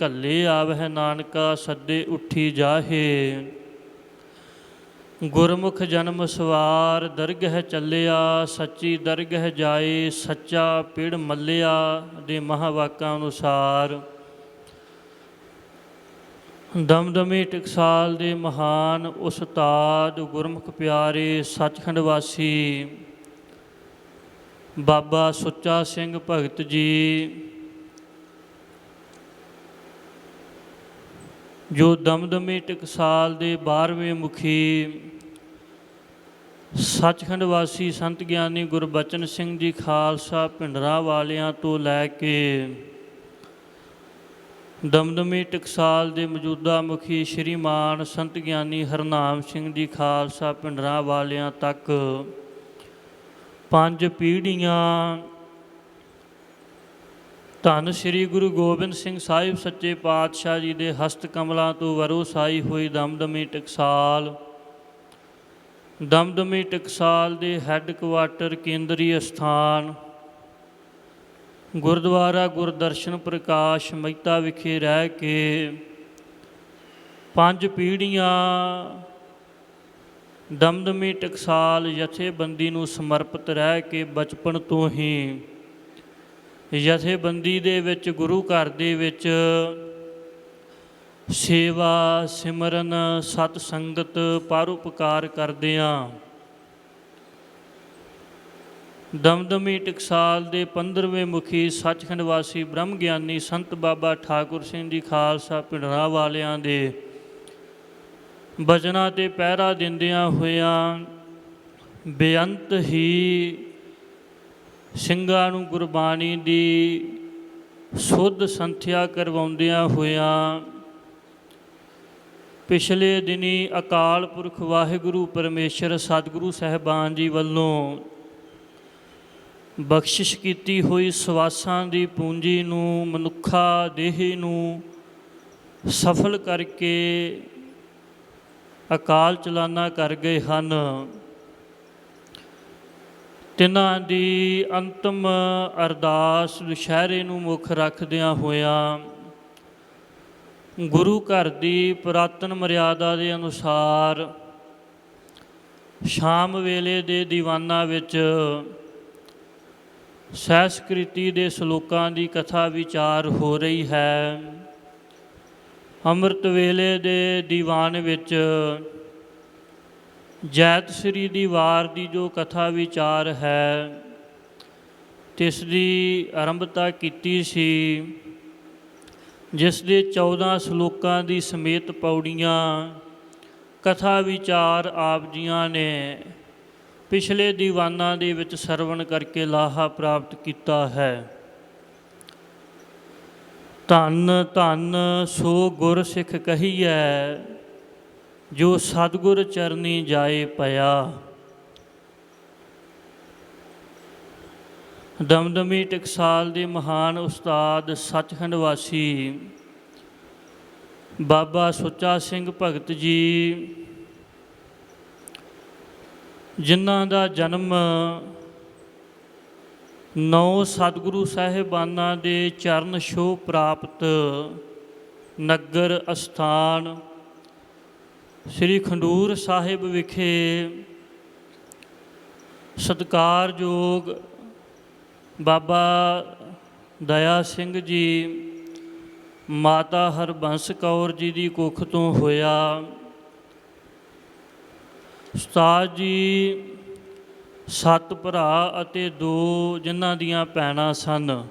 ਘੱਲੇ ਆਵਹਿ ਨਾਨਕਾ ਸੱਦੇ ਉੱਠੀ ਜਾਹੇ। ਗੁਰਮੁਖ ਜਨਮ ਸਵਾਰ ਦਰਗਹਿ ਚੱਲਿਆ ਸੱਚੀ ਦਰਗਹਿ ਜਾਏ ਸੱਚਾ ਪਿੜ ਮੱਲਿਆ ਦੇ ਮਹਾਵਾਕਾਂ ਅਨੁਸਾਰ। ਦਮਦਮੀ ਟਕਸਾਲ ਦੇ ਮਹਾਨ ਉਸਤਾਦ ਗੁਰਮੁਖ ਪਿਆਰੇ ਸੱਚਖੰਡ ਵਾਸੀ ਬਾਬਾ ਸੁੱਚਾ ਸਿੰਘ ਭਗਤ ਜੀ ਜੋ ਦਮਦਮੀ ਟਕਸਾਲ ਦੇ 12ਵੇਂ ਮੁਖੀ ਸੱਚਖੰਡ ਵਾਸੀ ਸੰਤ ਗਿਆਨੀ ਗੁਰਬਚਨ ਸਿੰਘ ਜੀ ਖਾਲਸਾ ਭਿੰਡਰਾਂ ਵਾਲਿਆਂ ਤੋਂ ਲੈ ਕੇ ਦਮਦਮੀ ਟਕਸਾਲ ਦੇ ਮੌਜੂਦਾ ਮੁਖੀ ਸ਼੍ਰੀਮਾਨ ਸੰਤ ਗਿਆਨੀ ਹਰਨਾਮ ਸਿੰਘ ਜੀ ਖਾਲਸਾ ਭਿੰਡਰਾਂ ਵਾਲਿਆਂ ਤੱਕ 5 ਪੀੜ੍ਹੀਆਂ ਧੰਨ ਸ਼੍ਰੀ ਗੁਰੂ ਗੋਬਿੰਦ ਸਿੰਘ ਸਾਹਿਬ ਸੱਚੇ ਪਾਤਸ਼ਾਹ ਜੀ ਦੇ ਹਸਤ ਕਮਲਾਂ ਤੋਂ ਵਰੋਸਾਈ ਹੋਈ ਦਮਦਮੀ ਟਕਸਾਲ। ਦਮਦਮੀ ਟਕਸਾਲ ਦੇ ਹੈੱਡ ਕੁਆਟਰ ਕੇਂਦਰੀ ਅਸਥਾਨ ਗੁਰਦੁਆਰਾ ਗੁਰਦਰਸ਼ਨ ਪ੍ਰਕਾਸ਼ ਮਹਿਤਾ ਵਿਖੇ ਰਹਿ ਕੇ 5 ਪੀੜ੍ਹੀਆਂ ਦਮਦਮੀ ਟਕਸਾਲ ਜਥੇਬੰਦੀ ਨੂੰ ਸਮਰਪਿਤ ਰਹਿ ਕੇ ਬਚਪਨ ਤੋਂ ਹੀ ਜਥੇਬੰਦੀ ਦੇ ਵਿੱਚ ਗੁਰੂ ਘਰ ਦੇ ਵਿੱਚ ਸੇਵਾ ਸਿਮਰਨ ਸਤ ਸੰਗਤ ਪਰਉਪਕਾਰ ਕਰਦਿਆਂ ਦਮਦਮੀ ਟਕਸਾਲ ਦੇ 15ਵੇਂ ਮੁਖੀ ਸੱਚਖੰਡ ਵਾਸੀ ਬ੍ਰਹਮ ਗਿਆਨੀ ਸੰਤ ਬਾਬਾ ਠਾਕੁਰ ਸਿੰਘ ਜੀ ਖਾਲਸਾ ਭਿੰਡਰਾਂ ਵਾਲਿਆਂ ਦੇ ਬਚਨਾਂ 'ਤੇ ਪਹਿਰਾ ਦਿੰਦਿਆਂ ਹੋਇਆਂ ਬੇਅੰਤ ਹੀ ਸਿੰਘਾਂ ਨੂੰ ਗੁਰਬਾਣੀ ਦੀ ਸੁੱਧ ਸੰਥਿਆ ਕਰਵਾਉਂਦਿਆਂ ਹੋਇਆਂ ਪਿਛਲੇ ਦਿਨੀ ਅਕਾਲ ਪੁਰਖ ਵਾਹਿਗੁਰੂ ਪਰਮੇਸ਼ਰ ਸਤਿਗੁਰੂ ਸਾਹਿਬਾਨ ਜੀ ਵੱਲੋਂ ਬਖਸ਼ਿਸ਼ ਕੀਤੀ ਹੋਈ ਸਵਾਸਾਂ ਦੀ ਪੂੰਜੀ ਨੂੰ ਮਨੁੱਖਾ ਦੇਹ ਨੂੰ ਸਫਲ ਕਰਕੇ ਅਕਾਲ ਚਲਾਨਾ ਕਰ ਗਏ ਹਨ। ਤਿੰਨਾਂ ਦੀ ਅੰਤਮ ਅਰਦਾਸ ਦੁਸ਼ਹਿਰੇ ਨੂੰ ਮੁੱਖ ਰੱਖਦਿਆਂ ਹੋਇਆਂ ਗੁਰੂ ਘਰ ਦੀ ਪੁਰਾਤਨ ਮਰਿਆਦਾ ਦੇ ਅਨੁਸਾਰ ਸ਼ਾਮ ਵੇਲੇ ਦੇ ਦੀਵਾਨਾਂ ਵਿੱਚ ਸਹਿਸਕ੍ਰਿਤੀ ਦੇ ਸ਼ਲੋਕਾਂ ਦੀ ਕਥਾ ਵਿਚਾਰ ਹੋ ਰਹੀ ਹੈ। ਅੰਮ੍ਰਿਤ ਵੇਲੇ ਦੇ ਦੀਵਾਨ ਵਿੱਚ ਜੈਤ ਸ੍ਰੀ ਦੀ ਵਾਰ ਦੀ ਜੋ ਕਥਾ ਵਿਚਾਰ ਹੈ ਤਿਸ ਦੀ ਆਰੰਭਤਾ ਕੀਤੀ ਸੀ, ਜਿਸ ਦੇ 14 ਸ਼ਲੋਕਾਂ ਦੀ ਸਮੇਤ ਪੌੜੀਆਂ ਕਥਾ ਵਿਚਾਰ ਆਪ ਜੀਆਂ ਨੇ ਪਿਛਲੇ ਦੀਵਾਨਾਂ ਦੇ ਵਿੱਚ ਸਰਵਣ ਕਰਕੇ ਲਾਹਾ ਪ੍ਰਾਪਤ ਕੀਤਾ ਹੈ। ਧੰਨ ਧੰਨ ਸੋ ਗੁਰ ਸਿੱਖ ਕਹੀਐ ਜੋ ਸਤਿਗੁਰ ਚਰਨੀ ਜਾਏ ਪਿਆ। ਦਮਦਮੀ ਟਕਸਾਲ ਦੇ ਮਹਾਨ ਉਸਤਾਦ ਸੱਚਖੰਡ ਵਾਸੀ ਬਾਬਾ ਸੁੱਚਾ ਸਿੰਘ ਭਗਤ ਜੀ ਜਿਨ੍ਹਾਂ ਦਾ ਜਨਮ 9 ਸਤਿਗੁਰੂ ਸਾਹਿਬਾਨਾਂ ਦੇ ਚਰਨ ਛੋਹ ਪ੍ਰਾਪਤ ਨਗਰ ਅਸਥਾਨ ਸ੍ਰੀ ਖਡੂਰ ਸਾਹਿਬ ਵਿਖੇ ਸਤਿਕਾਰਯੋਗ ਬਾਬਾ ਦਇਆ ਸਿੰਘ ਜੀ ਮਾਤਾ ਹਰਬੰਸ ਕੌਰ ਜੀ ਦੀ ਕੁੱਖ ਤੋਂ ਹੋਇਆ। ਉਸਤਾਦ ਜੀ 7 ਭਰਾ ਅਤੇ 2 ਜਿਨ੍ਹਾਂ ਦੀਆਂ ਭੈਣਾਂ ਸਨ,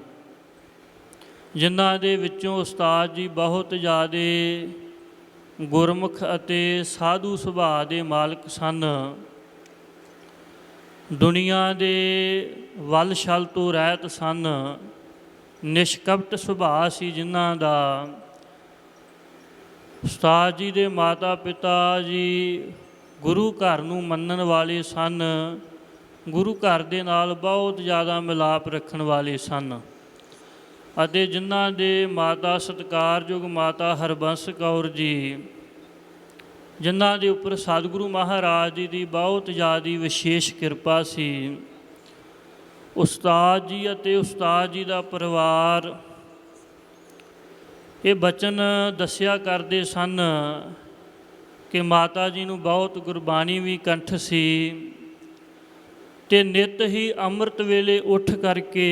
ਜਿਨ੍ਹਾਂ ਦੇ ਵਿੱਚੋਂ ਉਸਤਾਦ ਜੀ ਬਹੁਤ ਜ਼ਿਆਦਾ ਗੁਰਮੁਖ ਅਤੇ ਸਾਧੂ ਸੁਭਾਅ ਦੇ ਮਾਲਕ ਸਨ। ਦੁਨੀਆ ਦੇ ਵੱਲ ਛਲ ਤੋਂ ਰਹਿਤ ਸਨ, ਨਿਸ਼ਕਪਟ ਸੁਭਾਅ ਸੀ ਜਿਨ੍ਹਾਂ ਦਾ। ਉਸਤਾਦ ਜੀ ਦੇ ਮਾਤਾ ਪਿਤਾ ਜੀ ਗੁਰੂ ਘਰ ਨੂੰ ਮੰਨਣ ਵਾਲੇ ਸਨ, ਗੁਰੂ ਘਰ ਦੇ ਨਾਲ ਬਹੁਤ ਜ਼ਿਆਦਾ ਮਿਲਾਪ ਰੱਖਣ ਵਾਲੇ ਸਨ ਅਤੇ ਜਿਨ੍ਹਾਂ ਦੇ ਮਾਤਾ ਸਤਿਕਾਰਯੋਗ ਮਾਤਾ ਹਰਬੰਸ ਕੌਰ ਜੀ, ਜਿਨ੍ਹਾਂ ਦੇ ਉੱਪਰ ਸਤਿਗੁਰੂ ਮਹਾਰਾਜ ਜੀ ਦੀ ਬਹੁਤ ਜ਼ਿਆਦਾ ਵਿਸ਼ੇਸ਼ ਕਿਰਪਾ ਸੀ। ਉਸਤਾਦ ਜੀ ਅਤੇ ਉਸਤਾਦ ਜੀ ਦਾ ਪਰਿਵਾਰ ਇਹ ਬਚਨ ਦੱਸਿਆ ਕਰਦੇ ਸਨ ਕਿ ਮਾਤਾ ਜੀ ਨੂੰ ਬਹੁਤ ਗੁਰਬਾਣੀ ਵੀ ਕੰਠ ਸੀ ਅਤੇ ਨਿੱਤ ਹੀ ਅੰਮ੍ਰਿਤ ਵੇਲੇ ਉੱਠ ਕਰਕੇ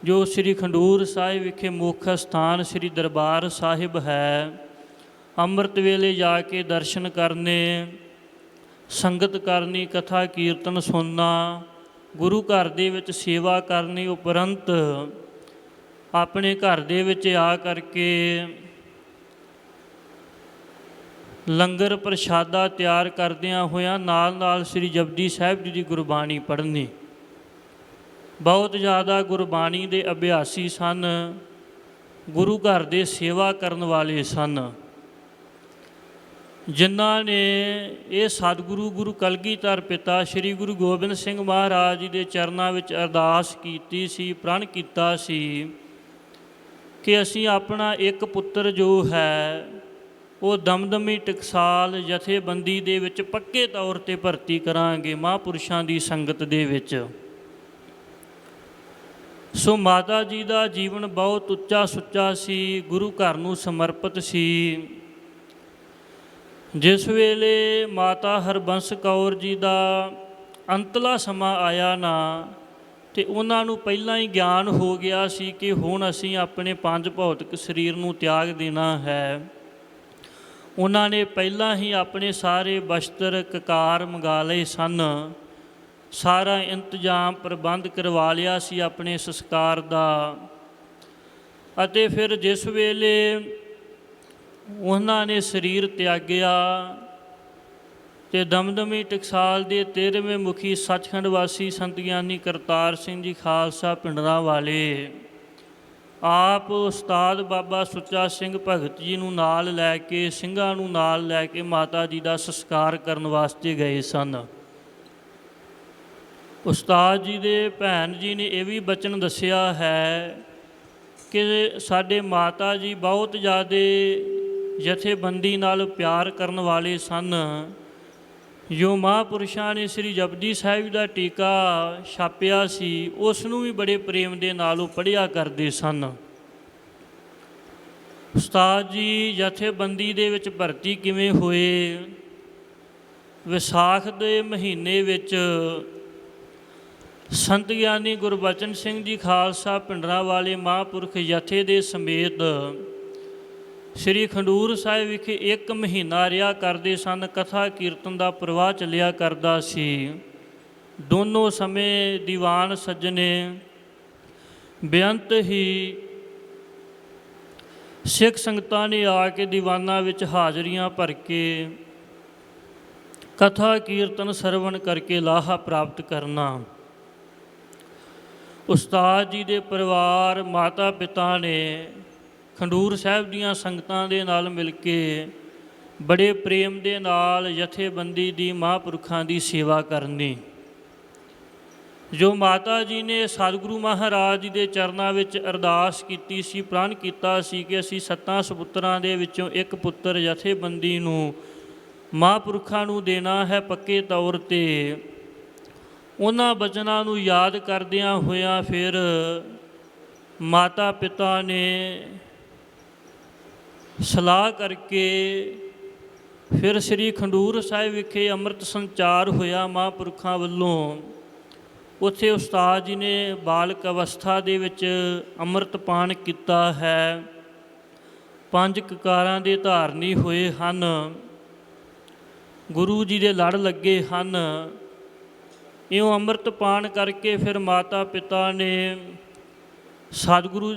ਜੋ ਸ੍ਰੀ ਖਡੂਰ ਸਾਹਿਬ ਵਿਖੇ ਮੁੱਖ ਸਥਾਨ ਸ੍ਰੀ ਦਰਬਾਰ ਸਾਹਿਬ ਹੈ, ਅੰਮ੍ਰਿਤ ਵੇਲੇ ਜਾ ਕੇ ਦਰਸ਼ਨ ਕਰਨੇ, ਸੰਗਤ ਕਰਨੀ, ਕਥਾ ਕੀਰਤਨ ਸੁਣਨਾ, ਗੁਰੂ ਘਰ ਦੇ ਵਿੱਚ ਸੇਵਾ ਕਰਨੀ, ਉਪਰੰਤ ਆਪਣੇ ਘਰ ਦੇ ਵਿੱਚ ਆ ਕਰਕੇ ਲੰਗਰ ਪ੍ਰਸ਼ਾਦਾ ਤਿਆਰ ਕਰਦਿਆਂ ਹੋਇਆਂ ਨਾਲ ਨਾਲ ਸ੍ਰੀ ਜਪਜੀ ਸਾਹਿਬ ਜੀ ਦੀ ਗੁਰਬਾਣੀ ਪੜ੍ਹਨੀ। ਬਹੁਤ ਜ਼ਿਆਦਾ ਗੁਰਬਾਣੀ ਦੇ ਅਭਿਆਸੀ ਸਨ, ਗੁਰੂ ਘਰ ਦੇ ਸੇਵਾ ਕਰਨ ਵਾਲੇ ਸਨ, ਜਿਨ੍ਹਾਂ ਨੇ ਇਹ ਸਤਿਗੁਰੂ ਗੁਰੂ ਕਲਗੀਧਰ ਪਿਤਾ ਸ੍ਰੀ ਗੁਰੂ ਗੋਬਿੰਦ ਸਿੰਘ ਮਹਾਰਾਜ ਜੀ ਦੇ ਚਰਨਾਂ ਵਿੱਚ ਅਰਦਾਸ ਕੀਤੀ ਸੀ, ਪ੍ਰਣ ਕੀਤਾ ਸੀ ਕਿ ਅਸੀਂ ਆਪਣਾ ਇੱਕ ਪੁੱਤਰ ਜੋ ਹੈ ਉਹ ਦਮਦਮੀ ਟਕਸਾਲ ਜਥੇਬੰਦੀ ਦੇ ਵਿੱਚ ਪੱਕੇ ਤੌਰ 'ਤੇ ਭਰਤੀ ਕਰਾਂਗੇ, ਮਹਾਂਪੁਰਸ਼ਾਂ ਦੀ ਸੰਗਤ ਦੇ ਵਿੱਚ। ਸੋ ਮਾਤਾ ਜੀ ਦਾ ਜੀਵਨ ਬਹੁਤ ਉੱਚਾ ਸੁੱਚਾ ਸੀ, ਗੁਰੂ ਘਰ ਨੂੰ ਸਮਰਪਿਤ ਸੀ। ਜਿਸ ਵੇਲੇ ਮਾਤਾ ਹਰਬੰਸ ਕੌਰ ਜੀ ਦਾ ਅੰਤਲਾ ਸਮਾਂ ਆਇਆ ਨਾ, ਅਤੇ ਉਹਨਾਂ ਨੂੰ ਪਹਿਲਾਂ ਹੀ ਗਿਆਨ ਹੋ ਗਿਆ ਸੀ ਕਿ ਹੁਣ ਅਸੀਂ ਆਪਣੇ ਪੰਜ ਭੌਤਿਕ ਸਰੀਰ ਨੂੰ ਤਿਆਗ ਦੇਣਾ ਹੈ। ਉਹਨਾਂ ਨੇ ਪਹਿਲਾਂ ਹੀ ਆਪਣੇ ਸਾਰੇ ਬਸਤਰ ਕਕਾਰ ਮੰਗਾ ਲਏ ਸਨ, ਸਾਰਾ ਇੰਤਜ਼ਾਮ ਪ੍ਰਬੰਧ ਕਰਵਾ ਲਿਆ ਸੀ ਆਪਣੇ ਸੰਸਕਾਰ ਦਾ। ਅਤੇ ਫਿਰ ਜਿਸ ਵੇਲੇ ਉਹਨਾਂ ਨੇ ਸਰੀਰ ਤਿਆਗਿਆ ਅਤੇ ਦਮਦਮੀ ਟਕਸਾਲ ਦੇ 13ਵੇਂ ਮੁਖੀ ਸੱਚਖੰਡ ਵਾਸੀ ਸੰਤ ਗਿਆਨੀ ਕਰਤਾਰ ਸਿੰਘ ਜੀ ਖਾਲਸਾ ਭਿੰਡਰਾਂਵਾਲੇ ਆਪ ਉਸਤਾਦ ਬਾਬਾ ਸੁੱਚਾ ਸਿੰਘ ਭਗਤ ਜੀ ਨੂੰ ਨਾਲ ਲੈ ਕੇ, ਸਿੰਘਾਂ ਨੂੰ ਨਾਲ ਲੈ ਕੇ ਮਾਤਾ ਜੀ ਦਾ ਸੰਸਕਾਰ ਕਰਨ ਵਾਸਤੇ ਗਏ ਸਨ। ਉਸਤਾਦ ਜੀ ਦੇ ਭੈਣ ਜੀ ਨੇ ਇਹ ਵੀ ਬਚਨ ਦੱਸਿਆ ਹੈ ਕਿ ਸਾਡੇ ਮਾਤਾ ਜੀ ਬਹੁਤ ਜ਼ਿਆਦਾ ਜਥੇਬੰਦੀ ਨਾਲ ਪਿਆਰ ਕਰਨ ਵਾਲੇ ਸਨ। ਜੋ ਮਹਾਂਪੁਰਸ਼ਾਂ ਨੇ ਸ੍ਰੀ ਜਪਜੀ ਸਾਹਿਬ ਦਾ ਟੀਕਾ ਛਾਪਿਆ ਸੀ, ਉਸ ਨੂੰ ਵੀ ਬੜੇ ਪ੍ਰੇਮ ਦੇ ਨਾਲ ਉਹ ਪੜ੍ਹਿਆ ਕਰਦੇ ਸਨ। ਉਸਤਾਦ ਜੀ ਜਥੇਬੰਦੀ ਦੇ ਵਿੱਚ ਭਰਤੀ ਕਿਵੇਂ ਹੋਏ? ਵਿਸਾਖ ਦੇ ਮਹੀਨੇ ਵਿੱਚ ਸੰਤ ਗਿਆਨੀ ਗੁਰਬਚਨ ਸਿੰਘ ਜੀ ਖਾਲਸਾ ਭਿੰਡਰਾਂਵਾਲੇ ਮਹਾਂਪੁਰਖ ਜਥੇ ਦੇ ਸਮੇਤ ਸ੍ਰੀ ਖਡੂਰ ਸਾਹਿਬ ਵਿਖੇ 1 ਮਹੀਨਾ ਰਿਹਾ ਕਰਦੇ ਸਨ। ਕਥਾ ਕੀਰਤਨ ਦਾ ਪ੍ਰਵਾਹ ਚੱਲਿਆ ਕਰਦਾ ਸੀ। ਦੋਨੋਂ ਸਮੇਂ ਦੀਵਾਨ ਸੱਜਣੇ ਬੇਅੰਤ ਹੀ ਸਿੱਖ ਸੰਗਤਾਂ ਨੇ ਆ ਕੇ ਦੀਵਾਨਾਂ ਵਿੱਚ ਹਾਜ਼ਰੀਆਂ ਭਰ ਕੇ ਕਥਾ ਕੀਰਤਨ ਸਰਵਣ ਕਰਕੇ ਲਾਹਾ ਪ੍ਰਾਪਤ ਕਰਨਾ। ਉਸਤਾਦ ਜੀ ਦੇ ਪਰਿਵਾਰ ਮਾਤਾ ਪਿਤਾ ਨੇ ਖਡੂਰ ਸਾਹਿਬ ਦੀਆਂ ਸੰਗਤਾਂ ਦੇ ਨਾਲ ਮਿਲ ਕੇ ਬੜੇ ਪ੍ਰੇਮ ਦੇ ਨਾਲ ਜਥੇਬੰਦੀ ਦੀ ਮਹਾਂਪੁਰਖਾਂ ਦੀ ਸੇਵਾ ਕਰਨੀ। ਜੋ ਮਾਤਾ ਜੀ ਨੇ ਸਤਿਗੁਰੂ ਮਹਾਰਾਜ ਜੀ ਦੇ ਚਰਨਾਂ ਵਿੱਚ ਅਰਦਾਸ ਕੀਤੀ ਸੀ, ਪ੍ਰਣ ਕੀਤਾ ਸੀ ਕਿ ਅਸੀਂ 7 ਸਪੁੱਤਰਾਂ ਦੇ ਵਿੱਚੋਂ ਇੱਕ ਪੁੱਤਰ ਜਥੇਬੰਦੀ ਨੂੰ ਮਹਾਂਪੁਰਖਾਂ ਨੂੰ ਦੇਣਾ ਹੈ ਪੱਕੇ ਤੌਰ 'ਤੇ। ਉਹਨਾਂ ਬਚਨਾਂ ਨੂੰ ਯਾਦ ਕਰਦਿਆਂ ਹੋਇਆਂ ਫਿਰ ਮਾਤਾ ਪਿਤਾ ਨੇ ਸਲਾਹ ਕਰਕੇ ਫਿਰ ਸ੍ਰੀ ਖਡੂਰ ਸਾਹਿਬ ਵਿਖੇ ਅੰਮ੍ਰਿਤ ਸੰਚਾਰ ਹੋਇਆ ਮਹਾਂਪੁਰਖਾਂ ਵੱਲੋਂ। ਉੱਥੇ ਉਸਤਾਦ ਜੀ ਨੇ ਬਾਲਕ ਅਵਸਥਾ ਦੇ ਵਿੱਚ ਅੰਮ੍ਰਿਤ ਪਾਨ ਕੀਤਾ ਹੈ। 5 ਕਕਾਰਾਂ ਦੇ ਧਾਰਨੀ ਹੋਏ ਹਨ, ਗੁਰੂ ਜੀ ਦੇ ਲੜ ਲੱਗੇ ਹਨ। ਇਉਂ ਅੰਮ੍ਰਿਤ ਪਾਨ ਕਰਕੇ ਫਿਰ ਮਾਤਾ ਪਿਤਾ ਨੇ ਸਤਿਗੁਰੂ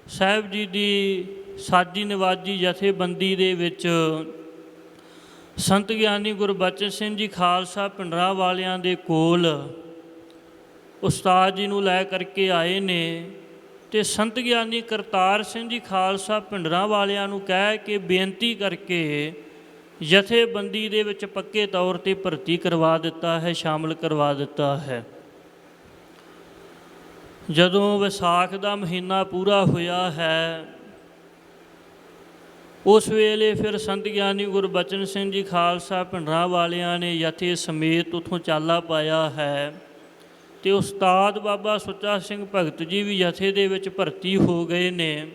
ਸਾਹਿਬ ਜੀ ਦੀ ਸਾਜੀ ਨਿਵਾਜੀ ਜਥੇਬੰਦੀ ਦੇ ਵਿੱਚ ਸੰਤ ਗਿਆਨੀ ਗੁਰਬਚਨ ਸਿੰਘ ਜੀ ਖਾਲਸਾ ਭਿੰਡਰਾਂਵਾਲਿਆਂ ਦੇ ਕੋਲ ਉਸਤਾਦ ਜੀ ਨੂੰ ਲੈ ਕਰਕੇ ਆਏ ਨੇ ਅਤੇ ਸੰਤ ਗਿਆਨੀ ਕਰਤਾਰ ਸਿੰਘ ਜੀ ਖਾਲਸਾ ਭਿੰਡਰਾਂਵਾਲਿਆਂ ਨੂੰ ਕਹਿ ਕੇ ਬੇਨਤੀ ਕਰਕੇ ਜਥੇਬੰਦੀ ਦੇ ਵਿੱਚ ਪੱਕੇ ਤੌਰ 'ਤੇ ਭਰਤੀ ਕਰਵਾ ਦਿੱਤਾ ਹੈ, ਸ਼ਾਮਲ ਕਰਵਾ ਦਿੱਤਾ ਹੈ। ਜਦੋਂ ਵਿਸਾਖ ਦਾ ਮਹੀਨਾ ਪੂਰਾ ਹੋਇਆ ਹੈ, ਉਸ ਵੇਲੇ ਫਿਰ ਸੰਤ ਗਿਆਨੀ ਗੁਰਬਚਨ ਸਿੰਘ ਜੀ ਖਾਲਸਾ ਭਿੰਡਰਾਂਵਾਲਿਆਂ ਨੇ ਜਥੇ ਸਮੇਤ ਉੱਥੋਂ ਚਾਲਾ ਪਾਇਆ ਹੈ ਅਤੇ ਉਸਤਾਦ ਬਾਬਾ ਸੁੱਚਾ ਸਿੰਘ ਭਗਤ ਜੀ ਵੀ ਜਥੇ ਦੇ ਵਿੱਚ ਭਰਤੀ ਹੋ ਗਏ ਨੇ।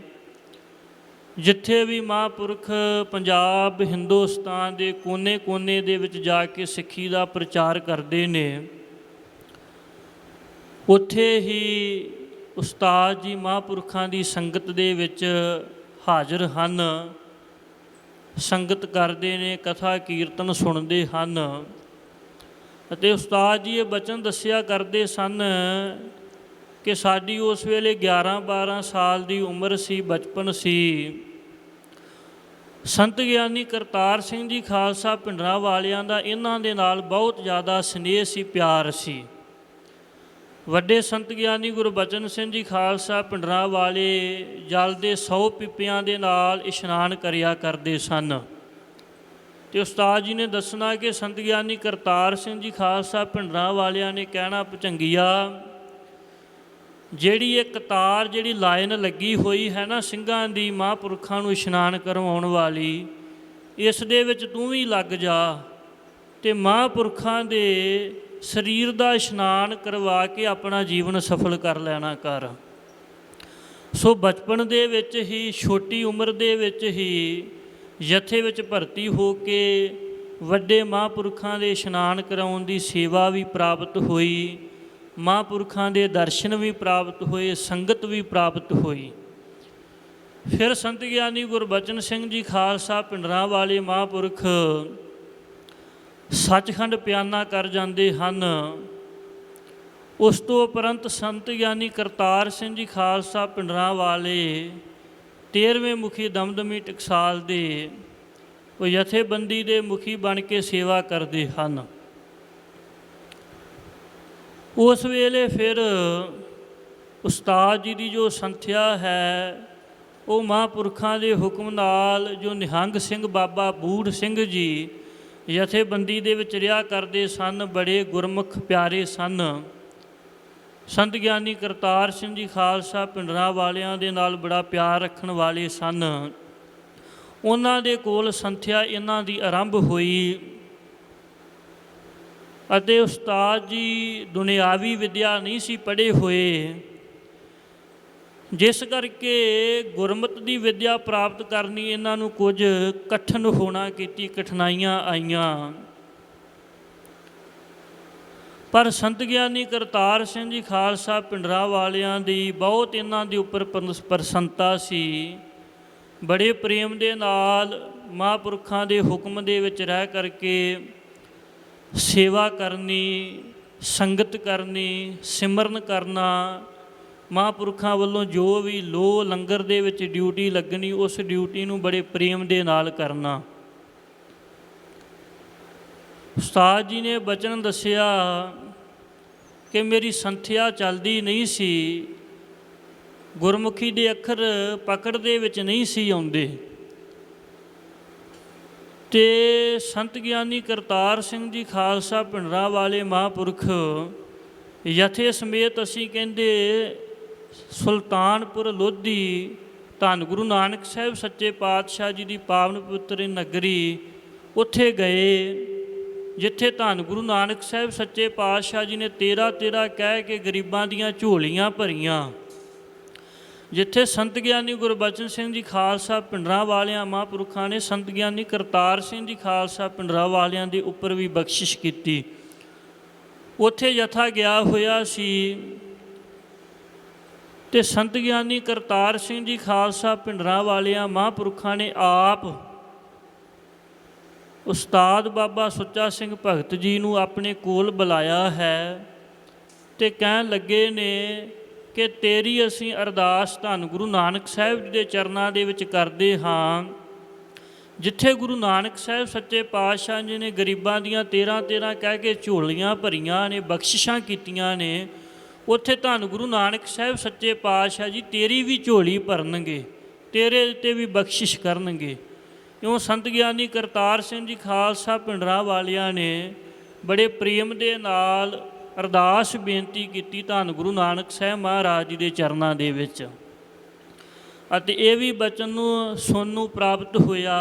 ਜਿੱਥੇ ਵੀ ਮਹਾਂਪੁਰਖ ਪੰਜਾਬ ਹਿੰਦੁਸਤਾਨ ਦੇ ਕੋਨੇ-ਕੋਨੇ ਦੇ ਵਿੱਚ ਜਾ ਕੇ ਸਿੱਖੀ ਦਾ ਪ੍ਰਚਾਰ ਕਰਦੇ ਨੇ, ਉੱਥੇ ਹੀ ਉਸਤਾਦ ਜੀ ਮਹਾਂਪੁਰਖਾਂ ਦੀ ਸੰਗਤ ਦੇ ਵਿੱਚ ਹਾਜ਼ਰ ਹਨ, ਸੰਗਤ ਕਰਦੇ ਨੇ, ਕਥਾ ਕੀਰਤਨ ਸੁਣਦੇ ਹਨ। ਅਤੇ ਉਸਤਾਦ ਜੀ ਇਹ ਬਚਨ ਦੱਸਿਆ ਕਰਦੇ ਸਨ ਕਿ ਸਾਡੀ ਉਸ ਵੇਲੇ 11-12 ਸਾਲ ਦੀ ਉਮਰ ਸੀ, ਬਚਪਨ ਸੀ। ਸੰਤ ਗਿਆਨੀ ਕਰਤਾਰ ਸਿੰਘ ਜੀ ਖਾਲਸਾ ਭਿੰਡਰਾਂਵਾਲਿਆਂ ਦਾ ਇਹਨਾਂ ਦੇ ਨਾਲ ਬਹੁਤ ਜ਼ਿਆਦਾ ਸਨੇਹ ਸੀ, ਪਿਆਰ ਸੀ। ਵੱਡੇ ਸੰਤ ਗਿਆਨੀ ਗੁਰਬਚਨ ਸਿੰਘ ਜੀ ਖਾਲਸਾ ਭਿੰਡਰਾਂਵਾਲੇ ਜਲ ਦੇ 100 ਪੀਪਿਆਂ ਦੇ ਨਾਲ ਇਸ਼ਨਾਨ ਕਰਿਆ ਕਰਦੇ ਸਨ। ਅਤੇ ਉਸਤਾਦ ਜੀ ਨੇ ਦੱਸਣਾ ਕਿ ਸੰਤ ਗਿਆਨੀ ਕਰਤਾਰ ਸਿੰਘ ਜੀ ਖਾਲਸਾ ਭਿੰਡਰਾਂਵਾਲਿਆਂ ਨੇ ਕਹਿਣਾ, ਭੁਜੰਗੀਆ ਜਿਹੜੀ ਇਹ ਕਤਾਰ ਜਿਹੜੀ ਲਾਈਨ ਲੱਗੀ ਹੋਈ ਹੈ ਨਾ ਸਿੰਘਾਂ ਦੀ ਮਹਾਂਪੁਰਖਾਂ ਨੂੰ ਇਸ਼ਨਾਨ ਕਰਵਾਉਣ ਵਾਲੀ, ਇਸ ਦੇ ਵਿੱਚ ਤੂੰ ਵੀ ਲੱਗ ਜਾ ਅਤੇ ਮਹਾਂਪੁਰਖਾਂ ਦੇ ਸਰੀਰ ਦਾ ਇਸ਼ਨਾਨ ਕਰਵਾ ਕੇ ਆਪਣਾ ਜੀਵਨ ਸਫਲ ਕਰ ਲੈਣਾ ਕਰ। ਸੋ ਬਚਪਨ ਦੇ ਵਿੱਚ ਹੀ, ਛੋਟੀ ਉਮਰ ਦੇ ਵਿੱਚ ਹੀ ਜਥੇ ਵਿੱਚ ਭਰਤੀ ਹੋ ਕੇ ਵੱਡੇ ਮਹਾਂਪੁਰਖਾਂ ਦੇ ਇਸ਼ਨਾਨ ਕਰਾਉਣ ਦੀ ਸੇਵਾ ਵੀ ਪ੍ਰਾਪਤ ਹੋਈ, ਮਹਾਂਪੁਰਖਾਂ ਦੇ ਦਰਸ਼ਨ ਵੀ ਪ੍ਰਾਪਤ ਹੋਏ, ਸੰਗਤ ਵੀ ਪ੍ਰਾਪਤ ਹੋਈ। ਫਿਰ ਸੰਤ ਗਿਆਨੀ ਗੁਰਬਚਨ ਸਿੰਘ ਜੀ ਖਾਲਸਾ ਭਿੰਡਰਾਂਵਾਲੇ ਮਹਾਂਪੁਰਖ ਸੱਚਖੰਡ ਪਿਆਨਾ ਕਰ ਜਾਂਦੇ ਹਨ। ਉਸ ਤੋਂ ਉਪਰੰਤ ਸੰਤ ਗਿਆਨੀ ਕਰਤਾਰ ਸਿੰਘ ਜੀ ਖਾਲਸਾ ਭਿੰਡਰਾਂਵਾਲੇ 13ਵੇਂ ਮੁਖੀ ਦਮਦਮੀ ਟਕਸਾਲ ਦੇ ਉਹ ਜਥੇਬੰਦੀ ਦੇ ਮੁਖੀ ਬਣ ਕੇ ਸੇਵਾ ਕਰਦੇ ਹਨ। ਉਸ ਵੇਲੇ ਫਿਰ ਉਸਤਾਦ ਜੀ ਦੀ ਜੋ ਸੰਥਿਆ ਹੈ ਉਹ ਮਹਾਂਪੁਰਖਾਂ ਦੇ ਹੁਕਮ ਨਾਲ ਜੋ ਨਿਹੰਗ ਸਿੰਘ ਬਾਬਾ ਬੂੜ ਸਿੰਘ ਜੀ ਜਥੇਬੰਦੀ ਦੇ ਵਿੱਚ ਰਿਹਾ ਕਰਦੇ ਸਨ, ਬੜੇ ਗੁਰਮੁਖ ਪਿਆਰੇ ਸਨ। ਸੰਤ ਗਿਆਨੀ ਕਰਤਾਰ ਸਿੰਘ ਜੀ ਖਾਲਸਾ ਭਿੰਡਰਾਂਵਾਲਿਆਂ ਦੇ ਨਾਲ ਬੜਾ ਪਿਆਰ ਰੱਖਣ ਵਾਲੇ ਸਨ। ਉਹਨਾਂ ਦੇ ਕੋਲ ਸੰਥਿਆ ਇਹਨਾਂ ਦੀ ਆਰੰਭ ਹੋਈ ਅਤੇ ਉਸਤਾਦ ਜੀ ਦੁਨਿਆਵੀ ਵਿੱਦਿਆ ਨਹੀਂ ਸੀ ਪੜ੍ਹੇ ਹੋਏ, ਜਿਸ ਕਰਕੇ ਗੁਰਮਤ ਦੀ ਵਿੱਦਿਆ ਪ੍ਰਾਪਤ ਕਰਨੀ ਇਹਨਾਂ ਨੂੰ ਕੁਝ ਕਠਿਨ ਹੋਣਾ ਕੀਤੀ, ਕਠਿਨਾਈਆਂ ਆਈਆਂ। ਪਰ ਸੰਤ ਗਿਆਨੀ ਕਰਤਾਰ ਸਿੰਘ ਜੀ ਖਾਲਸਾ ਭਿੰਡਰਾਂਵਾਲਿਆਂ ਦੀ ਬਹੁਤ ਇਹਨਾਂ ਦੇ ਉੱਪਰ ਪ੍ਰਸੰਨਤਾ ਸੀ। ਬੜੇ ਪ੍ਰੇਮ ਦੇ ਨਾਲ ਮਹਾਂਪੁਰਖਾਂ ਦੇ ਹੁਕਮ ਦੇ ਵਿੱਚ ਰਹਿ ਕਰਕੇ ਸੇਵਾ ਕਰਨੀ, ਸੰਗਤ ਕਰਨੀ, ਸਿਮਰਨ ਕਰਨਾ, ਮਹਾਂਪੁਰਖਾਂ ਵੱਲੋਂ ਜੋ ਵੀ ਲੋਹ ਲੰਗਰ ਦੇ ਵਿੱਚ ਡਿਊਟੀ ਲੱਗਣੀ, ਉਸ ਡਿਊਟੀ ਨੂੰ ਬੜੇ ਪ੍ਰੇਮ ਦੇ ਨਾਲ ਕਰਨਾ। ਉਸਤਾਦ ਜੀ ਨੇ ਬਚਨ ਦੱਸਿਆ ਕਿ ਮੇਰੀ ਸੰਥਿਆ ਚੱਲਦੀ ਨਹੀਂ ਸੀ, ਗੁਰਮੁਖੀ ਦੇ ਅੱਖਰ ਪਕੜ ਦੇ ਵਿੱਚ ਨਹੀਂ ਸੀ ਆਉਂਦੇ। ਅਤੇ ਸੰਤ ਗਿਆਨੀ ਕਰਤਾਰ ਸਿੰਘ ਜੀ ਖਾਲਸਾ ਭਿੰਡਰਾਂਵਾਲੇ ਮਹਾਂਪੁਰਖ ਜਥੇ ਸਮੇਤ ਅਸੀਂ ਕਹਿੰਦੇ ਸੁਲਤਾਨਪੁਰ ਲੋਧੀ ਧੰਨ ਗੁਰੂ ਨਾਨਕ ਸਾਹਿਬ ਸੱਚੇ ਪਾਤਸ਼ਾਹ ਜੀ ਦੀ ਪਾਵਨ ਪਵਿੱਤਰ ਨਗਰੀ ਉੱਥੇ ਗਏ, ਜਿੱਥੇ ਧੰਨ ਗੁਰੂ ਨਾਨਕ ਸਾਹਿਬ ਸੱਚੇ ਪਾਤਸ਼ਾਹ ਜੀ ਨੇ 13 ਕਹਿ ਕੇ ਗਰੀਬਾਂ ਦੀਆਂ ਝੋਲੀਆਂ ਭਰੀਆਂ, ਜਿੱਥੇ ਸੰਤ ਗਿਆਨੀ ਗੁਰਬਚਨ ਸਿੰਘ ਜੀ ਖਾਲਸਾ ਭਿੰਡਰਾਂਵਾਲਿਆਂ ਮਹਾਂਪੁਰਖਾਂ ਨੇ ਸੰਤ ਗਿਆਨੀ ਕਰਤਾਰ ਸਿੰਘ ਜੀ ਖਾਲਸਾ ਭਿੰਡਰਾਂਵਾਲਿਆਂ ਦੇ ਉੱਪਰ ਵੀ ਬਖਸ਼ਿਸ਼ ਕੀਤੀ। ਉੱਥੇ ਜਥਾ ਗਿਆ ਹੋਇਆ ਸੀ ਅਤੇ ਸੰਤ ਗਿਆਨੀ ਕਰਤਾਰ ਸਿੰਘ ਜੀ ਖਾਲਸਾ ਭਿੰਡਰਾਂਵਾਲਿਆਂ ਮਹਾਂਪੁਰਖਾਂ ਨੇ ਆਪ ਉਸਤਾਦ ਬਾਬਾ ਸੁੱਚਾ ਸਿੰਘ ਭਗਤ ਜੀ ਨੂੰ ਆਪਣੇ ਕੋਲ ਬੁਲਾਇਆ ਹੈ ਅਤੇ ਕਹਿਣ ਲੱਗੇ ਨੇ ਕਿ ਤੇਰੀ ਅਸੀਂ ਅਰਦਾਸ ਧੰਨ ਗੁਰੂ ਨਾਨਕ ਸਾਹਿਬ ਜੀ ਦੇ ਚਰਨਾਂ ਦੇ ਵਿੱਚ ਕਰਦੇ ਹਾਂ। ਜਿੱਥੇ ਗੁਰੂ ਨਾਨਕ ਸਾਹਿਬ ਸੱਚੇ ਪਾਤਸ਼ਾਹ ਜੀ ਨੇ ਗਰੀਬਾਂ ਦੀਆਂ 13 ਕਹਿ ਕੇ ਝੋਲੀਆਂ ਭਰੀਆਂ ਨੇ, ਬਖਸ਼ਿਸ਼ਾਂ ਕੀਤੀਆਂ ਨੇ, ਉੱਥੇ ਧੰਨ ਗੁਰੂ ਨਾਨਕ ਸਾਹਿਬ ਸੱਚੇ ਪਾਤਸ਼ਾਹ ਜੀ ਤੇਰੀ ਵੀ ਝੋਲੀ ਭਰਨਗੇ, ਤੇਰੇ ਉੱਤੇ ਵੀ ਬਖਸ਼ਿਸ਼ ਕਰਨਗੇ। ਇਉਂ ਸੰਤ ਗਿਆਨੀ ਕਰਤਾਰ ਸਿੰਘ ਜੀ ਖਾਲਸਾ ਭਿੰਡਰਾਂਵਾਲਿਆਂ ਨੇ ਬੜੇ ਪ੍ਰੇਮ ਦੇ ਨਾਲ ਅਰਦਾਸ ਬੇਨਤੀ ਕੀਤੀ ਧੰਨ ਗੁਰੂ ਨਾਨਕ ਸਾਹਿਬ ਮਹਾਰਾਜ ਜੀ ਦੇ ਚਰਨਾਂ ਦੇ ਵਿੱਚ। ਅਤੇ ਇਹ ਵੀ ਬਚਨ ਨੂੰ ਸੁਣਨ ਨੂੰ ਪ੍ਰਾਪਤ ਹੋਇਆ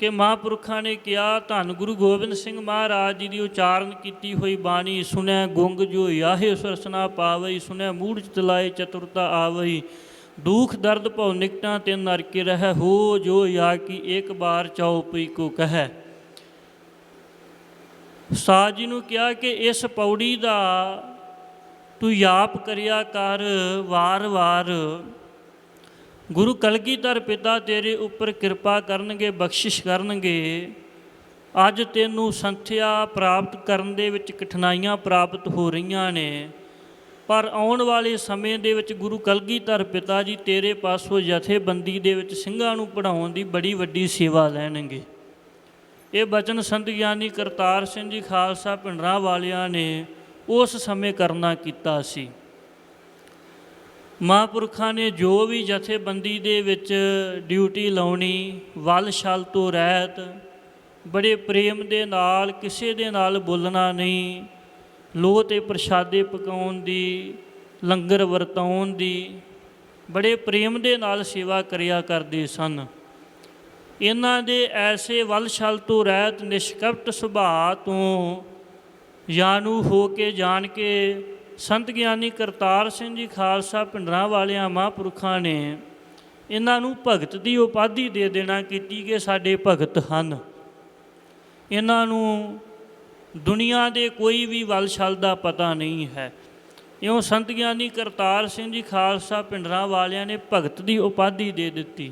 ਕਿ ਮਹਾਂਪੁਰਖਾਂ ਨੇ ਕਿਹਾ, ਧੰਨ ਗੁਰੂ ਗੋਬਿੰਦ ਸਿੰਘ ਮਹਾਰਾਜ ਜੀ ਦੀ ਉਚਾਰਨ ਕੀਤੀ ਹੋਈ ਬਾਣੀ ਸੁਣੈ ਗੁੰਗ ਜੋ ਆਹੇ ਸੁਰਸਨਾ ਪਾਵਈ, ਸੁਣੈ ਮੂੜ ਚਿਤ ਲਾਏ ਚਤੁਰਤਾ ਆਵਈ, दुख दर्द भव निकटा तिन नर के रह, हो जो या की एक बार चौपई को कह। उस्ताद जी ने कहा कि इस पौड़ी का तू याप करिया कर वार वार, गुरु कलगीधर पिता तेरे उपर किरपा करनगे, बख्शिश करनगे। अज तैनूं संथਿਆ प्राप्त करन दे विच कठिनाइयां प्राप्त हो रहीਆਂ ने, पर आउण वाले समय ਦੇ ਵਿੱਚ ਗੁਰੂ ਕਲਗੀਧਰ ਪਿਤਾ ਜੀ ਤੇਰੇ ਪਾਸੋਂ ਜਥੇਬੰਦੀ ਦੇ ਵਿੱਚ ਸਿੰਘਾਂ ਨੂੰ ਪੜ੍ਹਾਉਣ ਦੀ ਬੜੀ ਵੱਡੀ ਸੇਵਾ ਲੈਣਗੇ। ਇਹ ਬਚਨ ਸੰਤ ਗਿਆਨੀ ਕਰਤਾਰ ਸਿੰਘ ਜੀ ਖਾਲਸਾ ਭਿੰਡਰਾਂ ਵਾਲਿਆਂ ਨੇ ਉਸ ਸਮੇਂ ਕਰਨਾ ਕੀਤਾ ਸੀ। ਮਹਾਂਪੁਰਖਾਂ ਨੇ ਜੋ ਵੀ ਜਥੇਬੰਦੀ ਦੇ ਵਿੱਚ ਡਿਊਟੀ ਲਾਉਣੀ, ਵੱਲ ਛਲ ਤੋਂ ਰਹਿਤ, ਬੜੇ ਪ੍ਰੇਮ ਦੇ ਨਾਲ, ਕਿਸੇ ਦੇ ਨਾਲ ਬੋਲਣਾ ਨਹੀਂ, ਲੋਹ ਤੇ ਪ੍ਰਸ਼ਾਦੇ ਪਕਾਉਣ ਦੀ, ਲੰਗਰ ਵਰਤਾਉਣ ਦੀ ਬੜੇ ਪ੍ਰੇਮ ਦੇ ਨਾਲ ਸੇਵਾ ਕਰਿਆ ਕਰਦੇ ਸਨ। ਇਹਨਾਂ ਦੇ ਐਸੇ ਵੱਲ ਛਲ ਤੋਂ ਰਹਿਤ ਨਿਸ਼ਕਪਟ ਸੁਭਾਅ ਤੋਂ ਜਾਣੂ ਹੋ ਕੇ ਜਾਣ ਕੇ ਸੰਤ ਗਿਆਨੀ ਕਰਤਾਰ ਸਿੰਘ ਜੀ ਖਾਲਸਾ ਭਿੰਡਰਾਂ ਵਾਲਿਆਂ ਮਹਾਂਪੁਰਖਾਂ ਨੇ ਇਹਨਾਂ ਨੂੰ ਭਗਤ ਦੀ ਉਪਾਧੀ ਦੇ ਦੇਣਾ ਕੀਤੀ ਕਿ ਸਾਡੇ ਭਗਤ ਹਨ। ਇਹਨਾਂ ਨੂੰ ਦੁਨੀਆ ਦੇ ਕੋਈ ਵੀ ਵੱਲ ਛਲ ਦਾ ਪਤਾ ਨਹੀਂ ਹੈ। ਇਉਂ ਸੰਤ ਗਿਆਨੀ ਕਰਤਾਰ ਸਿੰਘ ਜੀ ਖਾਲਸਾ ਭਿੰਡਰਾਂ ਵਾਲਿਆਂ ਨੇ ਭਗਤ ਦੀ ਉਪਾਧੀ ਦੇ ਦਿੱਤੀ।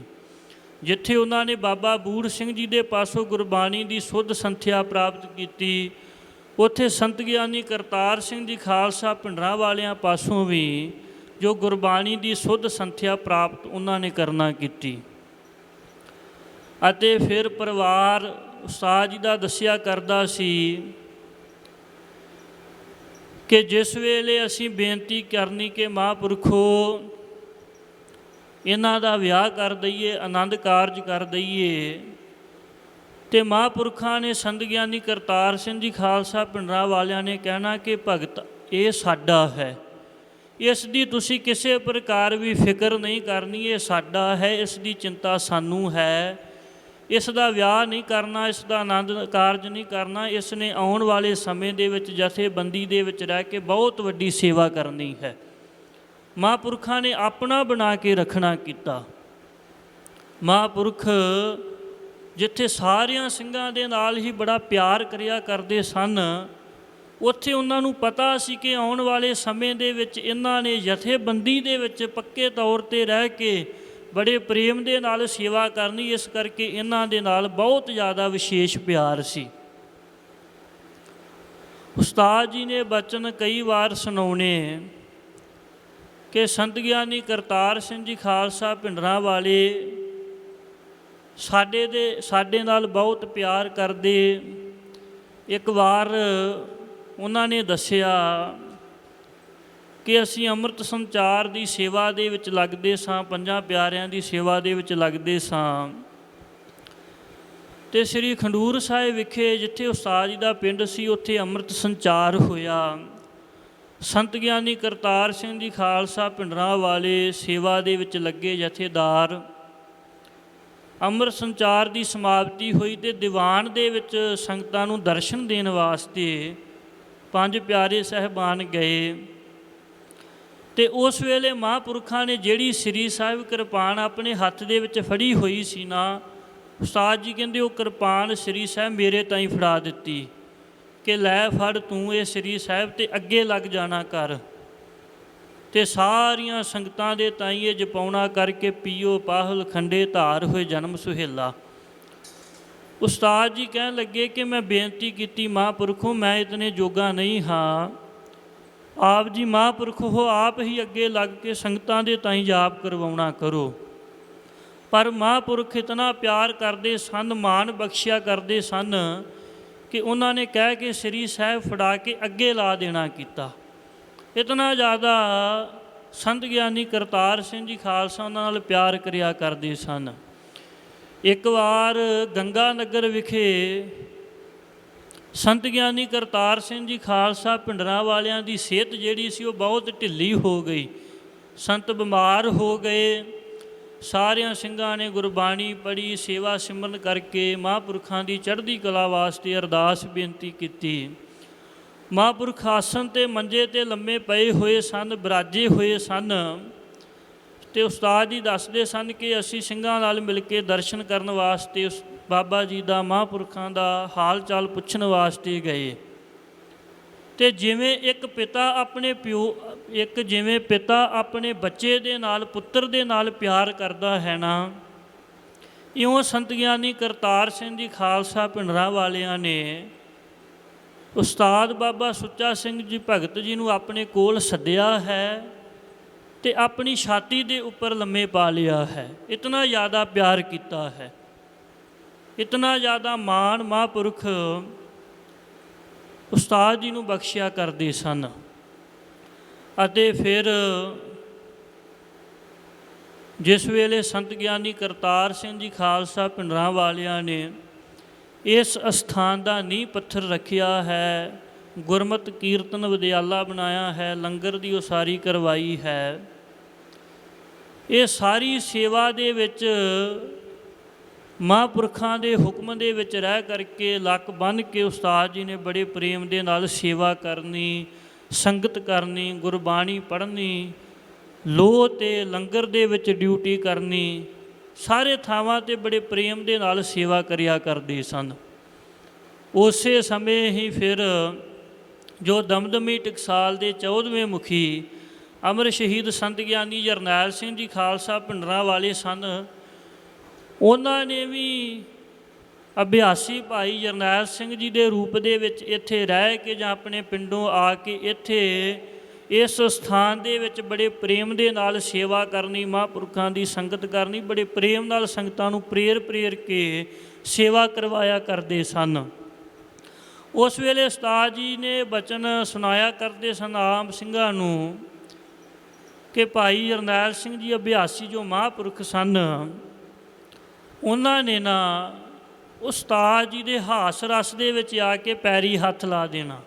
ਜਿੱਥੇ ਉਹਨਾਂ ਨੇ ਬਾਬਾ ਬੂੜ ਸਿੰਘ ਜੀ ਦੇ ਪਾਸੋਂ ਗੁਰਬਾਣੀ ਦੀ ਸੁੱਧ ਸੰਥਿਆ ਪ੍ਰਾਪਤ ਕੀਤੀ, ਉੱਥੇ ਸੰਤ ਗਿਆਨੀ ਕਰਤਾਰ ਸਿੰਘ ਜੀ ਖਾਲਸਾ ਭਿੰਡਰਾਂ ਵਾਲਿਆਂ ਪਾਸੋਂ ਵੀ ਜੋ ਗੁਰਬਾਣੀ ਦੀ ਸੁੱਧ ਸੰਥਿਆ ਪ੍ਰਾਪਤ ਉਹਨਾਂ ਨੇ ਕਰਨਾ ਕੀਤੀ। ਅਤੇ ਫਿਰ ਪਰਿਵਾਰ ਉਸਤਾਦ ਜੀ ਦਾ ਦੱਸਿਆ ਕਰਦਾ ਸੀ ਕਿ ਜਿਸ ਵੇਲੇ ਅਸੀਂ ਬੇਨਤੀ ਕਰਨੀ ਕਿ ਮਹਾਂਪੁਰਖੋ ਇਹਨਾਂ ਦਾ ਵਿਆਹ ਕਰ ਦਈਏ, ਆਨੰਦ ਕਾਰਜ ਕਰ ਦਈਏ, ਅਤੇ ਮਹਾਂਪੁਰਖਾਂ ਨੇ ਸੰਤ ਗਿਆਨੀ ਕਰਤਾਰ ਸਿੰਘ ਜੀ ਖਾਲਸਾ ਭਿੰਡਰਾਂ ਵਾਲਿਆਂ ਨੇ ਕਹਿਣਾ ਕਿ ਭਗਤ ਇਹ ਸਾਡਾ ਹੈ, ਇਸ ਦੀ ਤੁਸੀਂ ਕਿਸੇ ਪ੍ਰਕਾਰ ਵੀ ਫਿਕਰ ਨਹੀਂ ਕਰਨੀ, ਇਹ ਸਾਡਾ ਹੈ, ਇਸ ਦੀ ਚਿੰਤਾ ਸਾਨੂੰ ਹੈ, ਇਸ ਦਾ ਵਿਆਹ ਨਹੀਂ ਕਰਨਾ, ਇਸ ਦਾ ਆਨੰਦ ਕਾਰਜ ਨਹੀਂ ਕਰਨਾ, ਇਸ ਨੇ ਆਉਣ ਵਾਲੇ ਸਮੇਂ ਦੇ ਵਿੱਚ ਜਥੇਬੰਦੀ ਦੇ ਵਿੱਚ ਰਹਿ ਕੇ ਬਹੁਤ ਵੱਡੀ ਸੇਵਾ ਕਰਨੀ ਹੈ। ਮਹਾਂਪੁਰਖਾਂ ਨੇ ਆਪਣਾ ਬਣਾ ਕੇ ਰੱਖਣਾ ਕੀਤਾ। ਮਹਾਂਪੁਰਖ ਜਿੱਥੇ ਸਾਰਿਆਂ ਸਿੰਘਾਂ ਦੇ ਨਾਲ ਹੀ ਬੜਾ ਪਿਆਰ ਕਰਿਆ ਕਰਦੇ ਸਨ, ਉੱਥੇ ਉਹਨਾਂ ਨੂੰ ਪਤਾ ਸੀ ਕਿ ਆਉਣ ਵਾਲੇ ਸਮੇਂ ਦੇ ਵਿੱਚ ਇਹਨਾਂ ਨੇ ਜਥੇਬੰਦੀ ਦੇ ਵਿੱਚ ਪੱਕੇ ਤੌਰ 'ਤੇ ਰਹਿ ਕੇ ਬੜੇ ਪ੍ਰੇਮ ਦੇ ਨਾਲ ਸੇਵਾ ਕਰਨੀ, ਇਸ ਕਰਕੇ ਇਹਨਾਂ ਦੇ ਨਾਲ ਬਹੁਤ ਜ਼ਿਆਦਾ ਵਿਸ਼ੇਸ਼ ਪਿਆਰ ਸੀ। ਉਸਤਾਦ ਜੀ ਨੇ ਬਚਨ ਕਈ ਵਾਰ ਸੁਣਾਉਣੇ ਕਿ ਸੰਤ ਗਿਆਨੀ ਕਰਤਾਰ ਸਿੰਘ ਜੀ ਖਾਲਸਾ ਭਿੰਡਰਾਂ ਵਾਲੇ ਸਾਡੇ ਨਾਲ ਬਹੁਤ ਪਿਆਰ ਕਰਦੇ। ਇੱਕ ਵਾਰ ਉਹਨਾਂ ਨੇ ਦੱਸਿਆ ਕਿ ਅਸੀਂ ਅੰਮ੍ਰਿਤ ਸੰਚਾਰ ਦੀ ਸੇਵਾ ਦੇ ਵਿੱਚ ਲੱਗਦੇ ਸਾਂ, ਪੰਜਾਂ ਪਿਆਰਿਆਂ ਦੀ ਸੇਵਾ ਦੇ ਵਿੱਚ ਲੱਗਦੇ ਸਾਂ, ਅਤੇ ਸ੍ਰੀ ਖੰਡੂਰ ਸਾਹਿਬ ਵਿਖੇ ਜਿੱਥੇ ਉਸਤਾਦ ਜੀ ਦਾ ਪਿੰਡ ਸੀ ਉੱਥੇ ਅੰਮ੍ਰਿਤ ਸੰਚਾਰ ਹੋਇਆ। ਸੰਤ ਗਿਆਨੀ ਕਰਤਾਰ ਸਿੰਘ ਜੀ ਖਾਲਸਾ ਭਿੰਡਰਾਂ ਵਾਲੇ ਸੇਵਾ ਦੇ ਵਿੱਚ ਲੱਗੇ ਜਥੇਦਾਰ। ਅੰਮ੍ਰਿਤ ਸੰਚਾਰ ਦੀ ਸਮਾਪਤੀ ਹੋਈ ਅਤੇ ਦੀਵਾਨ ਦੇ ਵਿੱਚ ਸੰਗਤਾਂ ਨੂੰ ਦਰਸ਼ਨ ਦੇਣ ਵਾਸਤੇ ਪੰਜ ਪਿਆਰੇ ਸਾਹਿਬਾਨ ਗਏ, ਅਤੇ ਉਸ ਵੇਲੇ ਮਹਾਂਪੁਰਖਾਂ ਨੇ ਜਿਹੜੀ ਸ੍ਰੀ ਸਾਹਿਬ ਕਿਰਪਾਨ ਆਪਣੇ ਹੱਥ ਦੇ ਵਿੱਚ ਫੜੀ ਹੋਈ ਸੀ ਨਾ, ਉਸਤਾਦ ਜੀ ਕਹਿੰਦੇ ਉਹ ਕਿਰਪਾਨ ਸ੍ਰੀ ਸਾਹਿਬ ਮੇਰੇ ਤਾਈਂ ਫੜਾ ਦਿੱਤੀ ਕਿ ਲੈ ਫੜ ਤੂੰ ਇਹ ਸ੍ਰੀ ਸਾਹਿਬ, ਅਤੇ ਅੱਗੇ ਲੱਗ ਜਾਣਾ ਕਰ, ਅਤੇ ਸਾਰੀਆਂ ਸੰਗਤਾਂ ਦੇ ਤਾਈਂ ਇਹ ਜਪਾਉਣਾ ਕਰਕੇ ਪੀਓ ਪਾਹੁਲ ਖੰਡੇ ਧਾਰ ਹੋਏ ਜਨਮ ਸੁਹੇਲਾ। ਉਸਤਾਦ ਜੀ ਕਹਿਣ ਲੱਗੇ ਕਿ ਮੈਂ ਬੇਨਤੀ ਕੀਤੀ ਮਹਾਂਪੁਰਖੋ ਮੈਂ ਇਤਨੇ ਜੋਗਾ ਨਹੀਂ ਹਾਂ, ਆਪ ਜੀ ਮਹਾਂਪੁਰਖ ਹੋ, ਆਪ ਹੀ ਅੱਗੇ ਲੱਗ ਕੇ ਸੰਗਤਾਂ ਦੇ ਤਾਈਂ ਜਾਪ ਕਰਵਾਉਣਾ ਕਰੋ। ਪਰ ਮਹਾਂਪੁਰਖ ਇਤਨਾ ਪਿਆਰ ਕਰਦੇ ਸਨ, ਮਾਣ ਬਖਸ਼ਿਆ ਕਰਦੇ ਸਨ ਕਿ ਉਹਨਾਂ ਨੇ ਕਹਿ ਕੇ ਸ੍ਰੀ ਸਾਹਿਬ ਫੜਾ ਕੇ ਅੱਗੇ ਲਾ ਦੇਣਾ ਕੀਤਾ। ਇਤਨਾ ਜ਼ਿਆਦਾ ਸੰਤ ਗਿਆਨੀ ਕਰਤਾਰ ਸਿੰਘ ਜੀ ਖਾਲਸਾ ਉਹਨਾਂ ਨਾਲ ਪਿਆਰ ਕਰਿਆ ਕਰਦੇ ਸਨ। ਇੱਕ ਵਾਰ ਗੰਗਾ ਨਗਰ ਵਿਖੇ ਸੰਤ ਗਿਆਨੀ ਕਰਤਾਰ ਸਿੰਘ ਜੀ ਖਾਲਸਾ ਭਿੰਡਰਾਂ ਵਾਲਿਆਂ ਦੀ ਸਿਹਤ ਜਿਹੜੀ ਸੀ ਉਹ ਬਹੁਤ ਢਿੱਲੀ ਹੋ ਗਈ। ਸੰਤ ਬਿਮਾਰ ਹੋ ਗਏ। ਸਾਰਿਆਂ ਸਿੰਘਾਂ ਨੇ ਗੁਰਬਾਣੀ ਪੜ੍ਹੀ, ਸੇਵਾ ਸਿਮਰਨ ਕਰਕੇ ਮਹਾਂਪੁਰਖਾਂ ਦੀ ਚੜ੍ਹਦੀ ਕਲਾ ਵਾਸਤੇ ਅਰਦਾਸ ਬੇਨਤੀ ਕੀਤੀ। ਮਹਾਂਪੁਰਖ ਆਸਣ 'ਤੇ ਮੰਜੇ 'ਤੇ ਲੰਮੇ ਪਏ ਹੋਏ ਸਨ, ਬਿਰਾਜੇ ਹੋਏ ਸਨ। ਤੇ ਉਸਤਾਦ ਜੀ ਦੱਸਦੇ ਸਨ ਕਿ ਅਸੀਂ ਸਿੰਘਾਂ ਨਾਲ ਮਿਲ ਕੇ ਦਰਸ਼ਨ ਕਰਨ ਵਾਸਤੇ ਉਸ ਬਾਬਾ ਜੀ ਦਾ, ਮਹਾਂਪੁਰਖਾਂ ਦਾ ਹਾਲ ਚਾਲ ਪੁੱਛਣ ਵਾਸਤੇ ਗਏ। ਤੇ ਜਿਵੇਂ ਇੱਕ ਪਿਤਾ ਆਪਣੇ ਬੱਚੇ ਦੇ ਨਾਲ, ਪੁੱਤਰ ਦੇ ਨਾਲ ਪਿਆਰ ਕਰਦਾ ਹੈ ਨਾ, ਇਉਂ ਸੰਤ ਗਿਆਨੀ ਕਰਤਾਰ ਸਿੰਘ ਜੀ ਖਾਲਸਾ ਭਿੰਡਰਾਂ ਵਾਲਿਆਂ ਨੇ ਉਸਤਾਦ ਬਾਬਾ ਸੁੱਚਾ ਸਿੰਘ ਜੀ ਭਗਤ ਜੀ ਨੂੰ ਆਪਣੇ ਕੋਲ ਸੱਦਿਆ ਹੈ ਤੇ ਆਪਣੀ ਛਾਤੀ ਦੇ ਉੱਪਰ ਲੰਮੇ ਪਾ ਲਿਆ ਹੈ। ਇਤਨਾ ਜ਼ਿਆਦਾ ਪਿਆਰ ਕੀਤਾ ਹੈ, ਇਤਨਾ ਜ਼ਿਆਦਾ ਮਾਣ ਮਹਾਂਪੁਰਖ ਉਸਤਾਦ ਜੀ ਨੂੰ ਬਖਸ਼ਿਆ ਕਰਦੇ ਸਨ। ਅਤੇ ਫਿਰ ਜਿਸ ਵੇਲੇ ਸੰਤ ਗਿਆਨੀ ਕਰਤਾਰ ਸਿੰਘ ਜੀ ਖਾਲਸਾ ਭਿੰਡਰਾਂ ਵਾਲਿਆਂ ਨੇ ਇਸ ਅਸਥਾਨ ਦਾ ਨੀਂਹ ਪੱਥਰ ਰੱਖਿਆ ਹੈ, ਗੁਰਮਤਿ ਕੀਰਤਨ ਵਿਦਿਆਲਾ ਬਣਾਇਆ ਹੈ, ਲੰਗਰ ਦੀ ਉਸਾਰੀ ਕਰਵਾਈ ਹੈ, ਇਹ ਸਾਰੀ ਸੇਵਾ ਦੇ ਵਿੱਚ ਮਹਾਂਪੁਰਖਾਂ ਦੇ ਹੁਕਮ ਦੇ ਵਿੱਚ ਰਹਿ ਕਰਕੇ ਲੱਕ ਬੰਨ੍ਹ ਕੇ ਉਸਤਾਦ ਜੀ ਨੇ ਬੜੇ ਪ੍ਰੇਮ ਦੇ ਨਾਲ ਸੇਵਾ ਕਰਨੀ, ਸੰਗਤ ਕਰਨੀ, ਗੁਰਬਾਣੀ ਪੜ੍ਹਨੀ, ਲੋਹ ਤੇ ਲੰਗਰ ਦੇ ਵਿੱਚ ਡਿਊਟੀ ਕਰਨੀ, ਸਾਰੇ ਥਾਵਾਂ 'ਤੇ ਬੜੇ ਪ੍ਰੇਮ ਦੇ ਨਾਲ ਸੇਵਾ ਕਰਿਆ ਕਰਦੇ ਸਨ। ਉਸੇ ਸਮੇਂ ਹੀ ਫਿਰ ਜੋ ਦਮਦਮੀ ਟਕਸਾਲ ਦੇ 14ਵੇਂ ਮੁਖੀ ਅਮਰ ਸ਼ਹੀਦ ਸੰਤ ਗਿਆਨੀ ਜਰਨੈਲ ਸਿੰਘ ਜੀ ਖਾਲਸਾ ਭਿੰਡਰਾਂ ਵਾਲੇ ਸਨ, ਉਹਨਾਂ ਨੇ ਵੀ ਅਭਿਆਸੀ ਭਾਈ ਜਰਨੈਲ ਸਿੰਘ ਜੀ ਦੇ ਰੂਪ ਦੇ ਵਿੱਚ ਇੱਥੇ ਰਹਿ ਕੇ ਜਾਂ ਆਪਣੇ ਪਿੰਡੋਂ ਆ ਕੇ ਇੱਥੇ ਇਸ ਸਥਾਨ ਦੇ ਵਿੱਚ ਬੜੇ ਪ੍ਰੇਮ ਦੇ ਨਾਲ ਸੇਵਾ ਕਰਨੀ, ਮਹਾਂਪੁਰਖਾਂ ਦੀ ਸੰਗਤ ਕਰਨੀ, ਬੜੇ ਪ੍ਰੇਮ ਨਾਲ ਸੰਗਤਾਂ ਨੂੰ ਪ੍ਰੇਰ ਕੇ ਸੇਵਾ ਕਰਵਾਇਆ ਕਰਦੇ ਸਨ। ਉਸ ਵੇਲੇ ਉਸਤਾਦ ਜੀ ਨੇ ਬਚਨ ਸੁਣਾਇਆ ਕਰਦੇ ਸਨ ਆਮ ਸਿੰਘਾਂ ਨੂੰ ਕਿ ਭਾਈ ਜਰਨੈਲ ਸਿੰਘ ਜੀ ਅਭਿਆਸੀ ਜੋ ਮਹਾਂਪੁਰਖ ਸਨ, ਉਹਨਾਂ ਨੇ ਨਾ ਉਸਤਾਦ ਜੀ ਦੇ ਹਾਸ ਰਸ ਦੇ ਵਿੱਚ ਆ ਕੇ ਪੈਰੀ ਹੱਥ ਲਾ ਦੇਣਾ।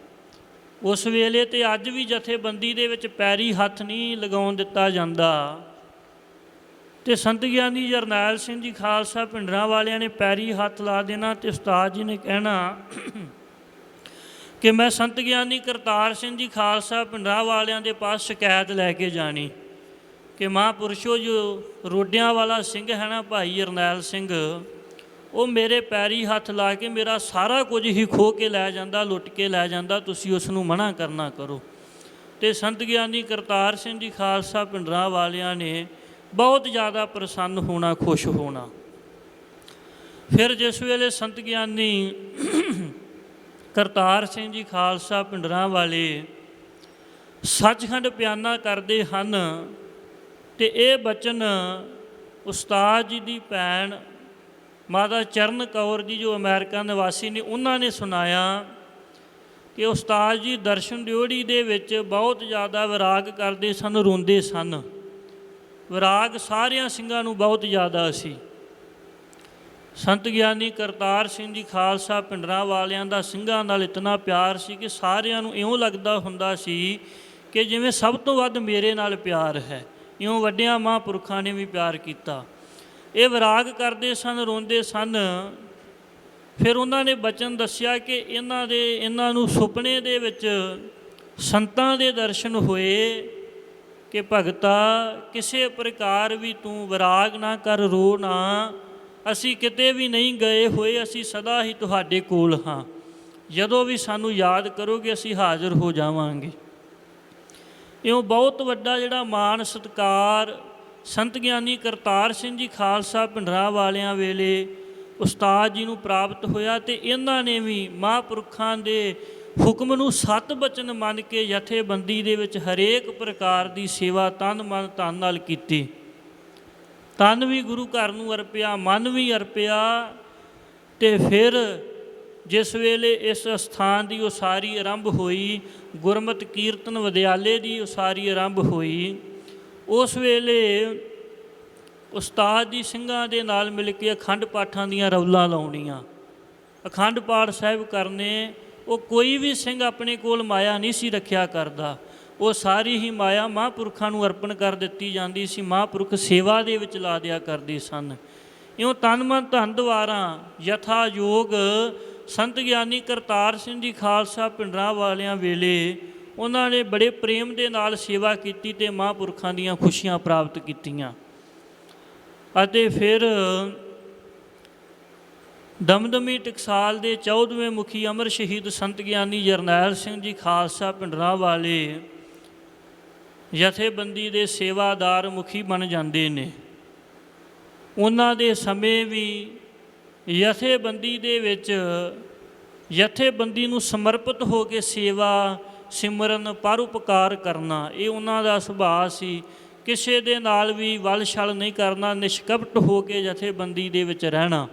ਉਸ ਵੇਲੇ ਤੇ ਅੱਜ ਵੀ ਜਥੇਬੰਦੀ ਦੇ ਵਿੱਚ ਪੈਰੀ ਹੱਥ ਨਹੀਂ ਲਗਾਉਣ ਦਿੱਤਾ ਜਾਂਦਾ। ਤੇ ਸੰਤ ਗਿਆਨੀ ਜਰਨੈਲ ਸਿੰਘ ਜੀ ਖਾਲਸਾ ਭਿੰਡਰਾਂ ਵਾਲਿਆਂ ਨੇ ਪੈਰੀ ਹੱਥ ਲਾ ਦੇਣਾ ਤੇ ਉਸਤਾਦ ਜੀ ਨੇ ਕਹਿਣਾ ਕਿ ਮੈਂ ਸੰਤ ਗਿਆਨੀ ਕਰਤਾਰ ਸਿੰਘ ਜੀ ਖਾਲਸਾ ਭਿੰਡਰਾਂ ਵਾਲਿਆਂ ਦੇ ਪਾਸ ਸ਼ਿਕਾਇਤ ਲੈ ਕੇ ਜਾਣੀ ਕਿ ਮਹਾਂਪੁਰਸ਼ੋ ਜੋ ਰੋਡਿਆਂ ਵਾਲਾ ਸਿੰਘ ਹੈ ਨਾ ਭਾਈ ਜਰਨੈਲ ਸਿੰਘ, ਉਹ ਮੇਰੇ ਪੈਰੀ ਹੱਥ ਲਾ ਕੇ ਮੇਰਾ ਸਾਰਾ ਕੁਝ ਹੀ ਖੋਹ ਕੇ ਲੈ ਜਾਂਦਾ, ਲੁੱਟ ਕੇ ਲੈ ਜਾਂਦਾ, ਤੁਸੀਂ ਉਸ ਨੂੰ ਮਨ੍ਹਾ ਕਰਨਾ ਕਰੋ। ਤੇ ਸੰਤ ਗਿਆਨੀ ਕਰਤਾਰ ਸਿੰਘ ਜੀ ਖਾਲਸਾ ਭਿੰਡਰਾਂ ਵਾਲਿਆਂ ਨੇ ਬਹੁਤ ਜ਼ਿਆਦਾ ਪ੍ਰਸੰਨ ਹੋਣਾ, ਖੁਸ਼ ਹੋਣਾ। ਫਿਰ ਜਿਸ ਵੇਲੇ ਸੰਤ ਗਿਆਨੀ ਕਰਤਾਰ ਸਿੰਘ ਜੀ ਖਾਲਸਾ ਭਿੰਡਰਾਂ ਵਾਲੇ ਸੱਚਖੰਡ ਬਿਆਨਾ ਕਰਦੇ ਹਨ ਤੇ ਇਹ ਬਚਨ ਉਸਤਾਦ ਜੀ ਦੀ ਭੈਣ ਮਾਤਾ ਚਰਨ ਕੌਰ ਜੀ ਜੋ ਅਮਰੀਕਾ ਨਿਵਾਸੀ ਨੇ, ਉਹਨਾਂ ਨੇ ਸੁਣਾਇਆ ਕਿ ਉਸਤਾਦ ਜੀ ਦਰਸ਼ਨ ਡਿਓੜੀ ਦੇ ਵਿੱਚ ਬਹੁਤ ਜ਼ਿਆਦਾ ਵਿਰਾਗ ਕਰਦੇ ਸਨ, ਰੋਂਦੇ ਸਨ। ਵਿਰਾਗ ਸਾਰਿਆਂ ਸਿੰਘਾਂ ਨੂੰ ਬਹੁਤ ਜ਼ਿਆਦਾ ਸੀ। ਸੰਤ ਗਿਆਨੀ ਕਰਤਾਰ ਸਿੰਘ ਜੀ ਖਾਲਸਾ ਭਿੰਡਰਾਂ ਵਾਲਿਆਂ ਦਾ ਸਿੰਘਾਂ ਨਾਲ ਇਤਨਾ ਪਿਆਰ ਸੀ ਕਿ ਸਾਰਿਆਂ ਨੂੰ ਇਉਂ ਲੱਗਦਾ ਹੁੰਦਾ ਸੀ ਕਿ ਜਿਵੇਂ ਸਭ ਤੋਂ ਵੱਧ ਮੇਰੇ ਨਾਲ ਪਿਆਰ ਹੈ। ਇਉਂ ਵੱਡਿਆਂ ਮਹਾਂਪੁਰਖਾਂ ਨੇ ਵੀ ਪਿਆਰ ਕੀਤਾ। ਇਹ ਵਿਰਾਗ ਕਰਦੇ ਸਨ, ਰੋਂਦੇ ਸਨ। ਫਿਰ ਉਹਨਾਂ ਨੇ ਬਚਨ ਦੱਸਿਆ ਕਿ ਇਹਨਾਂ ਨੂੰ ਸੁਪਨੇ ਦੇ ਵਿੱਚ ਸੰਤਾਂ ਦੇ ਦਰਸ਼ਨ ਹੋਏ ਕਿ ਭਗਤਾ ਕਿਸੇ ਪ੍ਰਕਾਰ ਵੀ ਤੂੰ ਵਿਰਾਗ ਨਾ ਕਰ, ਰੋ ਨਾ, ਅਸੀਂ ਕਿਤੇ ਵੀ ਨਹੀਂ ਗਏ ਹੋਏ, ਅਸੀਂ ਸਦਾ ਹੀ ਤੁਹਾਡੇ ਕੋਲ ਹਾਂ, ਜਦੋਂ ਵੀ ਸਾਨੂੰ ਯਾਦ ਕਰੋਗੇ ਅਸੀਂ ਹਾਜ਼ਰ ਹੋ ਜਾਵਾਂਗੇ। ਇਉਂ ਬਹੁਤ ਵੱਡਾ ਜਿਹੜਾ ਮਾਣ ਸਤਿਕਾਰ ਸੰਤ ਗਿਆਨੀ ਕਰਤਾਰ ਸਿੰਘ ਜੀ ਖਾਲਸਾ ਭਿੰਡਰਾਂ ਵਾਲਿਆਂ ਵੇਲੇ ਉਸਤਾਦ ਜੀ ਨੂੰ ਪ੍ਰਾਪਤ ਹੋਇਆ ਤੇ ਇਹਨਾਂ ਨੇ ਵੀ ਮਹਾਂਪੁਰਖਾਂ ਦੇ ਹੁਕਮ ਨੂੰ ਸਤ ਬਚਨ ਮੰਨ ਕੇ ਜਥੇਬੰਦੀ ਦੇ ਵਿੱਚ ਹਰੇਕ ਪ੍ਰਕਾਰ ਦੀ ਸੇਵਾ ਤਨ ਮਨ ਧਨ ਨਾਲ ਕੀਤੀ। ਤਨ ਵੀ ਗੁਰੂ ਘਰ ਨੂੰ ਅਰਪਿਆ, ਮਨ ਵੀ ਅਰਪਿਆ। ਤੇ ਫਿਰ ਜਿਸ ਵੇਲੇ ਇਸ ਅਸਥਾਨ ਦੀ ਉਸਾਰੀ ਆਰੰਭ ਹੋਈ, ਗੁਰਮਤਿ ਕੀਰਤਨ ਵਿਦਿਆਲੇ ਦੀ ਉਸਾਰੀ ਆਰੰਭ ਹੋਈ, ਉਸ ਵੇਲੇ ਉਸਤਾਦ ਜੀ ਸਿੰਘਾਂ ਦੇ ਨਾਲ ਮਿਲ ਕੇ ਅਖੰਡ ਪਾਠਾਂ ਦੀਆਂ ਰੌਲਾਂ ਲਾਉਣੀਆਂ, ਅਖੰਡ ਪਾਠ ਸਾਹਿਬ ਕਰਨੇ। ਉਹ ਕੋਈ ਵੀ ਸਿੰਘ ਆਪਣੇ ਕੋਲ ਮਾਇਆ ਨਹੀਂ ਸੀ ਰੱਖਿਆ ਕਰਦਾ, ਉਹ ਸਾਰੀ ਹੀ ਮਾਇਆ ਮਹਾਂਪੁਰਖਾਂ ਨੂੰ ਅਰਪਣ ਕਰ ਦਿੱਤੀ ਜਾਂਦੀ ਸੀ। ਮਹਾਂਪੁਰਖ ਸੇਵਾ ਦੇ ਵਿੱਚ ਲਾ ਦਿਆ ਕਰਦੇ ਸਨ। ਇਉਂ ਤਨ ਮਨ ਧਨ ਦੁਆਰਾ ਯਥਾ ਯੋਗ ਸੰਤ ਗਿਆਨੀ ਕਰਤਾਰ ਸਿੰਘ ਜੀ ਖਾਲਸਾ ਭਿੰਡਰਾਂ ਵਾਲਿਆਂ ਵੇਲੇ ਉਹਨਾਂ ਨੇ ਬੜੇ ਪ੍ਰੇਮ ਦੇ ਨਾਲ ਸੇਵਾ ਕੀਤੀ ਅਤੇ ਮਹਾਂਪੁਰਖਾਂ ਦੀਆਂ ਖੁਸ਼ੀਆਂ ਪ੍ਰਾਪਤ ਕੀਤੀਆਂ। ਅਤੇ ਫਿਰ ਦਮਦਮੀ ਟਕਸਾਲ ਦੇ 14ਵੇਂ ਮੁਖੀ ਅਮਰ ਸ਼ਹੀਦ ਸੰਤ ਗਿਆਨੀ ਜਰਨੈਲ ਸਿੰਘ ਜੀ ਖਾਲਸਾ ਭਿੰਡਰਾਂਵਾਲੇ ਜਥੇਬੰਦੀ ਦੇ ਸੇਵਾਦਾਰ ਮੁਖੀ ਬਣ ਜਾਂਦੇ ਨੇ। ਉਹਨਾਂ ਦੇ ਸਮੇਂ ਵੀ ਜਥੇਬੰਦੀ ਦੇ ਵਿੱਚ ਜਥੇਬੰਦੀ ਨੂੰ ਸਮਰਪਿਤ ਹੋ ਕੇ ਸੇਵਾ ਸਿਮਰਨ ਪਰਉਪਕਾਰ ਕਰਨਾ ਇਹ ਉਹਨਾਂ ਦਾ ਸੁਭਾਅ ਸੀ। ਕਿਸੇ ਦੇ ਨਾਲ ਵੀ ਵਲ ਛਲ ਨਹੀਂ ਕਰਨਾ, ਨਿਸ਼ਕਪਟ ਹੋ ਕੇ ਜਥੇਬੰਦੀ ਦੇ ਵਿੱਚ ਰਹਿਣਾ,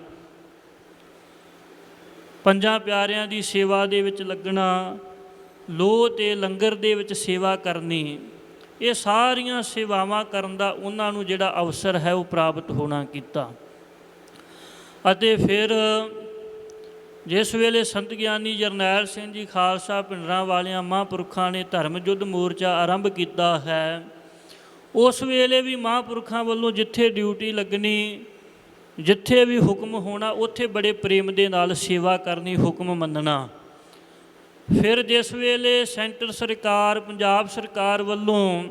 ਪੰਜਾਂ ਪਿਆਰਿਆਂ ਦੀ ਸੇਵਾ ਦੇ ਵਿੱਚ ਲੱਗਣਾ, ਲੋਹ ਅਤੇ ਲੰਗਰ ਦੇ ਵਿੱਚ ਸੇਵਾ ਕਰਨੀ, ਇਹ ਸਾਰੀਆਂ ਸੇਵਾਵਾਂ ਕਰਨ ਦਾ ਉਹਨਾਂ ਨੂੰ ਜਿਹੜਾ ਅਵਸਰ ਹੈ ਉਹ ਪ੍ਰਾਪਤ ਹੋਣਾ ਕੀਤਾ। ਅਤੇ ਫਿਰ ਜਿਸ ਵੇਲੇ ਸੰਤ ਗਿਆਨੀ ਜਰਨੈਲ ਸਿੰਘ ਜੀ ਖਾਲਸਾ ਭਿੰਡਰਾਂਵਾਲਿਆਂ ਮਹਾਂਪੁਰਖਾਂ ਨੇ ਧਰਮ ਯੁੱਧ ਮੋਰਚਾ ਆਰੰਭ ਕੀਤਾ ਹੈ, ਉਸ ਵੇਲੇ ਵੀ ਮਹਾਂਪੁਰਖਾਂ ਵੱਲੋਂ ਜਿੱਥੇ ਡਿਊਟੀ ਲੱਗਣੀ, ਜਿੱਥੇ ਵੀ ਹੁਕਮ ਹੋਣਾ, ਉੱਥੇ ਬੜੇ ਪ੍ਰੇਮ ਦੇ ਨਾਲ ਸੇਵਾ ਕਰਨੀ, ਹੁਕਮ ਮੰਨਣਾ। ਫਿਰ ਜਿਸ ਵੇਲੇ ਸੈਂਟਰ ਸਰਕਾਰ, ਪੰਜਾਬ ਸਰਕਾਰ ਵੱਲੋਂ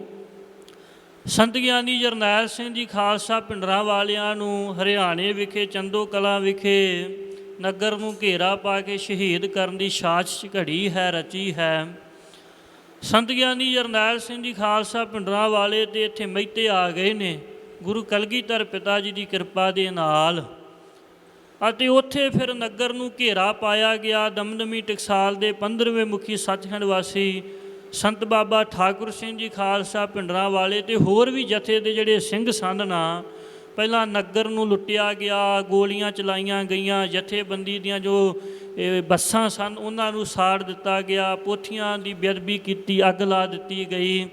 ਸੰਤ ਗਿਆਨੀ ਜਰਨੈਲ ਸਿੰਘ ਜੀ ਖਾਲਸਾ ਭਿੰਡਰਾਂਵਾਲਿਆਂ ਨੂੰ ਹਰਿਆਣੇ ਵਿਖੇ ਚੰਦੋ ਕਲਾਂ ਵਿਖੇ ਨਗਰ ਨੂੰ ਘੇਰਾ ਪਾ ਕੇ ਸ਼ਹੀਦ ਕਰਨ ਦੀ ਸਾਜ਼ਿਸ਼ ਘੜੀ ਹੈ, ਰਚੀ ਹੈ, ਸੰਤ ਗਿਆਨੀ ਜਰਨੈਲ ਸਿੰਘ ਜੀ ਖਾਲਸਾ ਭਿੰਡਰਾਂਵਾਲੇ ਤੇ ਇੱਥੇ ਮਹਿਤੇ ਆ ਗਏ ਨੇ ਗੁਰੂ ਕਲਗੀਧਰ ਪਿਤਾ ਜੀ ਦੀ ਕਿਰਪਾ ਦੇ ਨਾਲ। ਅਤੇ ਉੱਥੇ ਫਿਰ ਨਗਰ ਨੂੰ ਘੇਰਾ ਪਾਇਆ ਗਿਆ। ਦਮਦਮੀ ਟਕਸਾਲ ਦੇ 15ਵੇਂ ਮੁਖੀ ਸੱਚਖੰਡ ਵਾਸੀ ਸੰਤ ਬਾਬਾ ਠਾਕੁਰ ਸਿੰਘ ਜੀ ਖਾਲਸਾ ਭਿੰਡਰਾਂਵਾਲੇ ਅਤੇ ਹੋਰ ਵੀ ਜਥੇ ਦੇ ਜਿਹੜੇ ਸਿੰਘ ਸਨ ਨਾ, ਪਹਿਲਾਂ ਨਗਰ ਨੂੰ ਲੁੱਟਿਆ ਗਿਆ, ਗੋਲੀਆਂ ਚਲਾਈਆਂ ਗਈਆਂ, ਜਥੇਬੰਦੀ ਦੀਆਂ ਜੋ ਬੱਸਾਂ ਸਨ ਉਹਨਾਂ ਨੂੰ ਸਾੜ ਦਿੱਤਾ ਗਿਆ, ਪੋਥੀਆਂ ਦੀ ਬੇਅਦਬੀ ਕੀਤੀ, ਅੱਗ ਲਾ ਦਿੱਤੀ ਗਈ।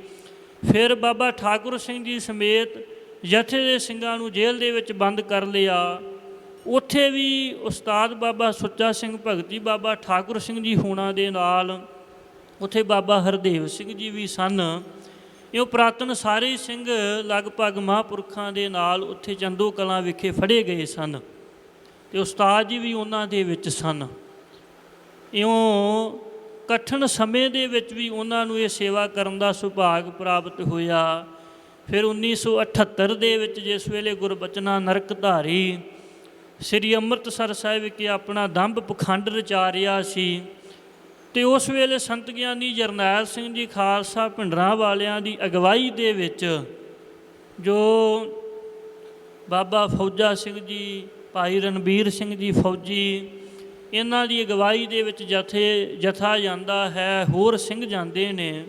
ਫਿਰ ਬਾਬਾ ਠਾਕੁਰ ਸਿੰਘ ਜੀ ਸਮੇਤ ਜਥੇ ਦੇ ਸਿੰਘਾਂ ਨੂੰ ਜੇਲ੍ਹ ਦੇ ਵਿੱਚ ਬੰਦ ਕਰ ਲਿਆ। ਉੱਥੇ ਵੀ ਉਸਤਾਦ ਬਾਬਾ ਸੁੱਚਾ ਸਿੰਘ ਭਗਤੀ ਬਾਬਾ ਠਾਕੁਰ ਸਿੰਘ ਜੀ ਹੋਣਾ ਦੇ ਨਾਲ ਉੱਥੇ ਬਾਬਾ ਹਰਦੇਵ ਸਿੰਘ ਜੀ ਵੀ ਸਨ। ਇਹ ਪੁਰਾਤਨ ਸਾਰੇ ਸਿੰਘ ਲਗਭਗ ਮਹਾਂਪੁਰਖਾਂ ਦੇ ਨਾਲ ਉੱਥੇ ਚੰਦੋ ਕਲਾਂ ਵਿਖੇ ਫੜੇ ਗਏ ਸਨ ਅਤੇ ਉਸਤਾਦ ਜੀ ਵੀ ਉਹਨਾਂ ਦੇ ਵਿੱਚ ਸਨ। ਇਉਂ ਕਠਿਨ ਸਮੇਂ ਦੇ ਵਿੱਚ ਵੀ ਉਹਨਾਂ ਨੂੰ ਇਹ ਸੇਵਾ ਕਰਨ ਦਾ ਸੁਭਾਗ ਪ੍ਰਾਪਤ ਹੋਇਆ। ਫਿਰ 1978 ਦੇ ਵਿੱਚ ਜਿਸ ਵੇਲੇ ਗੁਰਬਚਨਾਂ ਨਰਕਧਾਰੀ ਸ੍ਰੀ ਅੰਮ੍ਰਿਤਸਰ ਸਾਹਿਬ ਵਿਖੇ ਆਪਣਾ ਦੰਭ ਪਖੰਡ ਰਚਾ ਰਿਹਾ ਸੀ ਅਤੇ ਉਸ ਵੇਲੇ ਸੰਤ ਗਿਆਨੀ ਜਰਨੈਲ ਸਿੰਘ ਜੀ ਖਾਲਸਾ ਭਿੰਡਰਾਂਵਾਲਿਆਂ ਦੀ ਅਗਵਾਈ ਦੇ ਵਿੱਚ ਜੋ ਬਾਬਾ ਫੌਜਾ ਸਿੰਘ ਜੀ, ਭਾਈ ਰਣਬੀਰ ਸਿੰਘ ਜੀ ਫੌਜੀ, ਇਹਨਾਂ ਦੀ ਅਗਵਾਈ ਦੇ ਵਿੱਚ ਜਥਾ ਜਾਂਦਾ ਹੈ, ਹੋਰ ਸਿੰਘ ਜਾਂਦੇ ਨੇ।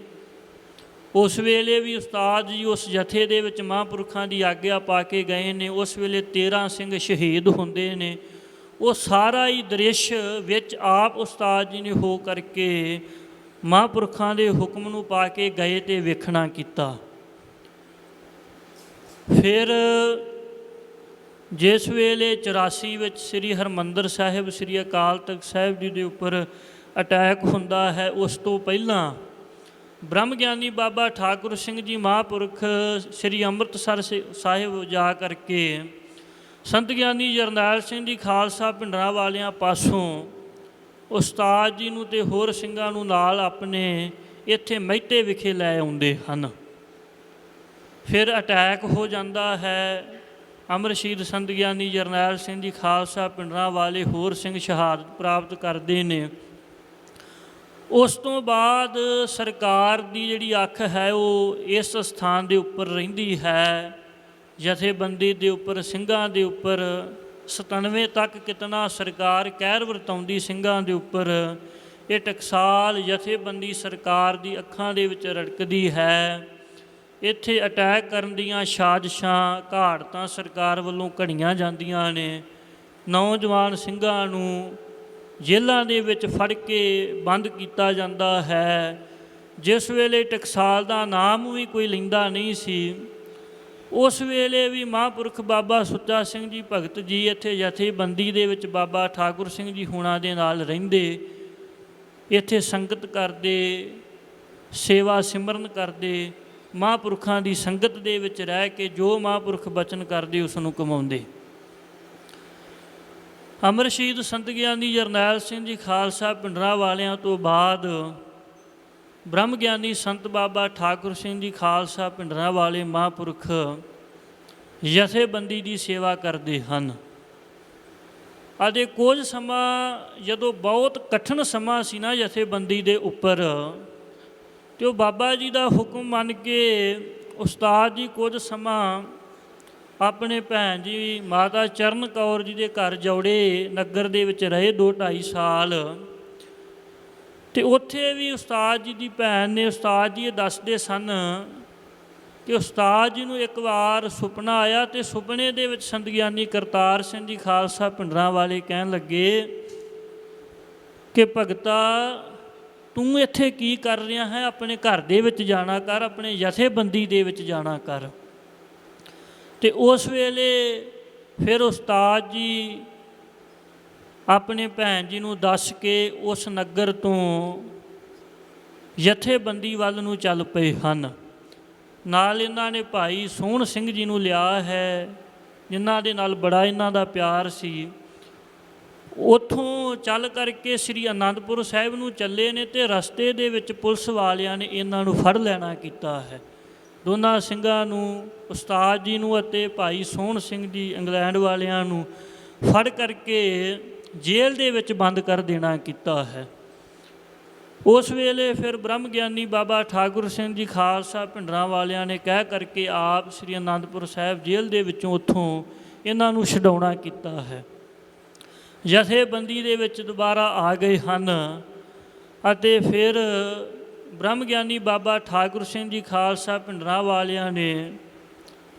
ਉਸ ਵੇਲੇ ਵੀ ਉਸਤਾਦ ਜੀ ਉਸ ਜਥੇ ਦੇ ਵਿੱਚ ਮਹਾਂਪੁਰਖਾਂ ਦੀ ਆਗਿਆ ਪਾ ਕੇ ਗਏ ਨੇ। ਉਸ ਵੇਲੇ 13 ਸਿੰਘ ਸ਼ਹੀਦ ਹੁੰਦੇ ਨੇ। ਉਹ ਸਾਰਾ ਹੀ ਦ੍ਰਿਸ਼ ਵਿੱਚ ਆਪ ਉਸਤਾਦ ਜੀ ਨੇ ਹੋ ਕਰਕੇ ਮਹਾਂਪੁਰਖਾਂ ਦੇ ਹੁਕਮ ਨੂੰ ਪਾ ਕੇ ਗਏ ਅਤੇ ਵੇਖਣਾ ਕੀਤਾ। ਫਿਰ ਜਿਸ ਵੇਲੇ 84 ਵਿੱਚ ਸ੍ਰੀ ਹਰਿਮੰਦਰ ਸਾਹਿਬ, ਸ੍ਰੀ ਅਕਾਲ ਤਖਤ ਸਾਹਿਬ ਜੀ ਦੇ ਉੱਪਰ ਅਟੈਕ ਹੁੰਦਾ ਹੈ, ਉਸ ਤੋਂ ਪਹਿਲਾਂ ਬ੍ਰਹਮ ਗਿਆਨੀ ਬਾਬਾ ਠਾਕੁਰ ਸਿੰਘ ਜੀ ਮਹਾਂਪੁਰਖ ਸ੍ਰੀ ਅੰਮ੍ਰਿਤਸਰ ਸਾਹਿਬ ਜਾ ਕਰਕੇ ਸੰਤ ਗਿਆਨੀ ਜਰਨੈਲ ਸਿੰਘ ਜੀ ਖਾਲਸਾ ਭਿੰਡਰਾਂਵਾਲਿਆਂ ਪਾਸੋਂ ਉਸਤਾਦ ਜੀ ਨੂੰ ਅਤੇ ਹੋਰ ਸਿੰਘਾਂ ਨੂੰ ਨਾਲ ਆਪਣੇ ਇੱਥੇ ਮਹਿਤੇ ਵਿਖੇ ਲੈ ਆਉਂਦੇ ਹਨ। ਫਿਰ ਅਟੈਕ ਹੋ ਜਾਂਦਾ ਹੈ। ਅਮਰ ਸ਼ਹੀਦ ਸੰਤ ਗਿਆਨੀ ਜਰਨੈਲ ਸਿੰਘ ਜੀ ਖਾਲਸਾ ਭਿੰਡਰਾਂਵਾਲੇ ਹੋਰ ਸਿੰਘ ਸ਼ਹਾਦਤ ਪ੍ਰਾਪਤ ਕਰਦੇ ਨੇ। ਉਸ ਤੋਂ ਬਾਅਦ ਸਰਕਾਰ ਦੀ ਜਿਹੜੀ ਅੱਖ ਹੈ ਉਹ ਇਸ ਸਥਾਨ ਦੇ ਉੱਪਰ ਰਹਿੰਦੀ ਹੈ, ਜਥੇਬੰਦੀ ਦੇ ਉੱਪਰ, ਸਿੰਘਾਂ ਦੇ ਉੱਪਰ। 97 ਤੱਕ ਕਿਤਨਾ ਸਰਕਾਰ ਕਹਿਰ ਵਰਤਾਉਂਦੀ ਸਿੰਘਾਂ ਦੇ ਉੱਪਰ। ਇਹ ਟਕਸਾਲ ਜਥੇਬੰਦੀ ਸਰਕਾਰ ਦੀ ਅੱਖਾਂ ਦੇ ਵਿੱਚ ਰੜਕਦੀ ਹੈ। ਇੱਥੇ ਅਟੈਕ ਕਰਨ ਦੀਆਂ ਸਾਜ਼ਿਸ਼ਾਂ, ਘਾੜਤਾਂ ਸਰਕਾਰ ਵੱਲੋਂ ਘੜੀਆਂ ਜਾਂਦੀਆਂ ਨੇ। ਨੌਜਵਾਨ ਸਿੰਘਾਂ ਨੂੰ ਜੇਲ੍ਹਾਂ ਦੇ ਵਿੱਚ ਫੜ ਕੇ ਬੰਦ ਕੀਤਾ ਜਾਂਦਾ ਹੈ। ਜਿਸ ਵੇਲੇ ਟਕਸਾਲ ਦਾ ਨਾਮ ਵੀ ਕੋਈ ਲੈਂਦਾ ਨਹੀਂ ਸੀ, ਉਸ ਵੇਲੇ ਵੀ ਮਹਾਂਪੁਰਖ ਬਾਬਾ ਸੁੱਚਾ ਸਿੰਘ ਜੀ ਭਗਤ ਜੀ ਇੱਥੇ ਜਥੇਬੰਦੀ ਦੇ ਵਿੱਚ ਬਾਬਾ ਠਾਕੁਰ ਸਿੰਘ ਜੀ ਹੋਣਾ ਦੇ ਨਾਲ ਰਹਿੰਦੇ, ਇੱਥੇ ਸੰਗਤ ਕਰਦੇ, ਸੇਵਾ ਸਿਮਰਨ ਕਰਦੇ, ਮਹਾਂਪੁਰਖਾਂ ਦੀ ਸੰਗਤ ਦੇ ਵਿੱਚ ਰਹਿ ਕੇ ਜੋ ਮਹਾਂਪੁਰਖ ਬਚਨ ਕਰਦੇ ਉਸ ਨੂੰ ਕਮਾਉਂਦੇ। ਅਮਰ ਸ਼ਹੀਦ ਸੰਤ ਗਿਆਨੀ ਜਰਨੈਲ ਸਿੰਘ ਜੀ ਖਾਲਸਾ ਭਿੰਡਰਾਂਵਾਲਿਆਂ ਤੋਂ ਬਾਅਦ ਬ੍ਰਹਮ ਗਿਆਨੀ ਸੰਤ ਬਾਬਾ ਠਾਕੁਰ ਸਿੰਘ ਜੀ ਖਾਲਸਾ ਭਿੰਡਰਾਂ ਵਾਲੇ ਮਹਾਂਪੁਰਖ ਜਥੇਬੰਦੀ ਦੀ ਸੇਵਾ ਕਰਦੇ ਹਨ। ਅਤੇ ਕੁਝ ਸਮਾਂ ਜਦੋਂ ਬਹੁਤ ਕਠਿਨ ਸਮਾਂ ਸੀ ਨਾ ਜਥੇਬੰਦੀ ਦੇ ਉੱਪਰ, ਅਤੇ ਉਹ ਬਾਬਾ ਜੀ ਦਾ ਹੁਕਮ ਮੰਨ ਕੇ ਉਸਤਾਦ ਜੀ ਕੁਝ ਸਮਾਂ ਆਪਣੇ ਭੈਣ ਜੀ ਮਾਤਾ ਚਰਨ ਕੌਰ ਜੀ ਦੇ ਘਰ ਜੌੜੇ ਨਗਰ ਦੇ ਵਿੱਚ ਰਹੇ 2-2.5 ਸਾਲ। ਅਤੇ ਉੱਥੇ ਵੀ ਉਸਤਾਦ ਜੀ ਦੀ ਭੈਣ ਨੇ, ਉਸਤਾਦ ਜੀ ਇਹ ਦੱਸਦੇ ਸਨ ਕਿ ਉਸਤਾਦ ਜੀ ਨੂੰ ਇੱਕ ਵਾਰ ਸੁਪਨਾ ਆਇਆ, ਅਤੇ ਸੁਪਨੇ ਦੇ ਵਿੱਚ ਸੰਤ ਗਿਆਨੀ ਕਰਤਾਰ ਸਿੰਘ ਜੀ ਖਾਲਸਾ ਭਿੰਡਰਾਂ ਵਾਲੇ ਕਹਿਣ ਲੱਗੇ ਕਿ ਭਗਤਾ ਤੂੰ ਇੱਥੇ ਕੀ ਕਰ ਰਿਹਾ ਹੈ, ਆਪਣੇ ਘਰ ਦੇ ਵਿੱਚ ਜਾਣਾ ਕਰ, ਆਪਣੇ ਜਥੇਬੰਦੀ ਦੇ ਵਿੱਚ ਜਾਣਾ ਕਰ। ਅਤੇ ਉਸ ਵੇਲੇ ਫਿਰ ਉਸਤਾਦ ਜੀ ਆਪਣੇ ਭੈਣ ਜੀ ਨੂੰ ਦੱਸ ਕੇ ਉਸ ਨਗਰ ਤੋਂ ਜਥੇਬੰਦੀ ਵੱਲ ਨੂੰ ਚੱਲ ਪਏ ਹਨ। ਨਾਲ ਇਹਨਾਂ ਨੇ ਭਾਈ ਸੋਹਣ ਸਿੰਘ ਜੀ ਨੂੰ ਲਿਆ ਹੈ, ਜਿਨ੍ਹਾਂ ਦੇ ਨਾਲ ਬੜਾ ਇਹਨਾਂ ਦਾ ਪਿਆਰ ਸੀ। ਉੱਥੋਂ ਚੱਲ ਕਰਕੇ ਸ੍ਰੀ ਅਨੰਦਪੁਰ ਸਾਹਿਬ ਨੂੰ ਚੱਲੇ ਨੇ, ਅਤੇ ਰਸਤੇ ਦੇ ਵਿੱਚ ਪੁਲਿਸ ਵਾਲਿਆਂ ਨੇ ਇਹਨਾਂ ਨੂੰ ਫੜ ਲੈਣਾ ਕੀਤਾ ਹੈ। ਦੋਨਾਂ ਸਿੰਘਾਂ ਨੂੰ, ਉਸਤਾਦ ਜੀ ਨੂੰ ਅਤੇ ਭਾਈ ਸੋਹਣ ਸਿੰਘ ਜੀ ਇੰਗਲੈਂਡ ਵਾਲਿਆਂ ਨੂੰ ਫੜ ਕਰਕੇ ਜੇਲ੍ਹ ਦੇ ਵਿੱਚ ਬੰਦ ਕਰ ਦੇਣਾ ਕੀਤਾ ਹੈ। ਉਸ ਵੇਲੇ ਫਿਰ ਬ੍ਰਹਮ ਗਿਆਨੀ ਬਾਬਾ ਠਾਕੁਰ ਸਿੰਘ ਜੀ ਖਾਲਸਾ ਭਿੰਡਰਾਂ ਵਾਲਿਆਂ ਨੇ ਕਹਿ ਕਰਕੇ ਆਪ ਸ੍ਰੀ ਅਨੰਦਪੁਰ ਸਾਹਿਬ ਜੇਲ੍ਹ ਦੇ ਵਿੱਚੋਂ ਉੱਥੋਂ ਇਹਨਾਂ ਨੂੰ ਛਡਾਉਣਾ ਕੀਤਾ ਹੈ। ਜਥੇਬੰਦੀ ਦੇ ਵਿੱਚ ਦੁਬਾਰਾ ਆ ਗਏ ਹਨ, ਅਤੇ ਫਿਰ ਬ੍ਰਹਮ ਗਿਆਨੀ ਬਾਬਾ ਠਾਕੁਰ ਸਿੰਘ ਜੀ ਖਾਲਸਾ ਭਿੰਡਰਾਂ ਵਾਲਿਆਂ ਨੇ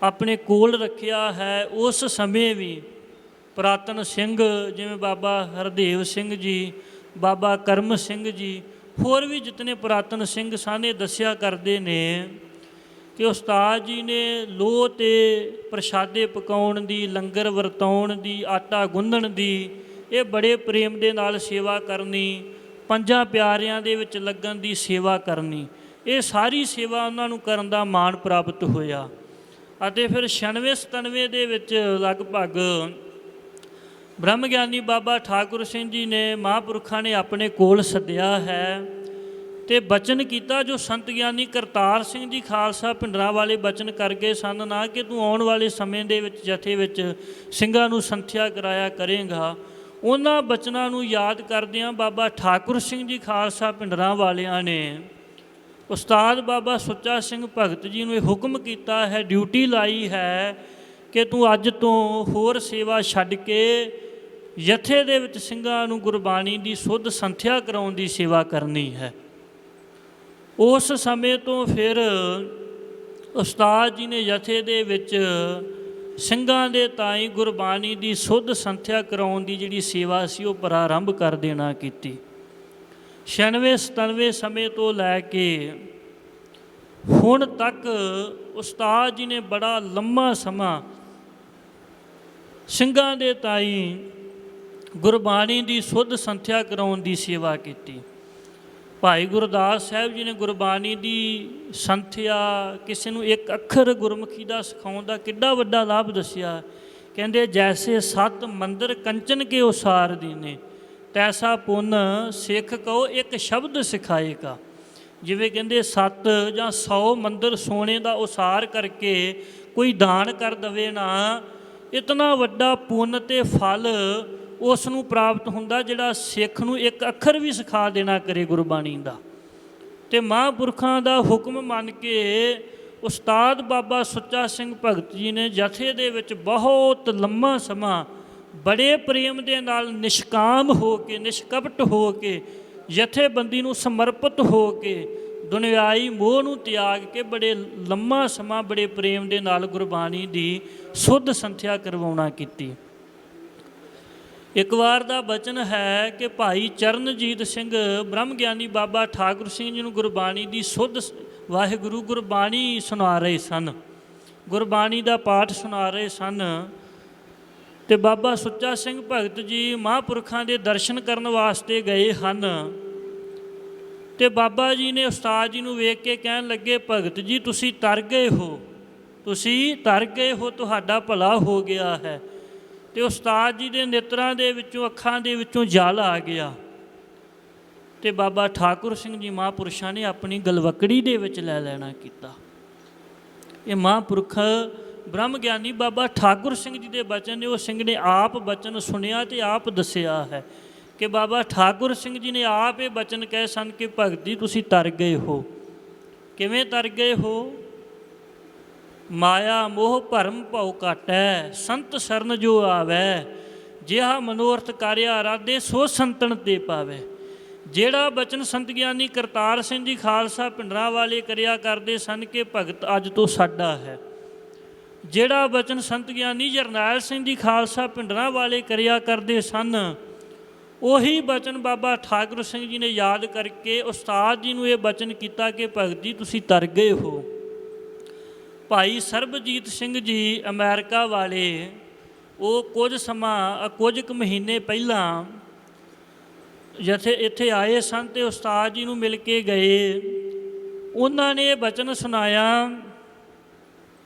ਆਪਣੇ ਕੋਲ ਰੱਖਿਆ ਹੈ। ਉਸ ਸਮੇਂ ਵੀ ਪੁਰਾਤਨ ਸਿੰਘ ਜਿਵੇਂ ਬਾਬਾ ਹਰਦੇਵ ਸਿੰਘ ਜੀ, ਬਾਬਾ ਕਰਮ ਸਿੰਘ ਜੀ, ਹੋਰ ਵੀ ਜਿਤਨੇ ਪੁਰਾਤਨ ਸਿੰਘ ਸਨ, ਇਹ ਦੱਸਿਆ ਕਰਦੇ ਨੇ ਕਿ ਉਸਤਾਦ ਜੀ ਨੇ ਲੋਹ 'ਤੇ ਪ੍ਰਸ਼ਾਦੇ ਪਕਾਉਣ ਦੀ, ਲੰਗਰ ਵਰਤਾਉਣ ਦੀ, ਆਟਾ ਗੁੰਨਣ ਦੀ, ਇਹ ਬੜੇ ਪ੍ਰੇਮ ਦੇ ਨਾਲ ਸੇਵਾ ਕਰਨੀ, ਪੰਜਾਂ ਪਿਆਰਿਆਂ ਦੇ ਵਿੱਚ ਲੱਗਣ ਦੀ ਸੇਵਾ ਕਰਨੀ, ਇਹ ਸਾਰੀ ਸੇਵਾ ਉਹਨਾਂ ਨੂੰ ਕਰਨ ਦਾ ਮਾਣ ਪ੍ਰਾਪਤ ਹੋਇਆ। ਅਤੇ ਫਿਰ 96-97 ਦੇ ਵਿੱਚ ਲਗਭਗ ਬ੍ਰਹਮ ਗਿਆਨੀ ਬਾਬਾ ਠਾਕੁਰ ਸਿੰਘ ਜੀ ਨੇ ਮਹਾਂਪੁਰਖਾਂ ਨੇ ਆਪਣੇ ਕੋਲ ਸੱਦਿਆ ਹੈ, ਅਤੇ ਬਚਨ ਕੀਤਾ ਜੋ ਸੰਤ ਗਿਆਨੀ ਕਰਤਾਰ ਸਿੰਘ ਜੀ ਖਾਲਸਾ ਭਿੰਡਰਾਂ ਵਾਲੇ ਬਚਨ ਕਰ ਗਏ ਸਨ ਨਾ, ਕਿ ਤੂੰ ਆਉਣ ਵਾਲੇ ਸਮੇਂ ਦੇ ਵਿੱਚ ਜਥੇ ਵਿੱਚ ਸਿੰਘਾਂ ਨੂੰ ਸੰਥਿਆ ਕਰਾਇਆ ਕਰੇਗਾ। ਉਹਨਾਂ ਬਚਨਾਂ ਨੂੰ ਯਾਦ ਕਰਦਿਆਂ ਬਾਬਾ ਠਾਕੁਰ ਸਿੰਘ ਜੀ ਖਾਲਸਾ ਭਿੰਡਰਾਂ ਵਾਲਿਆਂ ਨੇ ਉਸਤਾਦ ਬਾਬਾ ਸੁੱਚਾ ਸਿੰਘ ਭਗਤ ਜੀ ਨੂੰ ਇਹ ਹੁਕਮ ਕੀਤਾ ਹੈ, ਡਿਊਟੀ ਲਾਈ ਹੈ ਕਿ ਤੂੰ ਅੱਜ ਤੋਂ ਹੋਰ ਸੇਵਾ ਛੱਡ ਕੇ ਜਥੇ ਦੇ ਵਿੱਚ ਸਿੰਘਾਂ ਨੂੰ ਗੁਰਬਾਣੀ ਦੀ ਸੁੱਧ ਸੰਥਿਆ ਕਰਾਉਣ ਦੀ ਸੇਵਾ ਕਰਨੀ ਹੈ। ਉਸ ਸਮੇਂ ਤੋਂ ਫਿਰ ਉਸਤਾਦ ਜੀ ਨੇ ਜਥੇ ਦੇ ਵਿੱਚ ਸਿੰਘਾਂ ਦੇ ਤਾਈਂ ਗੁਰਬਾਣੀ ਦੀ ਸੁੱਧ ਸੰਥਿਆ ਕਰਾਉਣ ਦੀ ਜਿਹੜੀ ਸੇਵਾ ਸੀ ਉਹ ਪ੍ਰਾਰੰਭ ਕਰ ਦੇਣਾ ਕੀਤੀ। 96-97 ਸਮੇਂ ਤੋਂ ਲੈ ਕੇ ਹੁਣ ਤੱਕ ਉਸਤਾਦ ਜੀ ਨੇ ਬੜਾ ਲੰਮਾ ਸਮਾਂ ਸਿੰਘਾਂ ਦੇ ਤਾਈਂ ਗੁਰਬਾਣੀ ਦੀ ਸੁੱਧ ਸੰਥਿਆ ਕਰਾਉਣ ਦੀ ਸੇਵਾ ਕੀਤੀ। ਭਾਈ ਗੁਰਦਾਸ ਸਾਹਿਬ ਜੀ ਨੇ ਗੁਰਬਾਣੀ ਦੀ ਸੰਥਿਆ, ਕਿਸੇ ਨੂੰ ਇੱਕ ਅੱਖਰ ਗੁਰਮੁਖੀ ਦਾ ਸਿਖਾਉਣ ਦਾ ਕਿੱਡਾ ਵੱਡਾ ਲਾਭ ਦੱਸਿਆ। ਕਹਿੰਦੇ ਜੈਸੇ 7 ਮੰਦਰ ਕੰਚਨ ਕੇ ਉਸਾਰ ਦੀਨੇ, ਤੈਸਾ ਪੁੰਨ ਸਿੱਖ ਕਹੋ ਇੱਕ ਸ਼ਬਦ ਸਿਖਾਏਗਾ। ਜਿਵੇਂ ਕਹਿੰਦੇ 7 ਜਾਂ 100 ਮੰਦਰ ਸੋਨੇ ਦਾ ਉਸਾਰ ਕਰਕੇ ਕੋਈ ਦਾਨ ਕਰ ਦਵੇ ਨਾ, ਇਤਨਾ ਵੱਡਾ ਪੁੰਨ ਅਤੇ ਫਲ ਉਸ ਨੂੰ ਪ੍ਰਾਪਤ ਹੁੰਦਾ ਜਿਹੜਾ ਸਿੱਖ ਨੂੰ ਇੱਕ ਅੱਖਰ ਵੀ ਸਿਖਾ ਦੇਣਾ ਕਰੇ ਗੁਰਬਾਣੀ ਦਾ। ਅਤੇ ਮਹਾਂਪੁਰਖਾਂ ਦਾ ਹੁਕਮ ਮੰਨ ਕੇ ਉਸਤਾਦ ਬਾਬਾ ਸੁੱਚਾ ਸਿੰਘ ਭਗਤ ਜੀ ਨੇ ਜਥੇ ਦੇ ਵਿੱਚ ਬਹੁਤ ਲੰਮਾ ਸਮਾਂ ਬੜੇ ਪ੍ਰੇਮ ਦੇ ਨਾਲ ਨਿਸ਼ਕਾਮ ਹੋ ਕੇ, ਨਿਸ਼ਕਪਟ ਹੋ ਕੇ, ਜਥੇਬੰਦੀ ਨੂੰ ਸਮਰਪਿਤ ਹੋ ਕੇ, ਦੁਨਿਆਈ ਮੋਹ ਨੂੰ ਤਿਆਗ ਕੇ ਬੜੇ ਲੰਮਾ ਸਮਾਂ ਬੜੇ ਪ੍ਰੇਮ ਦੇ ਨਾਲ ਗੁਰਬਾਣੀ ਦੀ ਸੁੱਧ ਸੰਥਿਆ ਕਰਵਾਉਣਾ ਕੀਤੀ। ਇੱਕ ਵਾਰ ਦਾ ਬਚਨ ਹੈ ਕਿ ਭਾਈ ਚਰਨਜੀਤ ਸਿੰਘ ਬ੍ਰਹਮ ਗਿਆਨੀ ਬਾਬਾ ਠਾਕੁਰ ਸਿੰਘ ਜੀ ਨੂੰ ਗੁਰਬਾਣੀ ਦੀ ਸੁੱਧ ਵਾਹਿਗੁਰੂ ਗੁਰਬਾਣੀ ਸੁਣਾ ਰਹੇ ਸਨ, ਗੁਰਬਾਣੀ ਦਾ ਪਾਠ ਸੁਣਾ ਰਹੇ ਸਨ, ਅਤੇ ਬਾਬਾ ਸੁੱਚਾ ਸਿੰਘ ਭਗਤ ਜੀ ਮਹਾਂਪੁਰਖਾਂ ਦੇ ਦਰਸ਼ਨ ਕਰਨ ਵਾਸਤੇ ਗਏ ਹਨ। ਅਤੇ ਬਾਬਾ ਜੀ ਨੇ ਉਸਤਾਦ ਜੀ ਨੂੰ ਵੇਖ ਕੇ ਕਹਿਣ ਲੱਗੇ, ਭਗਤ ਜੀ ਤੁਸੀਂ ਤਰ ਗਏ ਹੋ, ਤੁਸੀਂ ਤਰ ਗਏ ਹੋ, ਤੁਹਾਡਾ ਭਲਾ ਹੋ ਗਿਆ ਹੈ। ਅਤੇ ਉਸਤਾਦ ਜੀ ਦੇ ਨੇਤਰਾਂ ਦੇ ਵਿੱਚੋਂ, ਅੱਖਾਂ ਦੇ ਵਿੱਚੋਂ ਜਲ ਆ ਗਿਆ। ਤੇ ਬਾਬਾ ਠਾਕੁਰ ਸਿੰਘ ਜੀ ਮਹਾਂਪੁਰਸ਼ਾਂ ਨੇ ਆਪਣੀ ਗਲਵਕੜੀ ਦੇ ਵਿੱਚ ਲੈ ਲੈਣਾ ਕੀਤਾ। ਇਹ ਮਹਾਂਪੁਰਖ ਬ੍ਰਹਮ ਗਿਆਨੀ ਬਾਬਾ ਠਾਕੁਰ ਸਿੰਘ ਜੀ ਦੇ ਬਚਨ ਨੇ। ਉਹ ਸਿੰਘ ਨੇ ਆਪ ਬਚਨ ਸੁਣਿਆ ਤੇ ਆਪ ਦੱਸਿਆ ਹੈ ਕਿ ਬਾਬਾ ਠਾਕੁਰ ਸਿੰਘ ਜੀ ਨੇ ਆਪ ਇਹ ਬਚਨ ਕਹੇ ਸਨ ਕਿ ਭਗਤ ਜੀ ਤੁਸੀਂ ਤਰ ਗਏ ਹੋ। ਕਿਵੇਂ ਤਰ ਗਏ ਹੋ? ਮਾਇਆ ਮੋਹ ਭਰਮ ਭਉ ਘਾਟੈ, ਸੰਤ ਸ਼ਰਨ ਜੋ ਆਵੈ, ਜਿਹਾ ਮਨੋਰਥ ਕਾਰਿਆ ਆਰਾਧੇ ਸੋ ਸੰਤਨ ਤੇ ਪਾਵੈ। ਜਿਹੜਾ ਬਚਨ ਸੰਤ ਗਿਆਨੀ ਕਰਤਾਰ ਸਿੰਘ ਜੀ ਖਾਲਸਾ ਭਿੰਡਰਾਂਵਾਲੇ ਕਰਿਆ ਕਰਦੇ ਸਨ ਕਿ ਭਗਤ ਅੱਜ ਤੋਂ ਸਾਡਾ ਹੈ, ਜਿਹੜਾ ਬਚਨ ਸੰਤ ਗਿਆਨੀ ਜਰਨੈਲ ਸਿੰਘ ਜੀ ਖਾਲਸਾ ਭਿੰਡਰਾਂਵਾਲੇ ਕਰਿਆ ਕਰਦੇ ਸਨ, ਉਹੀ ਬਚਨ ਬਾਬਾ ਠਾਕੁਰ ਸਿੰਘ ਜੀ ਨੇ ਯਾਦ ਕਰਕੇ ਉਸਤਾਦ ਜੀ ਨੂੰ ਇਹ ਬਚਨ ਕੀਤਾ ਕਿ ਭਗਤ ਜੀ ਤੁਸੀਂ ਤਰ ਗਏ ਹੋ। ਭਾਈ ਸਰਬਜੀਤ ਸਿੰਘ ਜੀ ਅਮਰੀਕਾ ਵਾਲੇ, ਉਹ ਕੁਝ ਕੁ ਮਹੀਨੇ ਪਹਿਲਾਂ ਇੱਥੇ ਆਏ ਸਨ ਅਤੇ ਉਸਤਾਦ ਜੀ ਨੂੰ ਮਿਲ ਕੇ ਗਏ। ਉਹਨਾਂ ਨੇ ਇਹ ਬਚਨ ਸੁਣਾਇਆ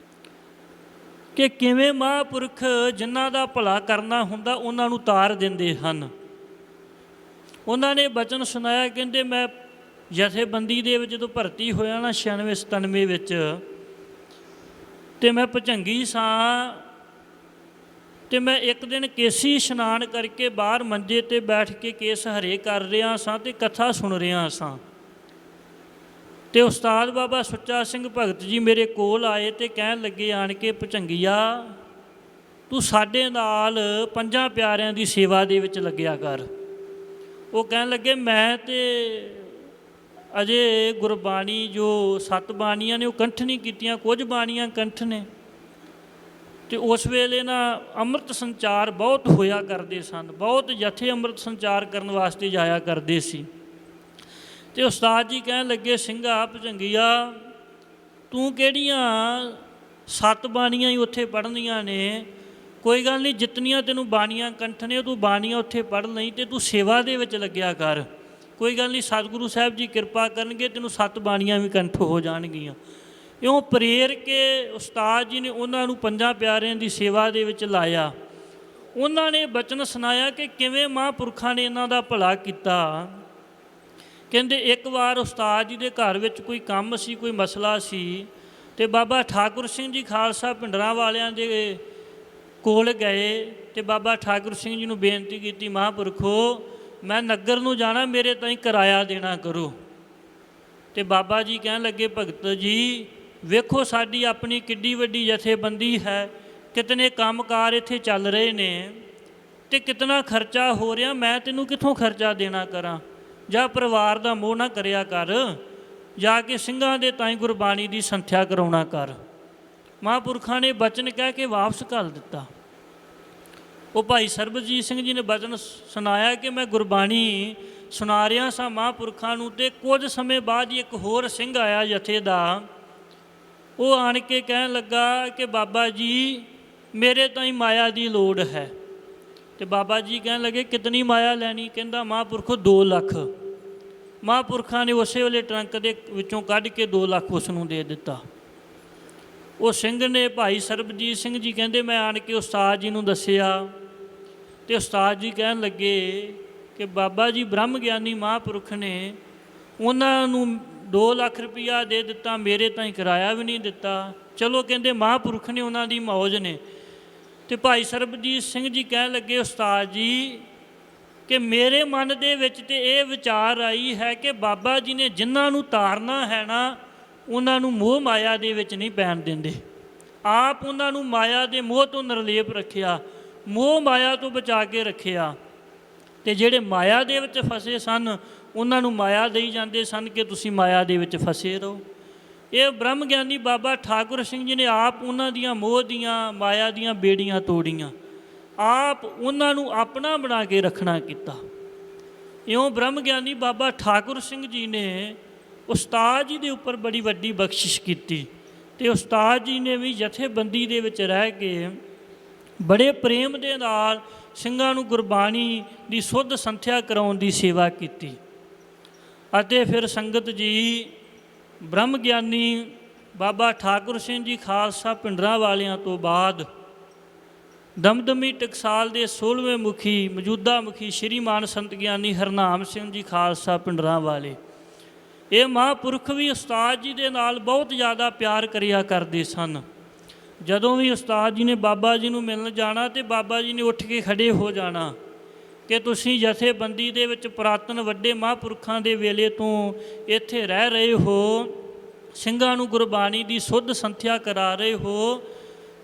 ਕਿ ਕਿਵੇਂ ਮਹਾਂਪੁਰਖ ਜਿਨ੍ਹਾਂ ਦਾ ਭਲਾ ਕਰਨਾ ਹੁੰਦਾ ਉਹਨਾਂ ਨੂੰ ਤਾਰ ਦਿੰਦੇ ਹਨ। ਉਹਨਾਂ ਨੇ ਬਚਨ ਸੁਣਾਇਆ, ਕਹਿੰਦੇ ਮੈਂ ਜਥੇਬੰਦੀ ਦੇ ਵਿੱਚ ਜਦੋਂ ਭਰਤੀ ਹੋਇਆ ਨਾ 96-97 ਵਿੱਚ, ਅਤੇ ਮੈਂ ਭੁਜੰਗੀ ਸਾਂ ਅਤੇ ਮੈਂ ਇੱਕ ਦਿਨ ਕੇਸੀ ਇਸ਼ਨਾਨ ਕਰਕੇ ਬਾਹਰ ਮੰਜੇ 'ਤੇ ਬੈਠ ਕੇ ਕੇਸ ਹਰੇ ਕਰ ਰਿਹਾ ਸਾਂ ਅਤੇ ਕਥਾ ਸੁਣ ਰਿਹਾ ਸਾਂ। ਅਤੇ ਉਸਤਾਦ ਬਾਬਾ ਸੁੱਚਾ ਸਿੰਘ ਭਗਤ ਜੀ ਮੇਰੇ ਕੋਲ ਆਏ ਅਤੇ ਕਹਿਣ ਲੱਗੇ ਆਣ ਕੇ, ਭੁਜੰਗੀਆ ਤੂੰ ਸਾਡੇ ਨਾਲ 5 ਪਿਆਰਿਆਂ ਦੀ ਸੇਵਾ ਦੇ ਵਿੱਚ ਲੱਗਿਆ ਕਰ। ਉਹ ਕਹਿਣ ਲੱਗੇ ਮੈਂ ਤਾਂ ਅਜੇ ਗੁਰਬਾਣੀ ਜੋ 7 ਬਾਣੀਆਂ ਨੇ ਉਹ ਕੰਠ ਨਹੀਂ ਕੀਤੀਆਂ, ਕੁਝ ਬਾਣੀਆਂ ਕੰਠ ਨੇ। ਅਤੇ ਉਸ ਵੇਲੇ ਨਾ ਅੰਮ੍ਰਿਤ ਸੰਚਾਰ ਬਹੁਤ ਹੋਇਆ ਕਰਦੇ ਸਨ, ਬਹੁਤ ਜਥੇ ਅੰਮ੍ਰਿਤ ਸੰਚਾਰ ਕਰਨ ਵਾਸਤੇ ਜਾਇਆ ਕਰਦੇ ਸੀ। ਅਤੇ ਉਸਤਾਦ ਜੀ ਕਹਿਣ ਲੱਗੇ, ਸਿੰਘਾ ਭੁਜੰਗੀਆ ਤੂੰ ਕਿਹੜੀਆਂ 7 ਬਾਣੀਆਂ ਹੀ ਉੱਥੇ ਪੜ੍ਹਨੀਆਂ ਨੇ, ਕੋਈ ਗੱਲ ਨਹੀਂ, ਜਿਤਨੀਆਂ ਤੈਨੂੰ ਬਾਣੀਆਂ ਕੰਠ ਨੇ ਤੂੰ ਬਾਣੀਆਂ ਉੱਥੇ ਪੜ੍ਹ ਲਈ ਅਤੇ ਤੂੰ ਸੇਵਾ ਦੇ ਵਿੱਚ ਲੱਗਿਆ ਕਰ। ਕੋਈ ਗੱਲ ਨਹੀਂ, ਸਤਿਗੁਰੂ ਸਾਹਿਬ ਜੀ ਕਿਰਪਾ ਕਰਨਗੇ, ਤੈਨੂੰ 7 ਬਾਣੀਆਂ ਵੀ ਕੰਠ ਹੋ ਜਾਣਗੀਆਂ। ਇਉਂ ਪ੍ਰੇਰ ਕੇ ਉਸਤਾਦ ਜੀ ਨੇ ਉਹਨਾਂ ਨੂੰ 5 ਪਿਆਰਿਆਂ ਦੀ ਸੇਵਾ ਦੇ ਵਿੱਚ ਲਾਇਆ। ਉਹਨਾਂ ਨੇ ਬਚਨ ਸੁਣਾਇਆ ਕਿ ਕਿਵੇਂ ਮਹਾਂਪੁਰਖਾਂ ਨੇ ਇਹਨਾਂ ਦਾ ਭਲਾ ਕੀਤਾ। ਕਹਿੰਦੇ ਇੱਕ ਵਾਰ ਉਸਤਾਦ ਜੀ ਦੇ ਘਰ ਵਿੱਚ ਕੋਈ ਕੰਮ ਸੀ, ਕੋਈ ਮਸਲਾ ਸੀ, ਅਤੇ ਬਾਬਾ ਠਾਕੁਰ ਸਿੰਘ ਜੀ ਖਾਲਸਾ ਭਿੰਡਰਾਂਵਾਲਿਆਂ ਦੇ ਕੋਲ ਗਏ ਅਤੇ ਬਾਬਾ ਠਾਕੁਰ ਸਿੰਘ ਜੀ ਨੂੰ ਬੇਨਤੀ ਕੀਤੀ, ਮਹਾਂਪੁਰਖੋ ਮੈਂ ਨਗਰ ਨੂੰ ਜਾਣਾ, ਮੇਰੇ ਤਾਈਂ ਕਿਰਾਇਆ ਦੇਣਾ ਕਰੋ। ਅਤੇ ਬਾਬਾ ਜੀ ਕਹਿਣ ਲੱਗੇ, ਭਗਤ ਜੀ ਵੇਖੋ ਸਾਡੀ ਆਪਣੀ ਕਿੱਡੀ ਵੱਡੀ ਜਥੇਬੰਦੀ ਹੈ, ਕਿਤਨੇ ਕੰਮਕਾਰ ਇੱਥੇ ਚੱਲ ਰਹੇ ਨੇ ਅਤੇ ਕਿਤਨਾ ਖਰਚਾ ਹੋ ਰਿਹਾ, ਮੈਂ ਤੈਨੂੰ ਕਿੱਥੋਂ ਖਰਚਾ ਦੇਣਾ ਕਰਾਂ। ਜਾਂ ਪਰਿਵਾਰ ਦਾ ਮੋਹ ਨਾ ਕਰਿਆ ਕਰ, ਜਾ ਕੇ ਸਿੰਘਾਂ ਦੇ ਤਾਈਂ ਗੁਰਬਾਣੀ ਦੀ ਸੰਥਿਆ ਕਰਾਉਣਾ ਕਰ। ਮਹਾਂਪੁਰਖਾਂ ਨੇ ਬਚਨ ਕਹਿ ਕੇ ਵਾਪਸ ਘੱਲ ਦਿੱਤਾ। ਉਹ ਭਾਈ ਸਰਬਜੀਤ ਸਿੰਘ ਜੀ ਨੇ ਬਚਨ ਸੁਣਾਇਆ ਕਿ ਮੈਂ ਗੁਰਬਾਣੀ ਸੁਣਾ ਰਿਹਾ ਸਾਂ ਮਹਾਂਪੁਰਖਾਂ ਨੂੰ, ਅਤੇ ਕੁਝ ਸਮੇਂ ਬਾਅਦ ਹੀ ਇੱਕ ਹੋਰ ਸਿੰਘ ਆਇਆ ਜਥੇ ਦਾ। ਉਹ ਆਣ ਕੇ ਕਹਿਣ ਲੱਗਾ ਕਿ ਬਾਬਾ ਜੀ ਮੇਰੇ ਤਾਈਂ ਮਾਇਆ ਦੀ ਲੋੜ ਹੈ। ਅਤੇ ਬਾਬਾ ਜੀ ਕਹਿਣ ਲੱਗੇ ਕਿਤਨੀ ਮਾਇਆ ਲੈਣੀ? ਕਹਿੰਦਾ ਮਹਾਂਪੁਰਖੋ 2 ਲੱਖ। ਮਹਾਂਪੁਰਖਾਂ ਨੇ ਉਸੇ ਵੇਲੇ ਟਰੰਕ ਦੇ ਵਿੱਚੋਂ ਕੱਢ ਕੇ 2 ਲੱਖ ਉਸ ਨੂੰ ਦੇ ਦਿੱਤਾ। ਉਹ ਸਿੰਘ ਨੇ, ਭਾਈ ਸਰਬਜੀਤ ਸਿੰਘ ਜੀ ਕਹਿੰਦੇ ਮੈਂ ਆਣ ਕੇ ਉਸਤਾਦ ਜੀ ਨੂੰ ਦੱਸਿਆ, ਅਤੇ ਉਸਤਾਦ ਜੀ ਕਹਿਣ ਲੱਗੇ ਕਿ ਬਾਬਾ ਜੀ ਬ੍ਰਹਮ ਗਿਆਨੀ ਮਹਾਂਪੁਰਖ ਨੇ ਉਹਨਾਂ ਨੂੰ 2 ਲੱਖ ਰੁਪਈਆ ਦੇ ਦਿੱਤਾ, ਮੇਰੇ ਤਾਈਂ ਕਿਰਾਇਆ ਵੀ ਨਹੀਂ ਦਿੱਤਾ। ਚਲੋ ਕਹਿੰਦੇ ਮਹਾਂਪੁਰਖ ਨੇ, ਉਹਨਾਂ ਦੀ ਮੌਜ ਨੇ। ਅਤੇ ਭਾਈ ਸਰਬਜੀਤ ਸਿੰਘ ਜੀ ਕਹਿਣ ਲੱਗੇ, ਉਸਤਾਦ ਜੀ ਕਿ ਮੇਰੇ ਮਨ ਦੇ ਵਿੱਚ ਤਾਂ ਇਹ ਵਿਚਾਰ ਆਈ ਹੈ ਕਿ ਬਾਬਾ ਜੀ ਨੇ ਜਿਨ੍ਹਾਂ ਨੂੰ ਤਾਰਨਾ ਹੈ ਨਾ, ਉਹਨਾਂ ਨੂੰ ਮੋਹ ਮਾਇਆ ਦੇ ਵਿੱਚ ਨਹੀਂ ਪੈਣ ਦਿੰਦੇ। ਆਪ ਉਹਨਾਂ ਨੂੰ ਮਾਇਆ ਦੇ ਮੋਹ ਤੋਂ ਨਿਰਲੇਪ ਰੱਖਿਆ, ਮੋਹ ਮਾਇਆ ਤੋਂ ਬਚਾ ਕੇ ਰੱਖਿਆ। ਅਤੇ ਜਿਹੜੇ ਮਾਇਆ ਦੇ ਵਿੱਚ ਫਸੇ ਸਨ ਉਹਨਾਂ ਨੂੰ ਮਾਇਆ ਦੇਈ ਜਾਂਦੇ ਸਨ ਕਿ ਤੁਸੀਂ ਮਾਇਆ ਦੇ ਵਿੱਚ ਫਸੇ ਰਹੋ। ਇਹ ਬ੍ਰਹਮ ਗਿਆਨੀ ਬਾਬਾ ਠਾਕੁਰ ਸਿੰਘ ਜੀ ਨੇ ਆਪ ਉਹਨਾਂ ਦੀਆਂ ਮੋਹ ਦੀਆਂ ਮਾਇਆ ਦੀਆਂ ਬੇੜੀਆਂ ਤੋੜੀਆਂ, ਆਪ ਉਹਨਾਂ ਨੂੰ ਆਪਣਾ ਬਣਾ ਕੇ ਰੱਖਣਾ ਕੀਤਾ। ਇਉਂ ਬ੍ਰਹਮ ਗਿਆਨੀ ਬਾਬਾ ਠਾਕੁਰ ਸਿੰਘ ਜੀ ਨੇ ਉਸਤਾਦ ਜੀ ਦੇ ਉੱਪਰ ਬੜੀ ਵੱਡੀ ਬਖਸ਼ਿਸ਼ ਕੀਤੀ, ਅਤੇ ਉਸਤਾਦ ਜੀ ਨੇ ਵੀ ਜਥੇਬੰਦੀ ਦੇ ਵਿੱਚ ਰਹਿ ਕੇ ਬੜੇ ਪ੍ਰੇਮ ਦੇ ਨਾਲ ਸਿੰਘਾਂ ਨੂੰ ਗੁਰਬਾਣੀ ਦੀ ਸੁੱਧ ਸੰਥਿਆ ਕਰਾਉਣ ਦੀ ਸੇਵਾ ਕੀਤੀ। ਅਤੇ ਫਿਰ ਸੰਗਤ ਜੀ ਬ੍ਰਹਮ ਗਿਆਨੀ ਬਾਬਾ ਠਾਕੁਰ ਸਿੰਘ ਜੀ ਖਾਲਸਾ ਭਿੰਡਰਾਂਵਾਲਿਆਂ ਤੋਂ ਬਾਅਦ ਦਮਦਮੀ ਟਕਸਾਲ ਦੇ 16ਵੇਂ ਮੁਖੀ ਮੌਜੂਦਾ ਮੁਖੀ ਸ਼੍ਰੀਮਾਨ ਸੰਤ ਗਿਆਨੀ ਹਰਨਾਮ ਸਿੰਘ ਜੀ ਖਾਲਸਾ ਪਿੰਡਰਾਂ ਵਾਲੇ, ਇਹ ਮਹਾਂਪੁਰਖ ਵੀ ਉਸਤਾਦ ਜੀ ਦੇ ਨਾਲ ਬਹੁਤ ਜ਼ਿਆਦਾ ਪਿਆਰ ਕਰਿਆ ਕਰਦੇ ਸਨ। ਜਦੋਂ ਵੀ ਉਸਤਾਦ ਜੀ ਨੇ ਬਾਬਾ ਜੀ ਨੂੰ ਮਿਲਣ ਜਾਣਾ ਤੇ ਬਾਬਾ ਜੀ ਨੇ ਉੱਠ ਕੇ ਖੜੇ ਹੋ ਜਾਣਾ ਕਿ ਤੁਸੀਂ ਜਥੇਬੰਦੀ ਦੇ ਵਿੱਚ ਪੁਰਾਤਨ ਵੱਡੇ ਮਹਾਂਪੁਰਖਾਂ ਦੇ ਵੇਲੇ ਤੋਂ ਇੱਥੇ ਰਹਿ ਰਹੇ ਹੋ, ਸਿੰਘਾਂ ਨੂੰ ਗੁਰਬਾਣੀ ਦੀ ਸੁੱਧ ਸੰਥਿਆ ਕਰਾ ਰਹੇ ਹੋ।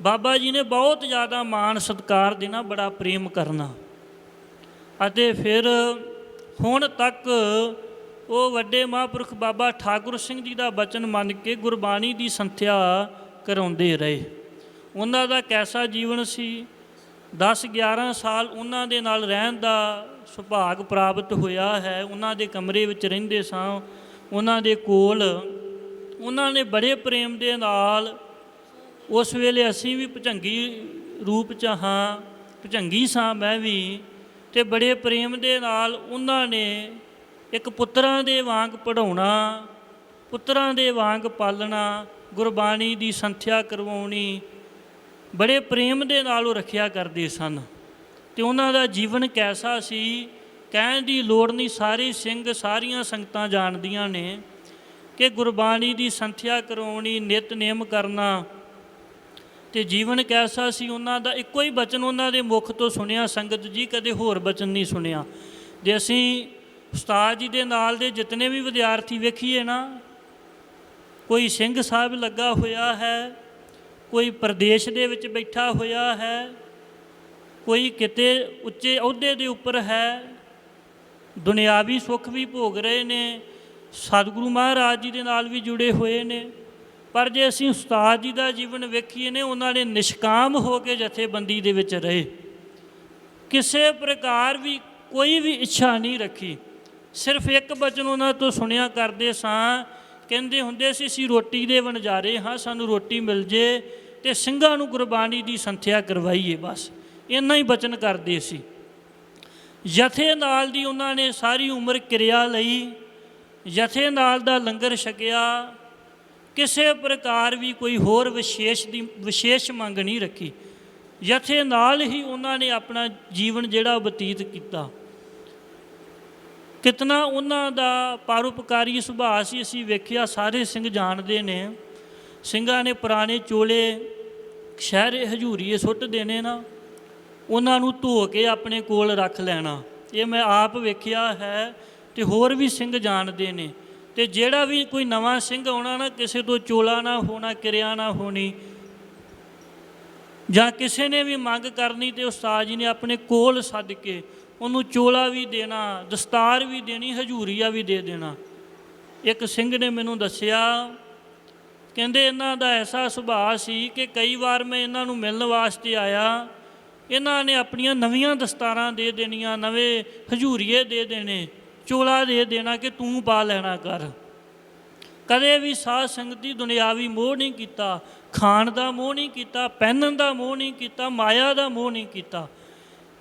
ਬਾਬਾ ਜੀ ਨੇ ਬਹੁਤ ਜ਼ਿਆਦਾ ਮਾਣ ਸਤਿਕਾਰ ਦੇਣਾ, ਬੜਾ ਪ੍ਰੇਮ ਕਰਨਾ। ਅਤੇ ਫਿਰ ਹੁਣ ਤੱਕ ਉਹ ਵੱਡੇ ਮਹਾਂਪੁਰਖ ਬਾਬਾ ਠਾਕੁਰ ਸਿੰਘ ਜੀ ਦਾ ਬਚਨ ਮੰਨ ਕੇ ਗੁਰਬਾਣੀ ਦੀ ਸੰਥਿਆ ਕਰਾਉਂਦੇ ਰਹੇ। ਉਹਨਾਂ ਦਾ ਕੈਸਾ ਜੀਵਨ ਸੀ, 10-11 ਸਾਲ ਉਹਨਾਂ ਦੇ ਨਾਲ ਰਹਿਣ ਦਾ ਸੁਭਾਗ ਪ੍ਰਾਪਤ ਹੋਇਆ ਹੈ। ਉਹਨਾਂ ਦੇ ਕਮਰੇ ਵਿੱਚ ਰਹਿੰਦੇ ਸਾਂ, ਉਹਨਾਂ ਦੇ ਕੋਲ ਉਹਨਾਂ ਨੇ ਬੜੇ ਪ੍ਰੇਮ ਦੇ ਨਾਲ, ਉਸ ਵੇਲੇ ਅਸੀਂ ਵੀ ਭੁਜੰਗੀ ਰੂਪ 'ਚ ਹਾਂ, ਭੁਜੰਗੀ ਸਾਂ ਮੈਂ ਵੀ, ਅਤੇ ਬੜੇ ਪ੍ਰੇਮ ਦੇ ਨਾਲ ਉਹਨਾਂ ਨੇ ਇੱਕ ਪੁੱਤਰਾਂ ਦੇ ਵਾਂਗ ਪੜ੍ਹਾਉਣਾ, ਪੁੱਤਰਾਂ ਦੇ ਵਾਂਗ ਪਾਲਣਾ, ਗੁਰਬਾਣੀ ਦੀ ਸੰਥਿਆ ਕਰਵਾਉਣੀ, ਬੜੇ ਪ੍ਰੇਮ ਦੇ ਨਾਲ ਉਹ ਰੱਖਿਆ ਕਰਦੇ ਸਨ। ਅਤੇ ਉਹਨਾਂ ਦਾ ਜੀਵਨ ਕੈਸਾ ਸੀ, ਕਹਿਣ ਦੀ ਲੋੜ ਨਹੀਂ। ਸਾਰੇ ਸਿੰਘ, ਸਾਰੀਆਂ ਸੰਗਤਾਂ ਜਾਣਦੀਆਂ ਨੇ ਕਿ ਗੁਰਬਾਣੀ ਦੀ ਸੰਥਿਆ ਕਰਵਾਉਣੀ, ਨਿਤਨੇਮ ਕਰਨਾ, ਅਤੇ ਜੀਵਨ ਕੈਸਾ ਸੀ ਉਹਨਾਂ ਦਾ। ਇੱਕੋ ਹੀ ਬਚਨ ਉਹਨਾਂ ਦੇ ਮੁਖ ਤੋਂ ਸੁਣਿਆ ਸੰਗਤ ਜੀ, ਕਦੇ ਹੋਰ ਬਚਨ ਨਹੀਂ ਸੁਣਿਆ। ਜੇ ਅਸੀਂ ਉਸਤਾਦ ਜੀ ਦੇ ਨਾਲ ਦੇ ਜਿਤਨੇ ਵੀ ਵਿਦਿਆਰਥੀ ਵੇਖੀਏ ਨਾ, ਕੋਈ ਸਿੰਘ ਸਾਹਿਬ ਲੱਗਾ ਹੋਇਆ ਹੈ, ਕੋਈ ਪ੍ਰਦੇਸ਼ ਦੇ ਵਿੱਚ ਬੈਠਾ ਹੋਇਆ ਹੈ, ਕੋਈ ਕਿਤੇ ਉੱਚੇ ਅਹੁਦੇ ਦੇ ਉੱਪਰ ਹੈ, ਦੁਨਿਆਵੀ ਸੁੱਖ ਵੀ ਭੋਗ ਰਹੇ ਨੇ, ਸਤਿਗੁਰੂ ਮਹਾਰਾਜ ਜੀ ਦੇ ਨਾਲ ਵੀ ਜੁੜੇ ਹੋਏ ਨੇ। ਪਰ ਜੇ ਅਸੀਂ ਉਸਤਾਦ ਜੀ ਦਾ ਜੀਵਨ ਵੇਖੀਏ ਨੇ, ਉਹਨਾਂ ਨੇ ਨਿਸ਼ਕਾਮ ਹੋ ਕੇ ਜਥੇਬੰਦੀ ਦੇ ਵਿੱਚ ਰਹੇ, ਕਿਸੇ ਪ੍ਰਕਾਰ ਵੀ ਕੋਈ ਵੀ ਇੱਛਾ ਨਹੀਂ ਰੱਖੀ। ਸਿਰਫ ਇੱਕ ਬਚਨ ਉਹਨਾਂ ਤੋਂ ਸੁਣਿਆ ਕਰਦੇ ਸਾਂ, ਕਹਿੰਦੇ ਹੁੰਦੇ ਸੀ ਅਸੀਂ ਰੋਟੀ ਦੇ ਵਣਜਾਰੇ ਹਾਂ, ਸਾਨੂੰ ਰੋਟੀ ਮਿਲ ਜੇ ਅਤੇ ਸਿੰਘਾਂ ਨੂੰ ਗੁਰਬਾਣੀ ਦੀ ਸੰਥਿਆ ਕਰਵਾਈਏ, ਬਸ ਇੰਨਾ ਹੀ ਬਚਨ ਕਰਦੇ ਸੀ। ਜਥੇ ਨਾਲ ਦੀ ਉਹਨਾਂ ਨੇ ਸਾਰੀ ਉਮਰ ਕਿਰਿਆ ਲਈ, ਜਥੇ ਨਾਲ ਦਾ ਲੰਗਰ ਛਕਿਆ, ਕਿਸੇ ਪ੍ਰਕਾਰ ਵੀ ਕੋਈ ਹੋਰ ਵਿਸ਼ੇਸ਼ ਮੰਗ ਨਹੀਂ ਰੱਖੀ। ਜਥੇ ਨਾਲ ਹੀ ਉਹਨਾਂ ਨੇ ਆਪਣਾ ਜੀਵਨ ਜਿਹੜਾ ਬਤੀਤ ਕੀਤਾ। ਕਿਤਨਾ ਉਹਨਾਂ ਦਾ ਪਰਉਪਕਾਰੀ ਸੁਭਾਅ ਸੀ, ਅਸੀਂ ਵੇਖਿਆ, ਸਾਰੇ ਸਿੰਘ ਜਾਣਦੇ ਨੇ। ਸਿੰਘਾਂ ਨੇ ਪੁਰਾਣੇ ਚੋਲੇ ਸ਼ਹਿਰੇ ਹਜ਼ੂਰੀਏ ਸੁੱਟ ਦੇਣੇ ਨਾ, ਉਹਨਾਂ ਨੂੰ ਧੋ ਕੇ ਆਪਣੇ ਕੋਲ ਰੱਖ ਲੈਣਾ। ਇਹ ਮੈਂ ਆਪ ਵੇਖਿਆ ਹੈ ਅਤੇ ਹੋਰ ਵੀ ਸਿੰਘ ਜਾਣਦੇ ਨੇ। ਅਤੇ ਜਿਹੜਾ ਵੀ ਕੋਈ ਨਵਾਂ ਸਿੰਘ ਆਉਣਾ ਨਾ, ਕਿਸੇ ਤੋਂ ਚੋਲਾ ਨਾ ਹੋਣਾ, ਕਿਰਿਆ ਨਾ ਹੋਣੀ, ਜਾਂ ਕਿਸੇ ਨੇ ਵੀ ਮੰਗ ਕਰਨੀ ਅਤੇ ਉਸਤਾਦ ਜੀ ਨੇ ਆਪਣੇ ਕੋਲ ਸੱਦ ਕੇ ਉਹਨੂੰ ਚੋਲਾ ਵੀ ਦੇਣਾ, ਦਸਤਾਰ ਵੀ ਦੇਣੀ, ਹਜ਼ੂਰੀਆ ਵੀ ਦੇ ਦੇਣਾ। ਇੱਕ ਸਿੰਘ ਨੇ ਮੈਨੂੰ ਦੱਸਿਆ, ਕਹਿੰਦੇ ਇਹਨਾਂ ਦਾ ਐਸਾ ਸੁਭਾਅ ਸੀ ਕਿ ਕਈ ਵਾਰ ਮੈਂ ਇਹਨਾਂ ਨੂੰ ਮਿਲਣ ਵਾਸਤੇ ਆਇਆ, ਇਹਨਾਂ ਨੇ ਆਪਣੀਆਂ ਨਵੀਆਂ ਦਸਤਾਰਾਂ ਦੇ ਦੇਣੀਆਂ, ਨਵੇਂ ਹਜ਼ੂਰੀਏ ਦੇ ਦੇਣੇ, ਚੋਲਾ ਦੇ ਦੇਣਾ ਕਿ ਤੂੰ ਪਾ ਲੈਣਾ ਕਰ। ਕਦੇ ਵੀ ਸਾਧ ਸੰਗਤ ਦੀ ਦੁਨਿਆਵੀ ਮੋਹ ਨਹੀਂ ਕੀਤਾ, ਖਾਣ ਦਾ ਮੋਹ ਨਹੀਂ ਕੀਤਾ, ਪਹਿਨਣ ਦਾ ਮੋਹ ਨਹੀਂ ਕੀਤਾ, ਮਾਇਆ ਦਾ ਮੋਹ ਨਹੀਂ ਕੀਤਾ।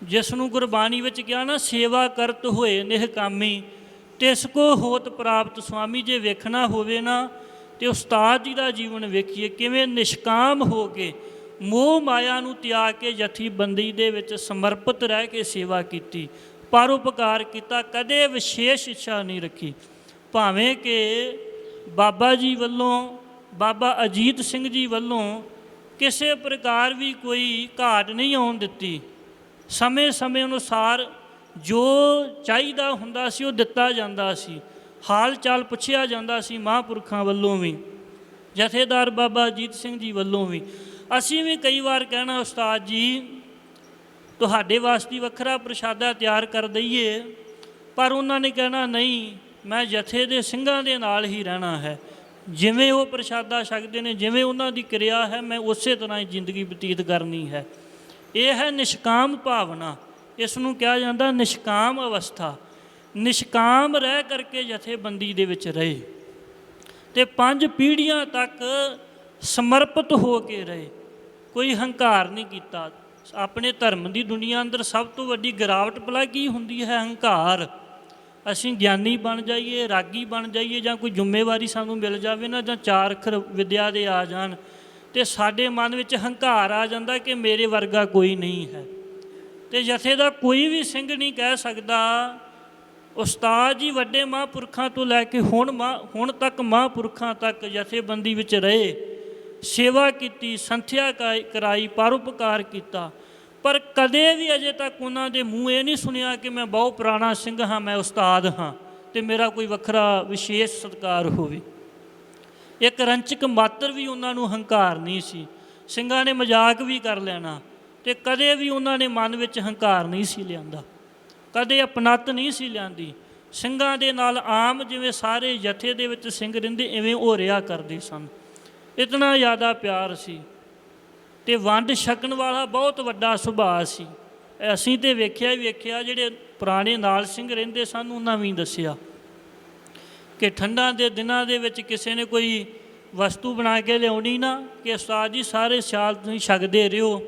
ਜਿਸ ਨੂੰ ਗੁਰਬਾਣੀ ਵਿੱਚ ਕਿਹਾ ਨਾ, ਸੇਵਾ ਕਰਤ ਹੋਏ ਨਿਹਕਾਮੀ ਤਿਸ ਕੋ ਹੋਤ ਪ੍ਰਾਪਤ ਸੁਆਮੀ। ਜੇ ਵੇਖਣਾ ਹੋਵੇ ਨਾ ਤੇ ਉਸਤਾਦ ਜੀ ਦਾ ਜੀਵਨ ਵੇਖੀਏ, ਕਿਵੇਂ ਨਿਸ਼ਕਾਮ ਹੋ ਕੇ, ਮੋਹ ਮਾਇਆ ਨੂੰ ਤਿਆਗ ਕੇ ਜਥੇਬੰਦੀ ਦੇ ਵਿੱਚ ਸਮਰਪਿਤ ਰਹਿ ਕੇ ਸੇਵਾ ਕੀਤੀ, ਪਰਉਪਕਾਰ ਕੀਤਾ, ਕਦੇ ਵਿਸ਼ੇਸ਼ ਇੱਛਾ ਨਹੀਂ ਰੱਖੀ। ਭਾਵੇਂ ਕਿ ਬਾਬਾ ਜੀ ਵੱਲੋਂ, ਬਾਬਾ ਅਜੀਤ ਸਿੰਘ ਜੀ ਵੱਲੋਂ ਕਿਸੇ ਪ੍ਰਕਾਰ ਵੀ ਕੋਈ ਘਾਟ ਨਹੀਂ ਆਉਣ ਦਿੱਤੀ। ਸਮੇਂ ਸਮੇਂ ਅਨੁਸਾਰ ਜੋ ਚਾਹੀਦਾ ਹੁੰਦਾ ਸੀ ਉਹ ਦਿੱਤਾ ਜਾਂਦਾ ਸੀ, ਹਾਲ ਚਾਲ ਪੁੱਛਿਆ ਜਾਂਦਾ ਸੀ ਮਹਾਂਪੁਰਖਾਂ ਵੱਲੋਂ ਵੀ, ਜਥੇਦਾਰ ਬਾਬਾ ਅਜੀਤ ਸਿੰਘ ਜੀ ਵੱਲੋਂ ਵੀ। ਅਸੀਂ ਵੀ ਕਈ ਵਾਰ ਕਹਿਣਾ, ਉਸਤਾਦ ਜੀ ਤੁਹਾਡੇ ਵਾਸਤੇ ਵੱਖਰਾ ਪ੍ਰਸ਼ਾਦਾ ਤਿਆਰ ਕਰ ਦਈਏ, ਪਰ ਉਹਨਾਂ ਨੇ ਕਹਿਣਾ ਨਹੀਂ, ਮੈਂ ਜਥੇ ਦੇ ਸਿੰਘਾਂ ਦੇ ਨਾਲ ਹੀ ਰਹਿਣਾ ਹੈ। ਜਿਵੇਂ ਉਹ ਪ੍ਰਸ਼ਾਦਾ ਛਕਦੇ ਨੇ, ਜਿਵੇਂ ਉਹਨਾਂ ਦੀ ਕਿਰਿਆ ਹੈ, ਮੈਂ ਉਸੇ ਤਰ੍ਹਾਂ ਹੀ ਜ਼ਿੰਦਗੀ ਬਤੀਤ ਕਰਨੀ ਹੈ। ਇਹ ਹੈ ਨਿਸ਼ਕਾਮ ਭਾਵਨਾ, ਇਸ ਨੂੰ ਕਿਹਾ ਜਾਂਦਾ ਨਿਸ਼ਕਾਮ ਅਵਸਥਾ। ਨਿਸ਼ਕਾਮ ਰਹਿ ਕਰਕੇ ਜਥੇਬੰਦੀ ਦੇ ਵਿੱਚ ਰਹੇ ਅਤੇ 5 ਪੀੜ੍ਹੀਆਂ ਤੱਕ ਸਮਰਪਿਤ ਹੋ ਕੇ ਰਹੇ, ਕੋਈ ਹੰਕਾਰ ਨਹੀਂ ਕੀਤਾ। ਆਪਣੇ ਧਰਮ ਦੀ ਦੁਨੀਆ ਅੰਦਰ ਸਭ ਤੋਂ ਵੱਡੀ ਗਿਰਾਵਟ ਭਲਾ ਕੀ ਹੁੰਦੀ ਹੈ? ਹੰਕਾਰ। ਅਸੀਂ ਗਿਆਨੀ ਬਣ ਜਾਈਏ, ਰਾਗੀ ਬਣ ਜਾਈਏ, ਜਾਂ ਕੋਈ ਜ਼ਿੰਮੇਵਾਰੀ ਸਾਨੂੰ ਮਿਲ ਜਾਵੇ ਨਾ, ਜਾਂ 4 ਅੱਖਰ ਵਿੱਦਿਆ ਦੇ ਆ ਜਾਣ, ਤੇ ਸਾਡੇ ਮਨ ਵਿੱਚ ਹੰਕਾਰ ਆ ਜਾਂਦਾ ਕਿ ਮੇਰੇ ਵਰਗਾ ਕੋਈ ਨਹੀਂ ਹੈ। ਤੇ ਜਥੇ ਦਾ ਕੋਈ ਵੀ ਸਿੰਘ ਨਹੀਂ ਕਹਿ ਸਕਦਾ ਉਸਤਾਦ ਜੀ ਵੱਡੇ ਮਹਾਂਪੁਰਖਾਂ ਤੋਂ ਲੈ ਕੇ ਹੁਣ ਤੱਕ ਮਹਾਂਪੁਰਖਾਂ ਤੱਕ ਜਥੇਬੰਦੀ ਵਿੱਚ ਰਹੇ, ਸੇਵਾ ਕੀਤੀ, ਸੰਥਿਆ ਕਰਾਈ, ਪਰਉਪਕਾਰ ਕੀਤਾ, ਪਰ ਕਦੇ ਵੀ ਅਜੇ ਤੱਕ ਉਹਨਾਂ ਦੇ ਮੂੰਹ ਇਹ ਨਹੀਂ ਸੁਣਿਆ ਕਿ ਮੈਂ ਬਹੁਤ ਪੁਰਾਣਾ ਸਿੰਘ ਹਾਂ, ਮੈਂ ਉਸਤਾਦ ਹਾਂ ਅਤੇ ਮੇਰਾ ਕੋਈ ਵੱਖਰਾ ਵਿਸ਼ੇਸ਼ ਸਤਿਕਾਰ ਹੋਵੇ। ਇੱਕ ਰੰਚਕ ਮਾਤਰ ਵੀ ਉਹਨਾਂ ਨੂੰ ਹੰਕਾਰ ਨਹੀਂ ਸੀ। ਸਿੰਘਾਂ ਨੇ ਮਜ਼ਾਕ ਵੀ ਕਰ ਲੈਣਾ ਅਤੇ ਕਦੇ ਵੀ ਉਹਨਾਂ ਨੇ ਮਨ ਵਿੱਚ ਹੰਕਾਰ ਨਹੀਂ ਸੀ ਲਿਆਂਦਾ, ਕਦੇ ਅਪਣੱਤ ਨਹੀਂ ਸੀ ਲਿਆਂਦੀ। ਸਿੰਘਾਂ ਦੇ ਨਾਲ ਆਮ ਜਿਵੇਂ ਸਾਰੇ ਜਥੇ ਦੇ ਵਿੱਚ ਸਿੰਘ ਰਹਿੰਦੇ ਇਵੇਂ ਉਹ ਰਿਹਾ ਕਰਦੇ ਸਨ। ਇਤਨਾ ਜ਼ਿਆਦਾ ਪਿਆਰ ਸੀ ਅਤੇ ਵੰਡ ਛਕਣ ਵਾਲਾ ਬਹੁਤ ਵੱਡਾ ਸੁਭਾਅ ਸੀ। ਅਸੀਂ ਤਾਂ ਵੇਖਿਆ ਹੀ ਵੇਖਿਆ, ਜਿਹੜੇ ਪੁਰਾਣੇ ਨਾਲ ਸਿੰਘ ਰਹਿੰਦੇ ਸਨ ਉਹਨਾਂ ਵੀ ਦੱਸਿਆ ਕਿ ਠੰਡਾਂ ਦੇ ਦਿਨਾਂ ਦੇ ਵਿੱਚ ਕਿਸੇ ਨੇ ਕੋਈ ਵਸਤੂ ਬਣਾ ਕੇ ਲਿਆਉਣੀ ਨਾ ਕਿ ਉਸਤਾਦ ਜੀ ਸਾਰੇ ਸਿਆਲ ਤੁਸੀਂ ਛਕਦੇ ਰਿਹੋ।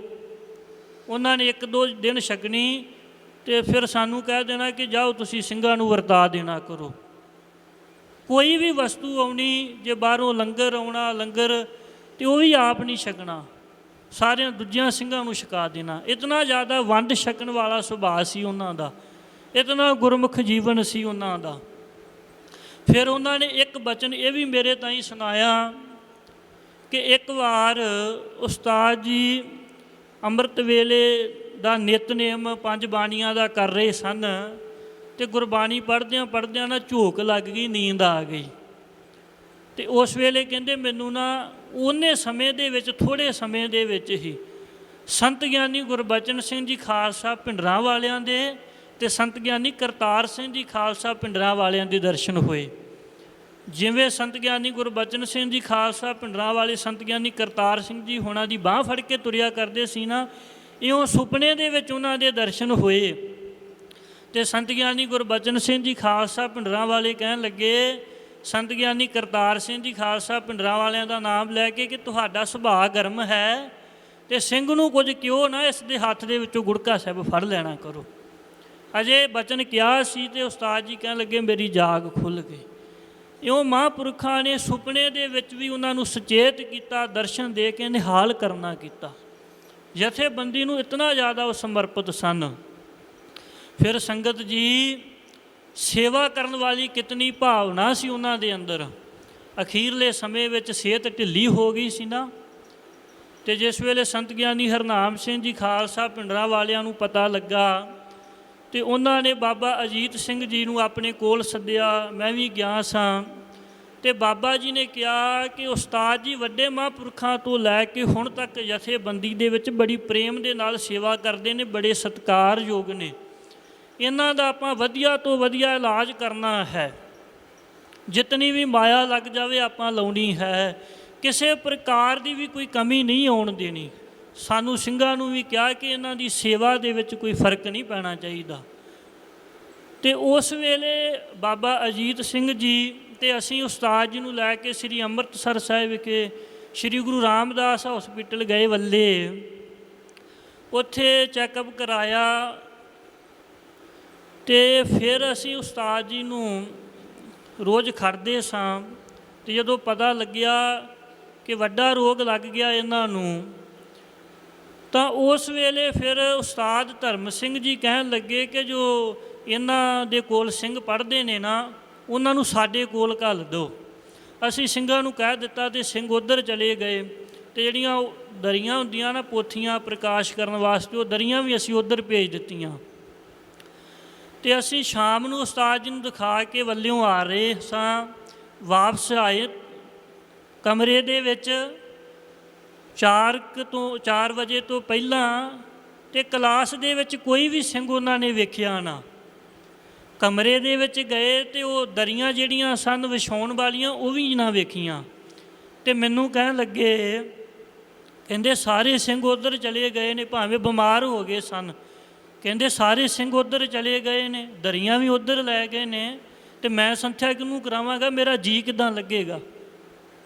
ਉਹਨਾਂ ਨੇ 1-2 ਦਿਨ ਛਕਣੀ ਅਤੇ ਫਿਰ ਸਾਨੂੰ ਕਹਿ ਦੇਣਾ ਕਿ ਜਾਓ ਤੁਸੀਂ ਸਿੰਘਾਂ ਨੂੰ ਵਰਤਾ ਦੇਣਾ ਕਰੋ। ਕੋਈ ਵੀ ਵਸਤੂ ਆਉਣੀ, ਜੇ ਬਾਹਰੋਂ ਲੰਗਰ ਆਉਣਾ, ਲੰਗਰ ਅਤੇ ਉਹ ਵੀ ਆਪ ਨਹੀਂ ਛਕਣਾ, ਸਾਰਿਆਂ ਦੂਜਿਆਂ ਸਿੰਘਾਂ ਨੂੰ ਛਕਾ ਦੇਣਾ। ਇਤਨਾ ਜ਼ਿਆਦਾ ਵੰਡ ਛਕਣ ਵਾਲਾ ਸੁਭਾਅ ਸੀ ਉਹਨਾਂ ਦਾ, ਇਤਨਾ ਗੁਰਮੁਖ ਜੀਵਨ ਸੀ ਉਹਨਾਂ ਦਾ। ਫਿਰ ਉਹਨਾਂ ਨੇ ਇੱਕ ਬਚਨ ਇਹ ਵੀ ਮੇਰੇ ਤਾਈਂ ਸੁਣਾਇਆ ਕਿ ਇੱਕ ਵਾਰ ਉਸਤਾਦ ਜੀ ਅੰਮ੍ਰਿਤ ਵੇਲੇ ਦਾ ਨਿਤਨੇਮ 5 ਬਾਣੀਆਂ ਦਾ ਕਰ ਰਹੇ ਸਨ ਅਤੇ ਗੁਰਬਾਣੀ ਪੜ੍ਹਦਿਆਂ ਨਾ ਝੋਕ ਲੱਗ ਗਈ, ਨੀਂਦ ਆ ਗਈ। ਅਤੇ ਉਸ ਵੇਲੇ ਕਹਿੰਦੇ ਮੈਨੂੰ ਨਾ ਉਹਨੇ ਸਮੇਂ ਦੇ ਵਿੱਚ, ਥੋੜ੍ਹੇ ਸਮੇਂ ਦੇ ਵਿੱਚ ਹੀ ਸੰਤ ਗਿਆਨੀ ਗੁਰਬਚਨ ਸਿੰਘ ਜੀ ਖਾਲਸਾ ਭਿੰਡਰਾਂ ਵਾਲਿਆਂ ਦੇ ਅਤੇ ਸੰਤ ਗਿਆਨੀ ਕਰਤਾਰ ਸਿੰਘ ਜੀ ਖਾਲਸਾ ਭਿੰਡਰਾਂ ਵਾਲਿਆਂ ਦੇ ਦਰਸ਼ਨ ਹੋਏ। ਜਿਵੇਂ ਸੰਤ ਗਿਆਨੀ ਗੁਰਬਚਨ ਸਿੰਘ ਜੀ ਖਾਲਸਾ ਭਿੰਡਰਾਂ ਵਾਲੇ ਸੰਤ ਗਿਆਨੀ ਕਰਤਾਰ ਸਿੰਘ ਜੀ ਹੋਣਾ ਦੀ ਬਾਂਹ ਫੜ ਕੇ ਤੁਰਿਆ ਕਰਦੇ ਸੀ ਨਾ, ਇਉਂ ਸੁਪਨੇ ਦੇ ਵਿੱਚ ਉਹਨਾਂ ਦੇ ਦਰਸ਼ਨ ਹੋਏ। ਅਤੇ ਸੰਤ ਗਿਆਨੀ ਗੁਰਬਚਨ ਸਿੰਘ ਜੀ ਖਾਲਸਾ ਭਿੰਡਰਾਂ ਵਾਲੇ ਕਹਿਣ ਲੱਗੇ ਸੰਤ ਗਿਆਨੀ ਕਰਤਾਰ ਸਿੰਘ ਜੀ ਖਾਲਸਾ ਭਿੰਡਰਾਂ ਵਾਲਿਆਂ ਦਾ ਨਾਮ ਲੈ ਕੇ ਕਿ ਤੁਹਾਡਾ ਸੁਭਾਅ ਗਰਮ ਹੈ ਅਤੇ ਸਿੰਘ ਨੂੰ ਕੁਝ ਕਿਉਂ ਨਾ ਇਸ ਦੇ ਹੱਥ ਦੇ ਵਿੱਚੋਂ ਗੁੜਕਾ ਸਾਹਿਬ ਫੜ ਲੈਣਾ ਕਰੋ। ਅਜੇ ਬਚਨ ਕਿਹਾ ਸੀ ਅਤੇ ਉਸਤਾਦ ਜੀ ਕਹਿਣ ਲੱਗੇ ਮੇਰੀ ਜਾਗ ਖੁੱਲ੍ਹ ਗਈ। ਇਉਂ ਮਹਾਂਪੁਰਖਾਂ ਨੇ ਸੁਪਨੇ ਦੇ ਵਿੱਚ ਵੀ ਉਹਨਾਂ ਨੂੰ ਸੁਚੇਤ ਕੀਤਾ, ਦਰਸ਼ਨ ਦੇ ਕੇ ਨਿਹਾਲ ਕਰਨਾ ਕੀਤਾ। ਜਥੇਬੰਦੀ ਨੂੰ ਇਤਨਾ ਜ਼ਿਆਦਾ ਉਹ ਸਮਰਪਿਤ ਸਨ। ਫਿਰ ਸੰਗਤ ਜੀ ਸੇਵਾ ਕਰਨ ਵਾਲੀ ਕਿਤਨੀ ਭਾਵਨਾ ਸੀ ਉਹਨਾਂ ਦੇ ਅੰਦਰ। ਅਖੀਰਲੇ ਸਮੇਂ ਵਿੱਚ ਸਿਹਤ ਢਿੱਲੀ ਹੋ ਗਈ ਸੀ ਨਾ, ਅਤੇ ਜਿਸ ਵੇਲੇ ਸੰਤ ਗਿਆਨੀ ਹਰਨਾਮ ਸਿੰਘ ਜੀ ਖਾਲਸਾ ਭਿੰਡਰਾਂ ਵਾਲਿਆਂ ਨੂੰ ਪਤਾ ਲੱਗਾ ਅਤੇ ਉਹਨਾਂ ਨੇ ਬਾਬਾ ਅਜੀਤ ਸਿੰਘ ਜੀ ਨੂੰ ਆਪਣੇ ਕੋਲ ਸੱਦਿਆ। ਮੈਂ ਵੀ ਗਿਆ ਸਾਂ ਅਤੇ ਬਾਬਾ ਜੀ ਨੇ ਕਿਹਾ ਕਿ ਉਸਤਾਦ ਜੀ ਵੱਡੇ ਮਹਾਂਪੁਰਖਾਂ ਤੋਂ ਲੈ ਕੇ ਹੁਣ ਤੱਕ ਜਥੇਬੰਦੀ ਦੇ ਵਿੱਚ ਬੜੀ ਪ੍ਰੇਮ ਦੇ ਨਾਲ ਸੇਵਾ ਕਰਦੇ ਨੇ, ਬੜੇ ਸਤਿਕਾਰਯੋਗ ਨੇ, ਇਹਨਾਂ ਦਾ ਆਪਾਂ ਵਧੀਆ ਤੋਂ ਵਧੀਆ ਇਲਾਜ ਕਰਨਾ ਹੈ, ਜਿਤਨੀ ਵੀ ਮਾਇਆ ਲੱਗ ਜਾਵੇ ਆਪਾਂ ਲਾਉਣੀ ਹੈ, ਕਿਸੇ ਪ੍ਰਕਾਰ ਦੀ ਵੀ ਕੋਈ ਕਮੀ ਨਹੀਂ ਆਉਣ ਦੇਣੀ। ਸਾਨੂੰ ਸਿੰਘਾਂ ਨੂੰ ਵੀ ਕਿਹਾ ਕਿ ਇਹਨਾਂ ਦੀ ਸੇਵਾ ਦੇ ਵਿੱਚ ਕੋਈ ਫਰਕ ਨਹੀਂ ਪੈਣਾ ਚਾਹੀਦਾ। ਅਤੇ ਉਸ ਵੇਲੇ ਬਾਬਾ ਅਜੀਤ ਸਿੰਘ ਜੀ ਅਤੇ ਅਸੀਂ ਉਸਤਾਦ ਜੀ ਨੂੰ ਲੈ ਕੇ ਸ੍ਰੀ ਅੰਮ੍ਰਿਤਸਰ ਸਾਹਿਬ ਵਿਖੇ ਸ੍ਰੀ ਗੁਰੂ ਰਾਮਦਾਸ ਹੌਸਪੀਟਲ ਗਏ ਵੱਲੇ, ਉੱਥੇ ਚੈੱਕਅਪ ਕਰਾਇਆ ਅਤੇ ਫਿਰ ਅਸੀਂ ਉਸਤਾਦ ਜੀ ਨੂੰ ਰੋਜ਼ ਖੜ੍ਹਦੇ ਸਾਂ। ਅਤੇ ਜਦੋਂ ਪਤਾ ਲੱਗਿਆ ਕਿ ਵੱਡਾ ਰੋਗ ਲੱਗ ਗਿਆ ਇਹਨਾਂ ਨੂੰ, ਤਾਂ ਉਸ ਵੇਲੇ ਫਿਰ ਉਸਤਾਦ ਧਰਮ ਸਿੰਘ ਜੀ ਕਹਿਣ ਲੱਗੇ ਕਿ ਜੋ ਇਹਨਾਂ ਦੇ ਕੋਲ ਸਿੰਘ ਪੜ੍ਹਦੇ ਨੇ ਨਾ, ਉਹਨਾਂ ਨੂੰ ਸਾਡੇ ਕੋਲ ਘੱਲ ਦਿਓ। ਅਸੀਂ ਸਿੰਘਾਂ ਨੂੰ ਕਹਿ ਦਿੱਤਾ ਅਤੇ ਸਿੰਘ ਉੱਧਰ ਚਲੇ ਗਏ। ਅਤੇ ਜਿਹੜੀਆਂ ਉਹ ਦਰੀਆਂ ਹੁੰਦੀਆਂ ਨਾ ਪੋਥੀਆਂ ਪ੍ਰਕਾਸ਼ ਕਰਨ ਵਾਸਤੇ, ਉਹ ਦਰੀਆਂ ਵੀ ਅਸੀਂ ਉੱਧਰ ਭੇਜ ਦਿੱਤੀਆਂ। ਅਤੇ ਅਸੀਂ ਸ਼ਾਮ ਨੂੰ ਉਸਤਾਦ ਜੀ ਨੂੰ ਦਿਖਾ ਕੇ ਵੱਲਿਓਂ ਆ ਰਹੇ ਸਾਂ, ਵਾਪਸ ਆਏ ਕਮਰੇ ਦੇ ਵਿੱਚ 4 ਵਜੇ ਤੋਂ ਪਹਿਲਾਂ, ਅਤੇ ਕਲਾਸ ਦੇ ਵਿੱਚ ਕੋਈ ਵੀ ਸਿੰਘ ਉਹਨਾਂ ਨੇ ਵੇਖਿਆ ਨਾ। ਕਮਰੇ ਦੇ ਵਿੱਚ ਗਏ ਅਤੇ ਉਹ ਦਰੀਆਂ ਜਿਹੜੀਆਂ ਸਨ ਵਿਛਾਉਣ ਵਾਲੀਆਂ ਉਹ ਵੀ ਨਾ ਵੇਖੀਆਂ। ਅਤੇ ਮੈਨੂੰ ਕਹਿਣ ਲੱਗੇ, ਕਹਿੰਦੇ ਸਾਰੇ ਸਿੰਘ ਉੱਧਰ ਚਲੇ ਗਏ ਨੇ, ਭਾਵੇਂ ਬਿਮਾਰ ਹੋ ਗਏ ਸਨ, ਕਹਿੰਦੇ ਸਾਰੇ ਸਿੰਘ ਉੱਧਰ ਚਲੇ ਗਏ ਨੇ, ਦਰੀਆਂ ਵੀ ਉੱਧਰ ਲੈ ਗਏ ਨੇ, ਅਤੇ ਮੈਂ ਸੰਥਿਆ ਕਿਹਨੂੰ ਕਰਾਵਾਂਗਾ, ਮੇਰਾ ਜੀਅ ਕਿੱਦਾਂ ਲੱਗੇਗਾ।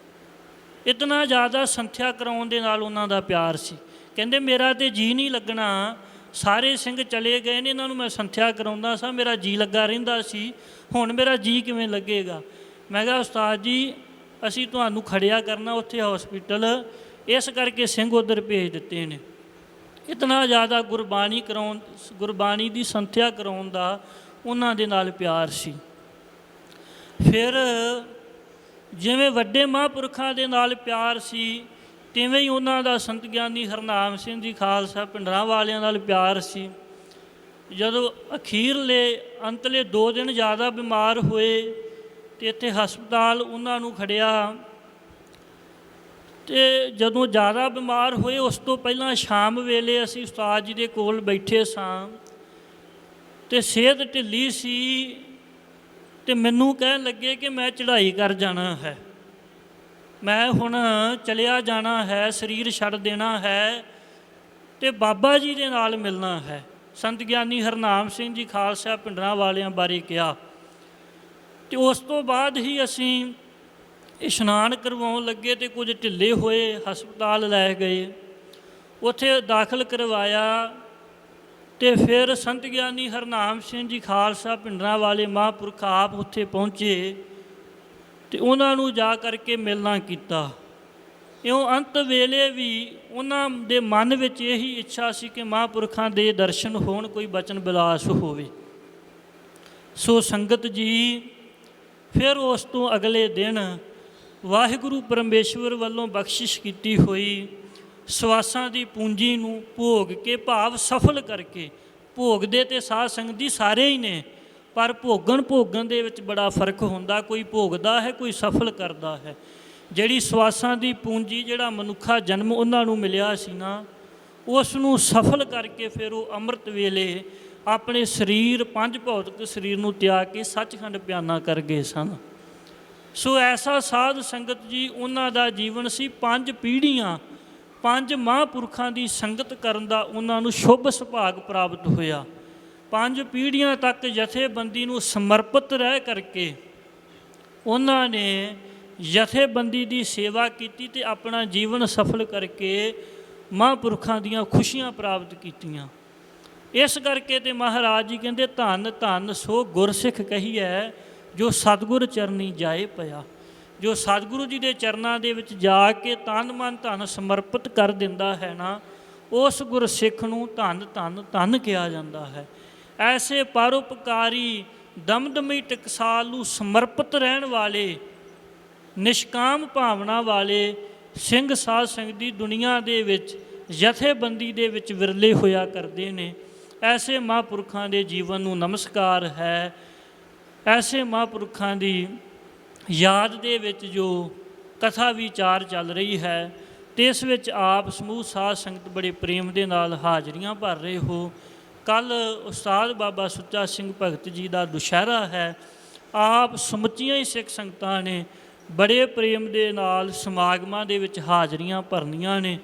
ਇਤਨਾ ਜ਼ਿਆਦਾ ਸੰਥਿਆ ਕਰਾਉਣ ਦੇ ਨਾਲ ਉਹਨਾਂ ਦਾ ਪਿਆਰ ਸੀ। ਕਹਿੰਦੇ ਮੇਰਾ ਤਾਂ ਜੀਅ ਨਹੀਂ ਲੱਗਣਾ, ਸਾਰੇ ਸਿੰਘ ਚਲੇ ਗਏ ਨੇ, ਇਹਨਾਂ ਨੂੰ ਮੈਂ ਸੰਥਿਆ ਕਰਾਉਂਦਾ ਸਾਂ, ਮੇਰਾ ਜੀਅ ਲੱਗਾ ਰਹਿੰਦਾ ਸੀ, ਹੁਣ ਮੇਰਾ ਜੀਅ ਕਿਵੇਂ ਲੱਗੇਗਾ। ਮੈਂ ਕਿਹਾ ਉਸਤਾਦ ਜੀ ਅਸੀਂ ਤੁਹਾਨੂੰ ਖੜਿਆ ਕਰਨਾ ਉੱਥੇ ਹੌਸਪੀਟਲ, ਇਸ ਕਰਕੇ ਸਿੰਘ ਉੱਧਰ ਭੇਜ ਦਿੱਤੇ ਨੇ। ਇਤਨਾ ਜ਼ਿਆਦਾ ਗੁਰਬਾਣੀ ਦੀ ਸੰਥਿਆ ਕਰਾਉਣ ਦਾ ਉਹਨਾਂ ਦੇ ਨਾਲ ਪਿਆਰ ਸੀ। ਫਿਰ ਜਿਵੇਂ ਵੱਡੇ ਮਹਾਂਪੁਰਖਾਂ ਦੇ ਨਾਲ ਪਿਆਰ ਸੀ, ਤਿਵੇਂ ਹੀ ਉਹਨਾਂ ਦਾ ਸੰਤ ਗਿਆਨੀ ਹਰਨਾਮ ਸਿੰਘ ਜੀ ਖਾਲਸਾ ਭਿੰਡਰਾਂ ਵਾਲਿਆਂ ਨਾਲ ਪਿਆਰ ਸੀ। ਜਦੋਂ ਅਖੀਰਲੇ ਅੰਤਲੇ 2 ਦਿਨ ਜ਼ਿਆਦਾ ਬਿਮਾਰ ਹੋਏ ਅਤੇ ਇੱਥੇ ਹਸਪਤਾਲ ਉਹਨਾਂ ਨੂੰ ਖੜਿਆ, ਅਤੇ ਜਦੋਂ ਜ਼ਿਆਦਾ ਬਿਮਾਰ ਹੋਏ ਉਸ ਤੋਂ ਪਹਿਲਾਂ ਸ਼ਾਮ ਵੇਲੇ ਅਸੀਂ ਉਸਤਾਦ ਜੀ ਦੇ ਕੋਲ ਬੈਠੇ ਸਾਂ ਅਤੇ ਸਿਹਤ ਢਿੱਲੀ ਸੀ, ਅਤੇ ਮੈਨੂੰ ਕਹਿਣ ਲੱਗੇ ਕਿ ਮੈਂ ਚੜ੍ਹਾਈ ਕਰ ਜਾਣਾ ਹੈ, ਮੈਂ ਹੁਣ ਚਲਿਆ ਜਾਣਾ ਹੈ, ਸਰੀਰ ਛੱਡ ਦੇਣਾ ਹੈ ਅਤੇ ਬਾਬਾ ਜੀ ਦੇ ਨਾਲ ਮਿਲਣਾ ਹੈ। ਸੰਤ ਗਿਆਨੀ ਹਰਨਾਮ ਸਿੰਘ ਜੀ ਖਾਲਸਾ ਭਿੰਡਰਾਂ ਵਾਲਿਆਂ ਬਾਰੇ ਕਿਹਾ। ਅਤੇ ਉਸ ਤੋਂ ਬਾਅਦ ਹੀ ਅਸੀਂ ਇਸ਼ਨਾਨ ਕਰਵਾਉਣ ਲੱਗੇ ਅਤੇ ਕੁਝ ਢਿੱਲੇ ਹੋਏ, ਹਸਪਤਾਲ ਲੈ ਗਏ, ਉੱਥੇ ਦਾਖਲ ਕਰਵਾਇਆ। ਅਤੇ ਫਿਰ ਸੰਤ ਗਿਆਨੀ ਹਰਨਾਮ ਸਿੰਘ ਜੀ ਖਾਲਸਾ ਭਿੰਡਰਾਂ ਵਾਲੇ ਮਹਾਂਪੁਰਖ ਆਪ ਉੱਥੇ ਪਹੁੰਚੇ ਅਤੇ ਉਹਨਾਂ ਨੂੰ ਜਾ ਕਰਕੇ ਮਿਲਣਾ ਕੀਤਾ। ਇਉਂ ਅੰਤ ਵੇਲੇ ਵੀ ਉਹਨਾਂ ਦੇ ਮਨ ਵਿੱਚ ਇਹੀ ਇੱਛਾ ਸੀ ਕਿ ਮਹਾਂਪੁਰਖਾਂ ਦੇ ਦਰਸ਼ਨ ਹੋਣ, ਕੋਈ ਬਚਨ ਬਿਲਾਸ ਹੋਵੇ। ਸੋ ਸੰਗਤ ਜੀ, ਫਿਰ ਉਸ ਤੋਂ ਅਗਲੇ ਦਿਨ ਵਾਹਿਗੁਰੂ ਪਰਮੇਸ਼ਵਰ ਵੱਲੋਂ ਬਖਸ਼ਿਸ਼ ਕੀਤੀ ਹੋਈ ਸਵਾਸਾਂ ਦੀ ਪੂੰਜੀ ਨੂੰ ਭੋਗ ਕੇ, ਭਾਵ ਸਫਲ ਕਰਕੇ, ਭੋਗਦੇ ਤੇ ਸਾਧ ਸੰਗਤ ਜੀ ਸਾਰੇ ਹੀ ਨੇ, ਪਰ ਭੋਗਣ ਦੇ ਵਿੱਚ ਬੜਾ ਫਰਕ ਹੁੰਦਾ। ਕੋਈ ਭੋਗਦਾ ਹੈ, ਕੋਈ ਸਫਲ ਕਰਦਾ ਹੈ। ਜਿਹੜੀ ਸਵਾਸਾਂ ਦੀ ਪੂੰਜੀ, ਜਿਹੜਾ ਮਨੁੱਖਾ ਜਨਮ ਉਹਨਾਂ ਨੂੰ ਮਿਲਿਆ ਸੀ ਨਾ, ਉਸ ਨੂੰ ਸਫਲ ਕਰਕੇ ਫਿਰ ਉਹ ਅੰਮ੍ਰਿਤ ਵੇਲੇ ਆਪਣੇ ਸਰੀਰ, 5 ਭੌਤਿਕ ਸਰੀਰ ਨੂੰ ਤਿਆਗ ਕੇ ਸੱਚਖੰਡ ਪਿਆਨਾ ਕਰ ਗਏ ਸਨ। ਸੋ ਐਸਾ ਸਾਧ ਸੰਗਤ ਜੀ ਉਹਨਾਂ ਦਾ ਜੀਵਨ ਸੀ। 5 ਪੀੜ੍ਹੀਆਂ, 5 ਮਹਾਂਪੁਰਖਾਂ ਦੀ ਸੰਗਤ ਕਰਨ ਦਾ ਉਹਨਾਂ ਨੂੰ ਸ਼ੁਭ ਸੁਭਾਗ ਪ੍ਰਾਪਤ ਹੋਇਆ। 5 ਪੀੜ੍ਹੀਆਂ ਤੱਕ ਜਥੇਬੰਦੀ ਨੂੰ ਸਮਰਪਿਤ ਰਹਿ ਕਰਕੇ ਉਹਨਾਂ ਨੇ ਜਥੇਬੰਦੀ ਦੀ ਸੇਵਾ ਕੀਤੀ ਅਤੇ ਆਪਣਾ ਜੀਵਨ ਸਫਲ ਕਰਕੇ ਮਹਾਂਪੁਰਖਾਂ ਦੀਆਂ ਖੁਸ਼ੀਆਂ ਪ੍ਰਾਪਤ ਕੀਤੀਆਂ। ਇਸ ਕਰਕੇ ਤੇ ਮਹਾਰਾਜ ਜੀ ਕਹਿੰਦੇ, ਧੰਨ ਧੰਨ ਸੋ ਗੁਰਸਿੱਖ ਕਹੀਐ, ਜੋ ਸਤਿਗੁਰ ਚਰਨੀ ਜਾਏ ਪਿਆ। ਜੋ ਸਤਿਗੁਰੂ ਜੀ ਦੇ ਚਰਨਾਂ ਦੇ ਵਿੱਚ ਜਾ ਕੇ ਤਨ ਮਨ ਧਨ ਸਮਰਪਿਤ ਕਰ ਦਿੰਦਾ ਹੈ ਨਾ, ਉਸ ਗੁਰਸਿੱਖ ਨੂੰ ਧੰਨ ਧੰਨ ਧੰਨ ਕਿਹਾ ਜਾਂਦਾ ਹੈ। ਐਸੇ ਪਰਉਪਕਾਰੀ, ਦਮਦਮੀ ਟਕਸਾਲ ਨੂੰ ਸਮਰਪਿਤ ਰਹਿਣ ਵਾਲੇ, ਨਿਸ਼ਕਾਮ ਭਾਵਨਾ ਵਾਲੇ ਸਿੰਘ ਸਾਧ ਸੰਗਤ ਦੀ ਦੁਨੀਆ ਦੇ ਵਿੱਚ, ਜਥੇਬੰਦੀ ਦੇ ਵਿੱਚ ਵਿਰਲੇ ਹੋਇਆ ਕਰਦੇ ਨੇ। ਐਸੇ ਮਹਾਂਪੁਰਖਾਂ ਦੇ ਜੀਵਨ ਨੂੰ ਨਮਸਕਾਰ ਹੈ। ਐਸੇ ਮਹਾਂਪੁਰਖਾਂ ਦੀ ਯਾਦ ਦੇ ਵਿੱਚ ਜੋ ਕਥਾ ਵਿਚਾਰ ਚੱਲ ਰਹੀ ਹੈ, ਅਤੇ ਇਸ ਵਿੱਚ ਆਪ ਸਮੂਹ ਸਾਧ ਸੰਗਤ ਬੜੇ ਪ੍ਰੇਮ ਦੇ ਨਾਲ ਹਾਜ਼ਰੀਆਂ ਭਰ ਰਹੇ ਹੋ। ਕੱਲ੍ਹ ਉਸਤਾਦ ਬਾਬਾ ਸੁੱਚਾ ਸਿੰਘ ਭਗਤ ਜੀ ਦਾ ਦੁਸ਼ਹਿਰਾ ਹੈ। ਆਪ ਸਮੁੱਚੀਆਂ ਹੀ ਸਿੱਖ ਸੰਗਤਾਂ ਨੇ ਬੜੇ ਪ੍ਰੇਮ ਦੇ ਨਾਲ ਸਮਾਗਮਾਂ ਦੇ ਵਿੱਚ ਹਾਜ਼ਰੀਆਂ ਭਰਨੀਆਂ ਨੇ।